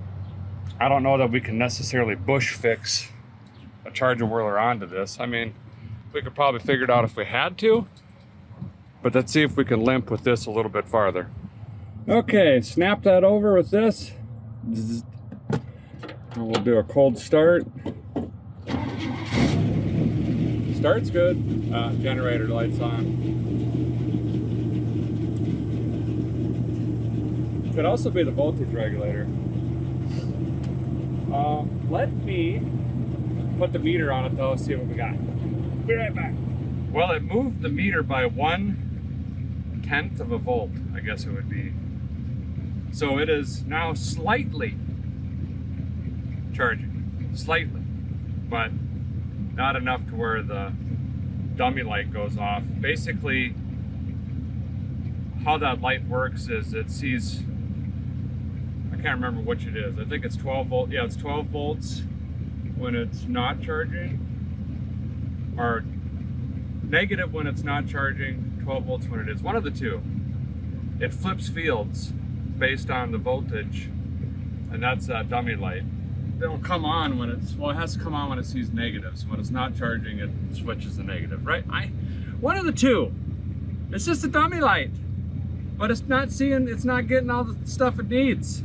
I don't know that we can necessarily bush fix a charging whirler onto this. I mean, We could probably figure it out if we had to, but let's see if we can limp with this a little bit farther. Okay, snap that over with this. And we'll do a cold start. Starts good. Generator lights on. Could also be the voltage regulator. Let me put the meter on it though, see what we got. Be right back. Well, it moved the meter by 1/10 of a volt, I guess it would be. So it is now slightly charging, slightly, but not enough to where the dummy light goes off. Basically, how that light works is it sees, I can't remember which it is. I think it's 12 volt. Yeah, it's 12 volts when it's not charging, or negative when it's not charging, 12 volts when it is. One of the two. It flips fields based on the voltage, and that's that dummy light. It'll come on when it's, well, it has to come on when it sees negatives. When it's not charging, it switches to negative, right? One of the two. It's just a dummy light, but it's not getting all the stuff it needs.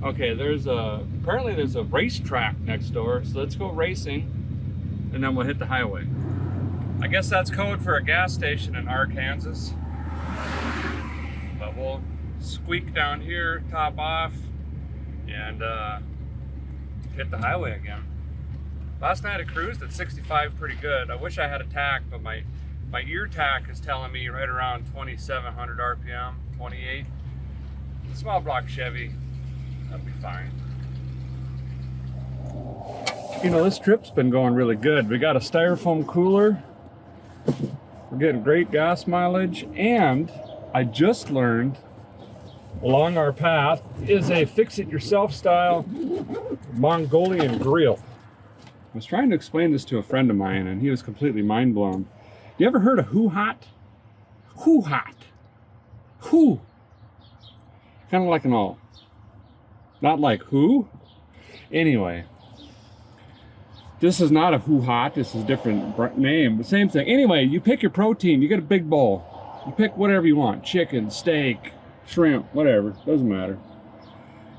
Okay, apparently there's a racetrack next door, so let's go racing, and then we'll hit the highway. I guess that's code for a gas station in Arkansas. But we'll squeak down here, top off, and hit the highway again. Last night I cruised at 65 pretty good. I wish I had a tack, but my ear tack is telling me right around 2,700 RPM, 28. Small block Chevy, that'll be fine. You know, this trip's been going really good. We got a styrofoam cooler. We're getting great gas mileage, and I just learned along our path is a fix-it-yourself style Mongolian grill. I was trying to explain this to a friend of mine, and he was completely mind blown. You ever heard of hoo-hot? Hoo-hot. Who? Kind of like an all. Not like who? Anyway. This is not a hoo-hot. This is a different name, but same thing. Anyway, you pick your protein. You get a big bowl. You pick whatever you want. Chicken, steak, shrimp, whatever. Doesn't matter.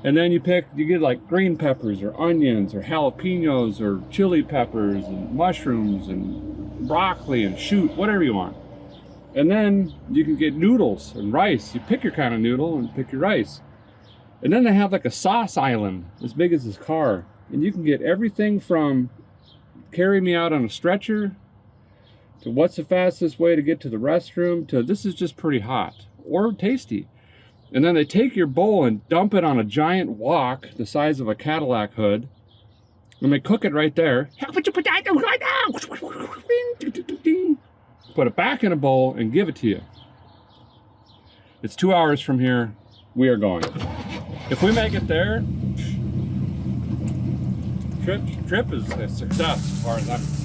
And then you get like green peppers or onions or jalapenos or chili peppers and mushrooms and broccoli and shoot, whatever you want. And then you can get noodles and rice. You pick your kind of noodle and pick your rice. And then they have like a sauce island as big as this car. And you can get everything from carry me out on a stretcher to what's the fastest way to get to the restroom to this is just pretty hot or tasty. And then they take your bowl and dump it on a giant wok the size of a Cadillac hood, and they cook it right there. Put it back in a bowl and give it to you. It's 2 hours from here. We are going. If we make it there, trip is a success as far as I'm concerned.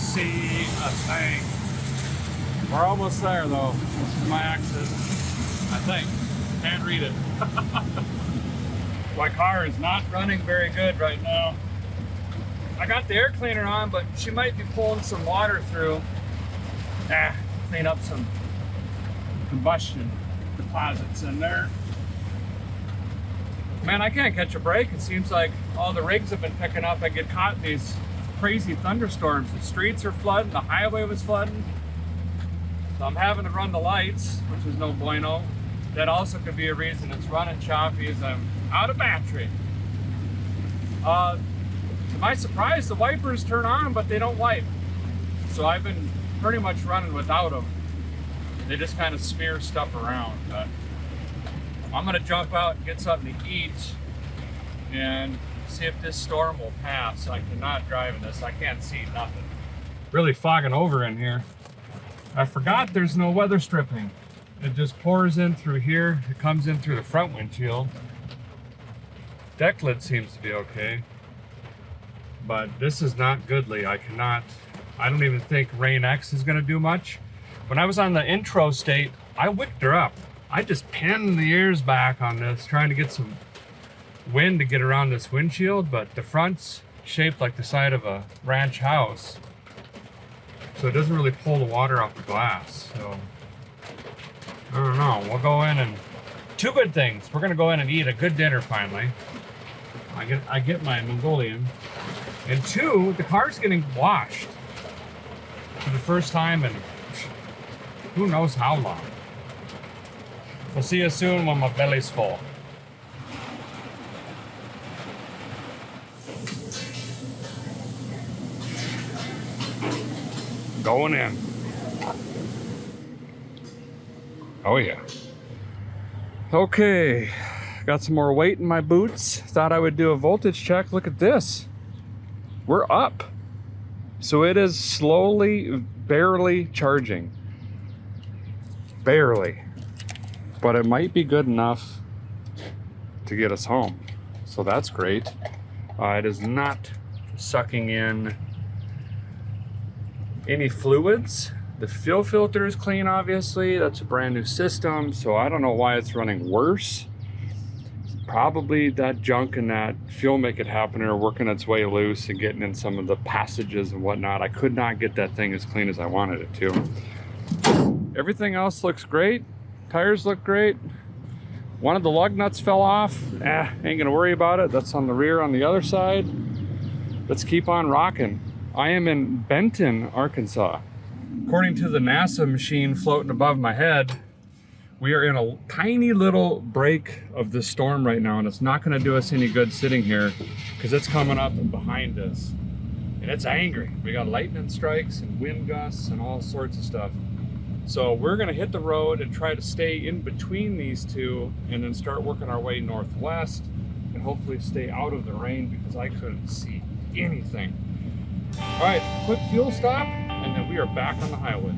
see a thing. We're almost there though. This is my exit. I think. Can't read it. My car is not running very good right now. I got the air cleaner on, but she might be pulling some water through. Clean up some combustion deposits in there. Man, I can't catch a break. It seems like all the rigs have been picking up. I get caught in these crazy thunderstorms. The streets are flooding, the highway was flooding. So I'm having to run the lights, which is no bueno. That also could be a reason it's running choppy, is I'm out of battery. To my surprise, the wipers turn on, but they don't wipe. So I've been pretty much running without them. They just kind of smear stuff around. But I'm gonna jump out and get something to eat and see if this storm will pass. I cannot drive in this. I can't see nothing. Really fogging over in here. I forgot there's no weather stripping. It just pours in through here. It comes in through the front windshield. Deck lid seems to be okay. But this is not goodly. I don't even think Rain X is gonna do much. When I was on the intro state, I whipped her up. I just pinned the ears back on this, trying to get some wind to get around this windshield, but the front's shaped like the side of a ranch house. So it doesn't really pull the water off the glass. So I don't know, we'll go in and, two good things. We're gonna go in and eat a good dinner finally. I get my Mongolian. And two, the car's getting washed for the first time in who knows how long. We'll see you soon when my belly's full. Going in. Oh yeah. Okay, got some more weight in my boots. Thought I would do a voltage check. Look at this. We're up. So it is slowly, barely charging. Barely. But it might be good enough to get us home. So that's great. It is not sucking in any fluids. The fuel filter is clean, obviously. That's a brand new system, so I don't know why it's running worse. Probably that junk and that fuel make it happen are working its way loose and getting in some of the passages and whatnot. I could not get that thing as clean as I wanted it to. Everything else looks great. Tires look great. One of the lug nuts fell off. Ain't gonna worry about it. That's on the rear on the other side. Let's keep on rocking. I am in Benton, Arkansas. According to the NASA machine floating above my head, we are in a tiny little break of this storm right now, and it's not gonna do us any good sitting here because it's coming up and behind us. And it's angry. We got lightning strikes and wind gusts and all sorts of stuff. So we're gonna hit the road and try to stay in between these two and then start working our way northwest and hopefully stay out of the rain because I couldn't see anything. All right, quick fuel stop, and then we are back on the highway.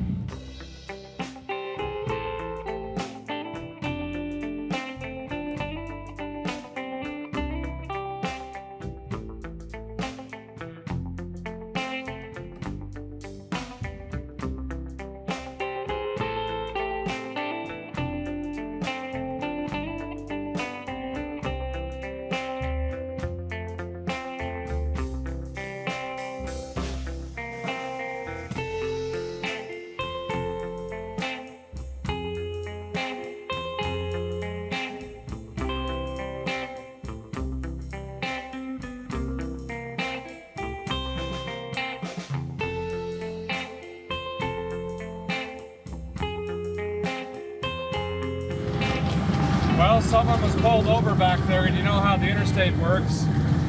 Well, someone was pulled over back there, and you know how the interstate works.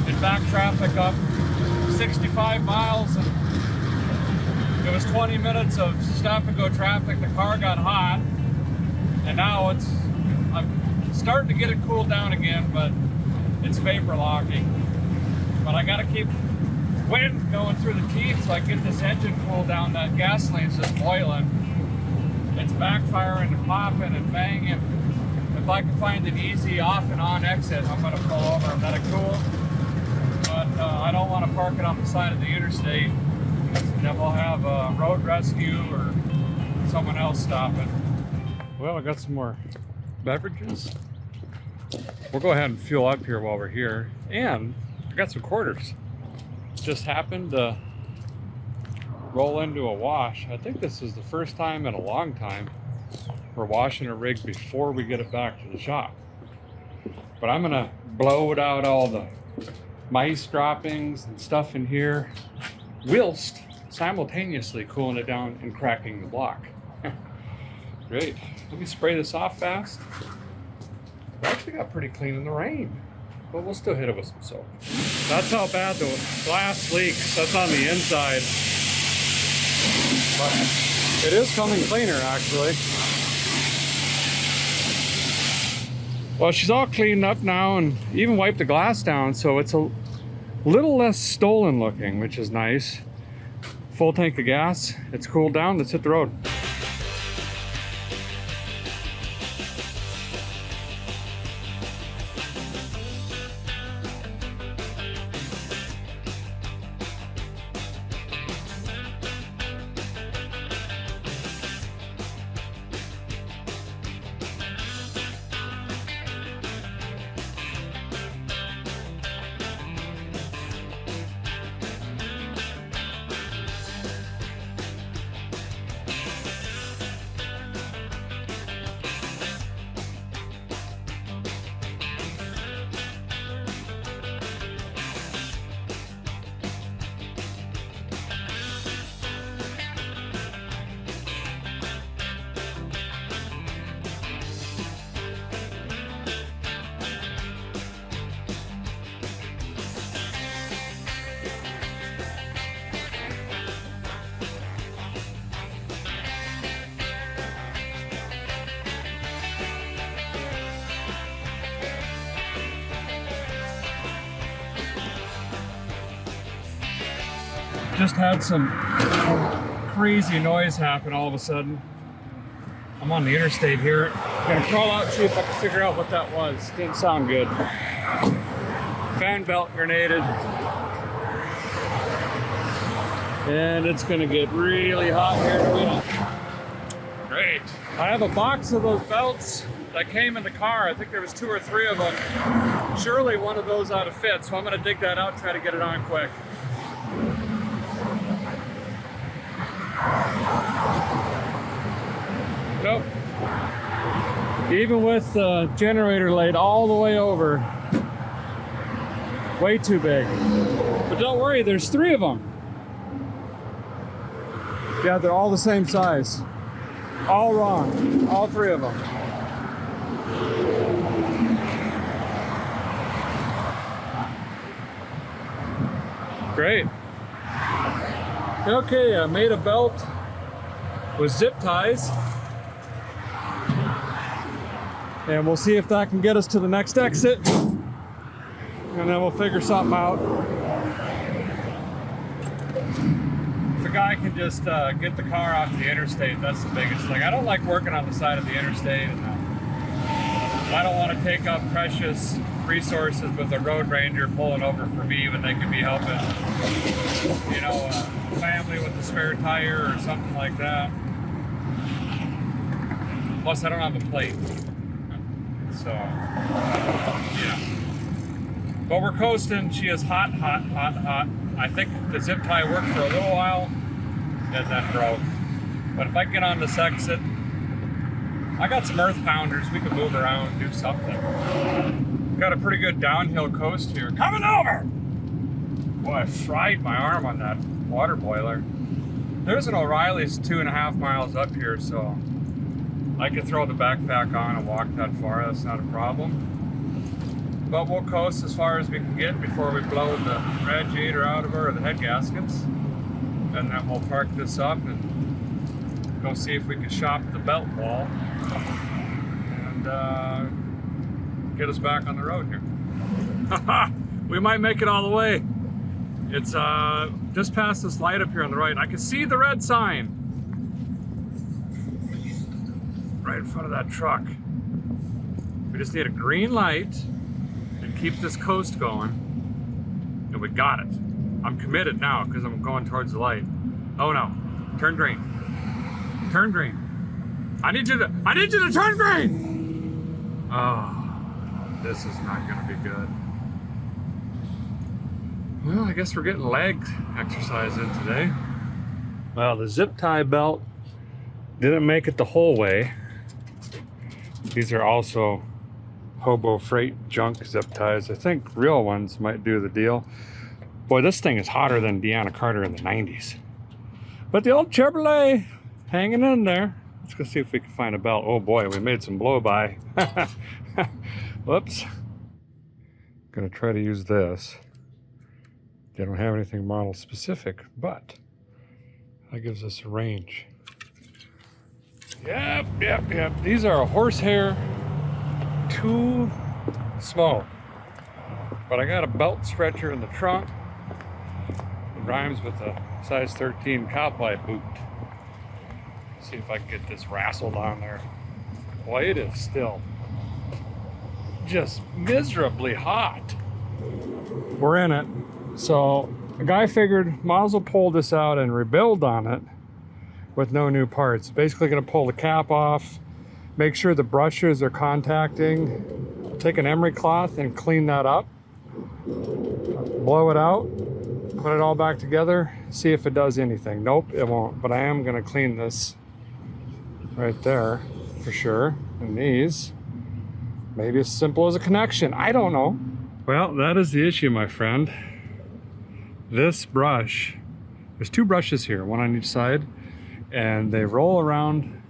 It backed traffic up 65 miles, and it was 20 minutes of stop-and-go traffic. The car got hot, and now I'm starting to get it cooled down again, but it's vapor locking. But I gotta keep wind going through the teeth so I can get this engine cooled down. That gasoline's just boiling. It's backfiring and popping and banging. If I can find an easy off and on exit, I'm gonna pull over and let it cool. But I don't wanna park it on the side of the interstate And then we'll have a road rescue or someone else stop it. Well, I got some more beverages. We'll go ahead and fuel up here while we're here. And I got some quarters. Just happened to roll into a wash. I think this is the first time in a long time we're washing a rig before we get it back to the shop. But I'm gonna blow out all the mice droppings and stuff in here, whilst simultaneously cooling it down and cracking the block. Great. Let me spray this off fast. It actually got pretty clean in the rain, but we'll still hit it with some soap. That's how bad the glass leaks. That's on the inside. But it is coming cleaner, actually. Well, she's all cleaned up now and even wiped the glass down, so it's a little less stolen looking, which is nice. Full tank of gas. It's cooled down. Let's hit the road. Just had some crazy noise happen all of a sudden. I'm on the interstate here. I'm gonna crawl out and see if I can figure out what that was. Didn't sound good. Fan belt grenaded. And it's gonna get really hot here in a minute. Great. I have a box of those belts that came in the car. I think there was 2 or 3 of them. Surely one of those ought to fit, so I'm gonna dig that out and try to get it on quick. Nope. Even with the generator laid all the way over, way too big. But don't worry, there's 3 of them. Yeah, they're all the same size. All wrong, all 3 of them. Great. Okay, I made a belt with zip ties. And we'll see if that can get us to the next exit. And then we'll figure something out. If a guy can just get the car off the interstate, that's the biggest thing. I don't like working on the side of the interstate. And, I don't want to take up precious resources with a road ranger pulling over for me when they could be helping, you know, a family with a spare tire or something like that. Plus, I don't have a plate. So, yeah. But we're coasting. She is hot, hot, hot, hot. I think the zip tie worked for a little while, and then broke. But if I get on this exit, I got some earth pounders. We can move around, do something. Got a pretty good downhill coast here. Coming over! Boy, I fried my arm on that water boiler. There's an O'Reilly's 2.5 miles up here, so I could throw the backpack on and walk that far. That's not a problem. But we'll coast as far as we can get before we blow the radiator out of her, or the head gaskets. And then we'll park this up and go see if we can shop the belt wall and get us back on the road here. We might make it all the way. It's just past this light up here on the right. I can see the red sign right in front of that truck. We just need a green light and keep this coast going, and we got it. I'm committed now because I'm going towards the light. Oh no, turn green. Turn green. I need you to turn green! Oh, this is not gonna be good. Well, I guess we're getting leg exercise in today. Well, the zip tie belt didn't make it the whole way. These are also hobo freight junk zip ties. I think real ones might do the deal. Boy, this thing is hotter than Deanna Carter in the 90s. But the old Chevrolet hanging in there. Let's go see if we can find a belt. Oh boy, we made some blow by. Whoops. Gonna try to use this. They don't have anything model specific, but that gives us a range. Yep. These are a horsehair too small. But I got a belt stretcher in the trunk. It rhymes with a size 13 cowboy boot. See if I can get this rassled on there. Boy, it is still just miserably hot. We're in it. So the guy figured might as well pull this out and rebuild on it with no new parts. Basically gonna pull the cap off, make sure the brushes are contacting, take an emery cloth and clean that up, blow it out, put it all back together, see if it does anything. Nope, it won't, but I am gonna clean this right there for sure. And these, maybe as simple as a connection, I don't know. Well, that is the issue, my friend. This brush, there's two brushes here, one on each side, and they roll around.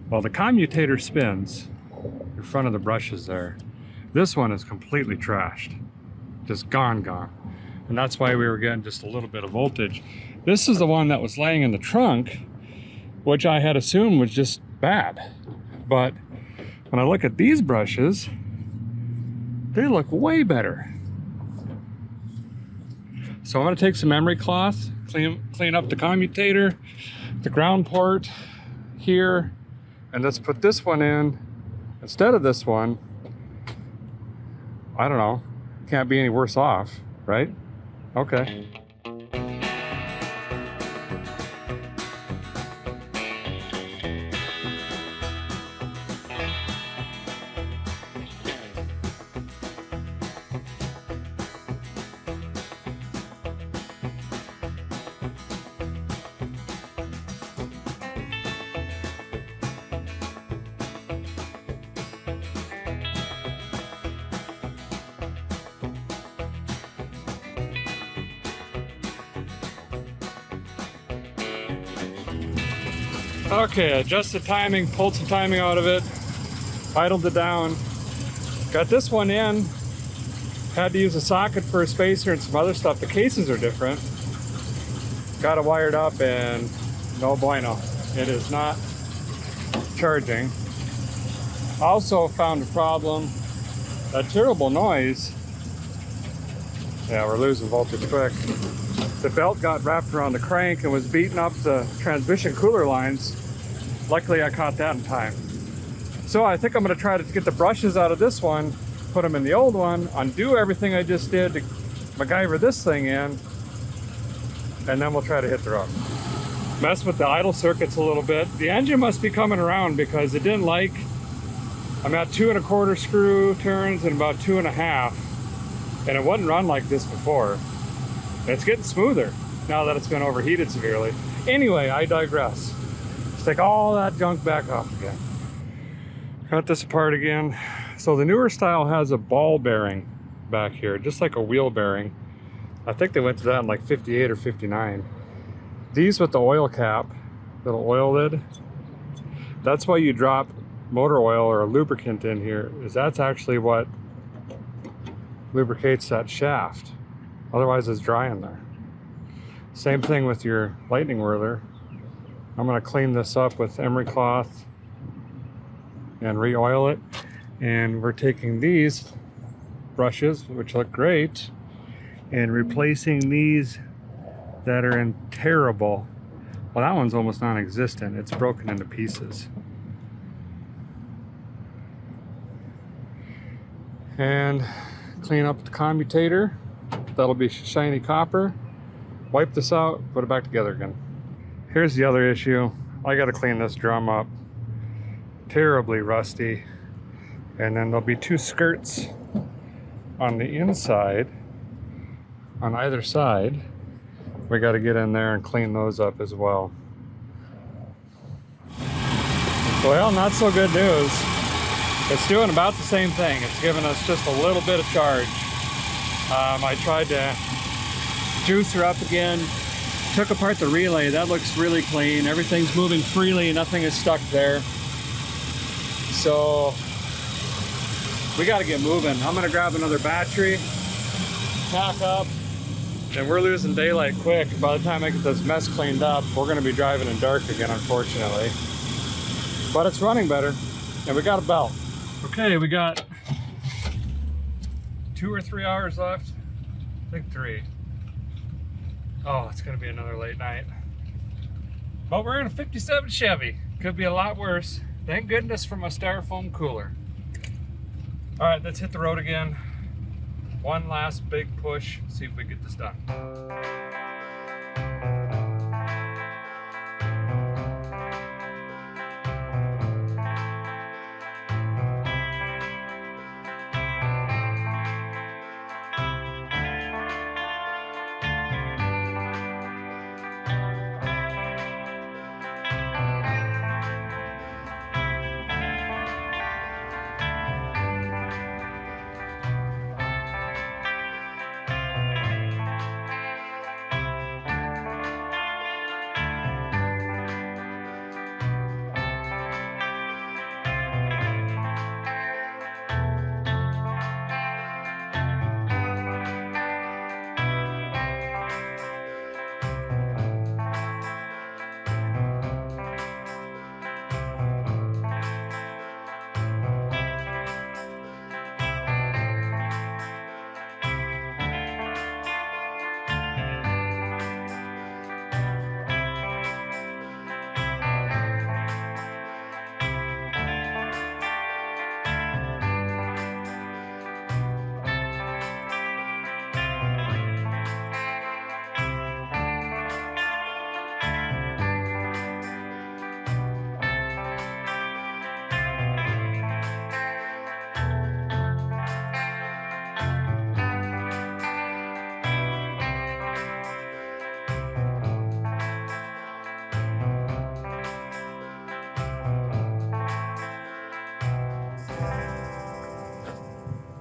Well, the commutator spins in front of the brushes there. This one is completely trashed, just gone. And that's why we were getting just a little bit of voltage. This is the one that was laying in the trunk, which I had assumed was just bad. But when I look at these brushes, they look way better. So I'm gonna take some emery cloth, clean up the commutator, the ground port here, and let's put this one in instead of this one. I don't know, can't be any worse off, right? Okay. Okay, adjust the timing, pulled some timing out of it, idled it down, got this one in, had to use a socket for a spacer and some other stuff. The cases are different. Got it wired up and no bueno. It is not charging. Also found a problem, that terrible noise. Yeah, we're losing voltage quick. The belt got wrapped around the crank and was beating up the transmission cooler lines. Luckily, I caught that in time. So I think I'm gonna try to get the brushes out of this one, put them in the old one, undo everything I just did to MacGyver this thing in, and then we'll try to hit the road. Mess with the idle circuits a little bit. The engine must be coming around because it didn't like, I'm at 2 1/4 screw turns and about 2 1/2, and it wouldn't run like this before. It's getting smoother now that it's been overheated severely. Anyway, I digress. Let's take all that junk back off again. Cut this apart again. So the newer style has a ball bearing back here, just like a wheel bearing. I think they went to that in like 58 or 59. These with the oil cap, little oil lid, that's why you drop motor oil or a lubricant in here, is that's actually what lubricates that shaft. Otherwise it's dry in there. Same thing with your lightning whirler. I'm gonna clean this up with emery cloth and re-oil it. And we're taking these brushes, which look great, and replacing these that are in terrible, well, that one's almost non-existent. It's broken into pieces. And clean up the commutator. That'll be shiny copper. Wipe this out, put it back together again. Here's the other issue. I gotta clean this drum up. Terribly rusty. And then there'll be two skirts on the inside, on either side. We gotta get in there and clean those up as well. Well, not so good news. It's doing about the same thing. It's giving us just a little bit of charge. I tried to juice her up again, took apart the relay. That looks really clean. Everything's moving freely, nothing is stuck there. So we got to get moving. I'm gonna grab another battery, pack up, and we're losing daylight quick. By the time I get this mess cleaned up, we're gonna be driving in dark again, unfortunately. But it's running better, and we got a belt. Okay, we got 2 or 3 hours left. I think 3. Oh, it's gonna be another late night. But we're in a 57 Chevy. Could be a lot worse. Thank goodness for my styrofoam cooler. All right, let's hit the road again. One last big push, see if we get this done.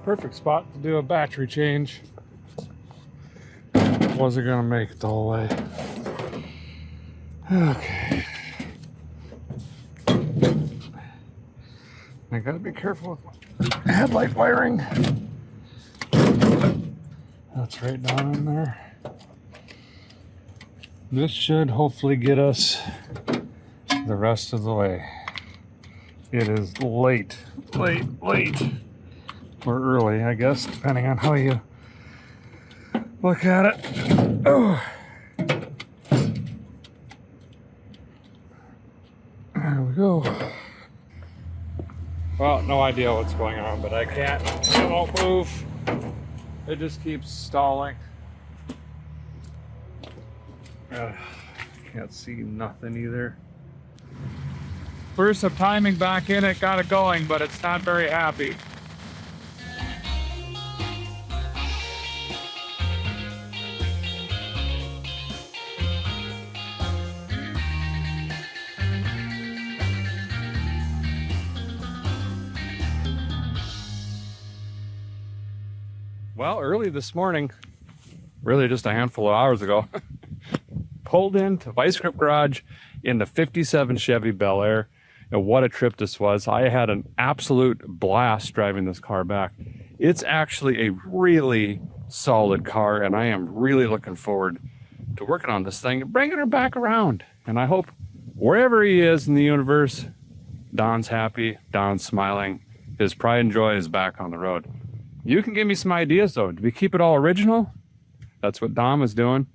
Perfect spot to do a battery change. Wasn't gonna make it the whole way. Okay. I gotta be careful with my headlight wiring. That's right down in there. This should hopefully get us the rest of the way. It is late. Or early, I guess, depending on how you look at it. Oh. There we go. Well, no idea what's going on, but it won't move. It just keeps stalling. Can't see nothing either. First, some timing back in it, got it going, but it's not very happy. Well, early this morning, really just a handful of hours ago, pulled into Vice Grip Garage in the 57 Chevy Bel Air. And what a trip this was. I had an absolute blast driving this car back. It's actually a really solid car, and I am really looking forward to working on this thing and bringing her back around. And I hope wherever he is in the universe, Don's happy, Don's smiling, his pride and joy is back on the road. You can give me some ideas though. Do we keep it all original? That's what Dom is doing.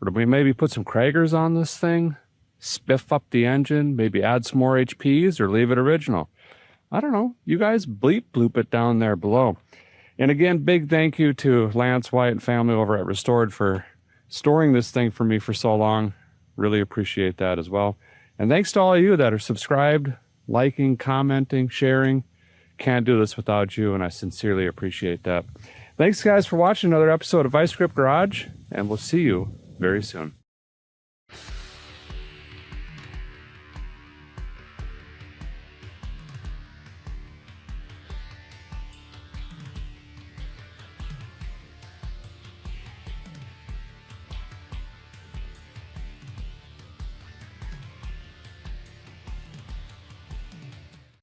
Or do we maybe put some Kragers on this thing? Spiff up the engine, maybe add some more HPs, or leave it original? I don't know. You guys bloop it down there below. And again, big thank you to Lance, Wyatt, and family over at Restored for storing this thing for me for so long. Really appreciate that as well. And thanks to all of you that are subscribed, liking, commenting, sharing. Can't do this without you, and I sincerely appreciate that. Thanks, guys, for watching another episode of Vice Grip Garage, and we'll see you very soon.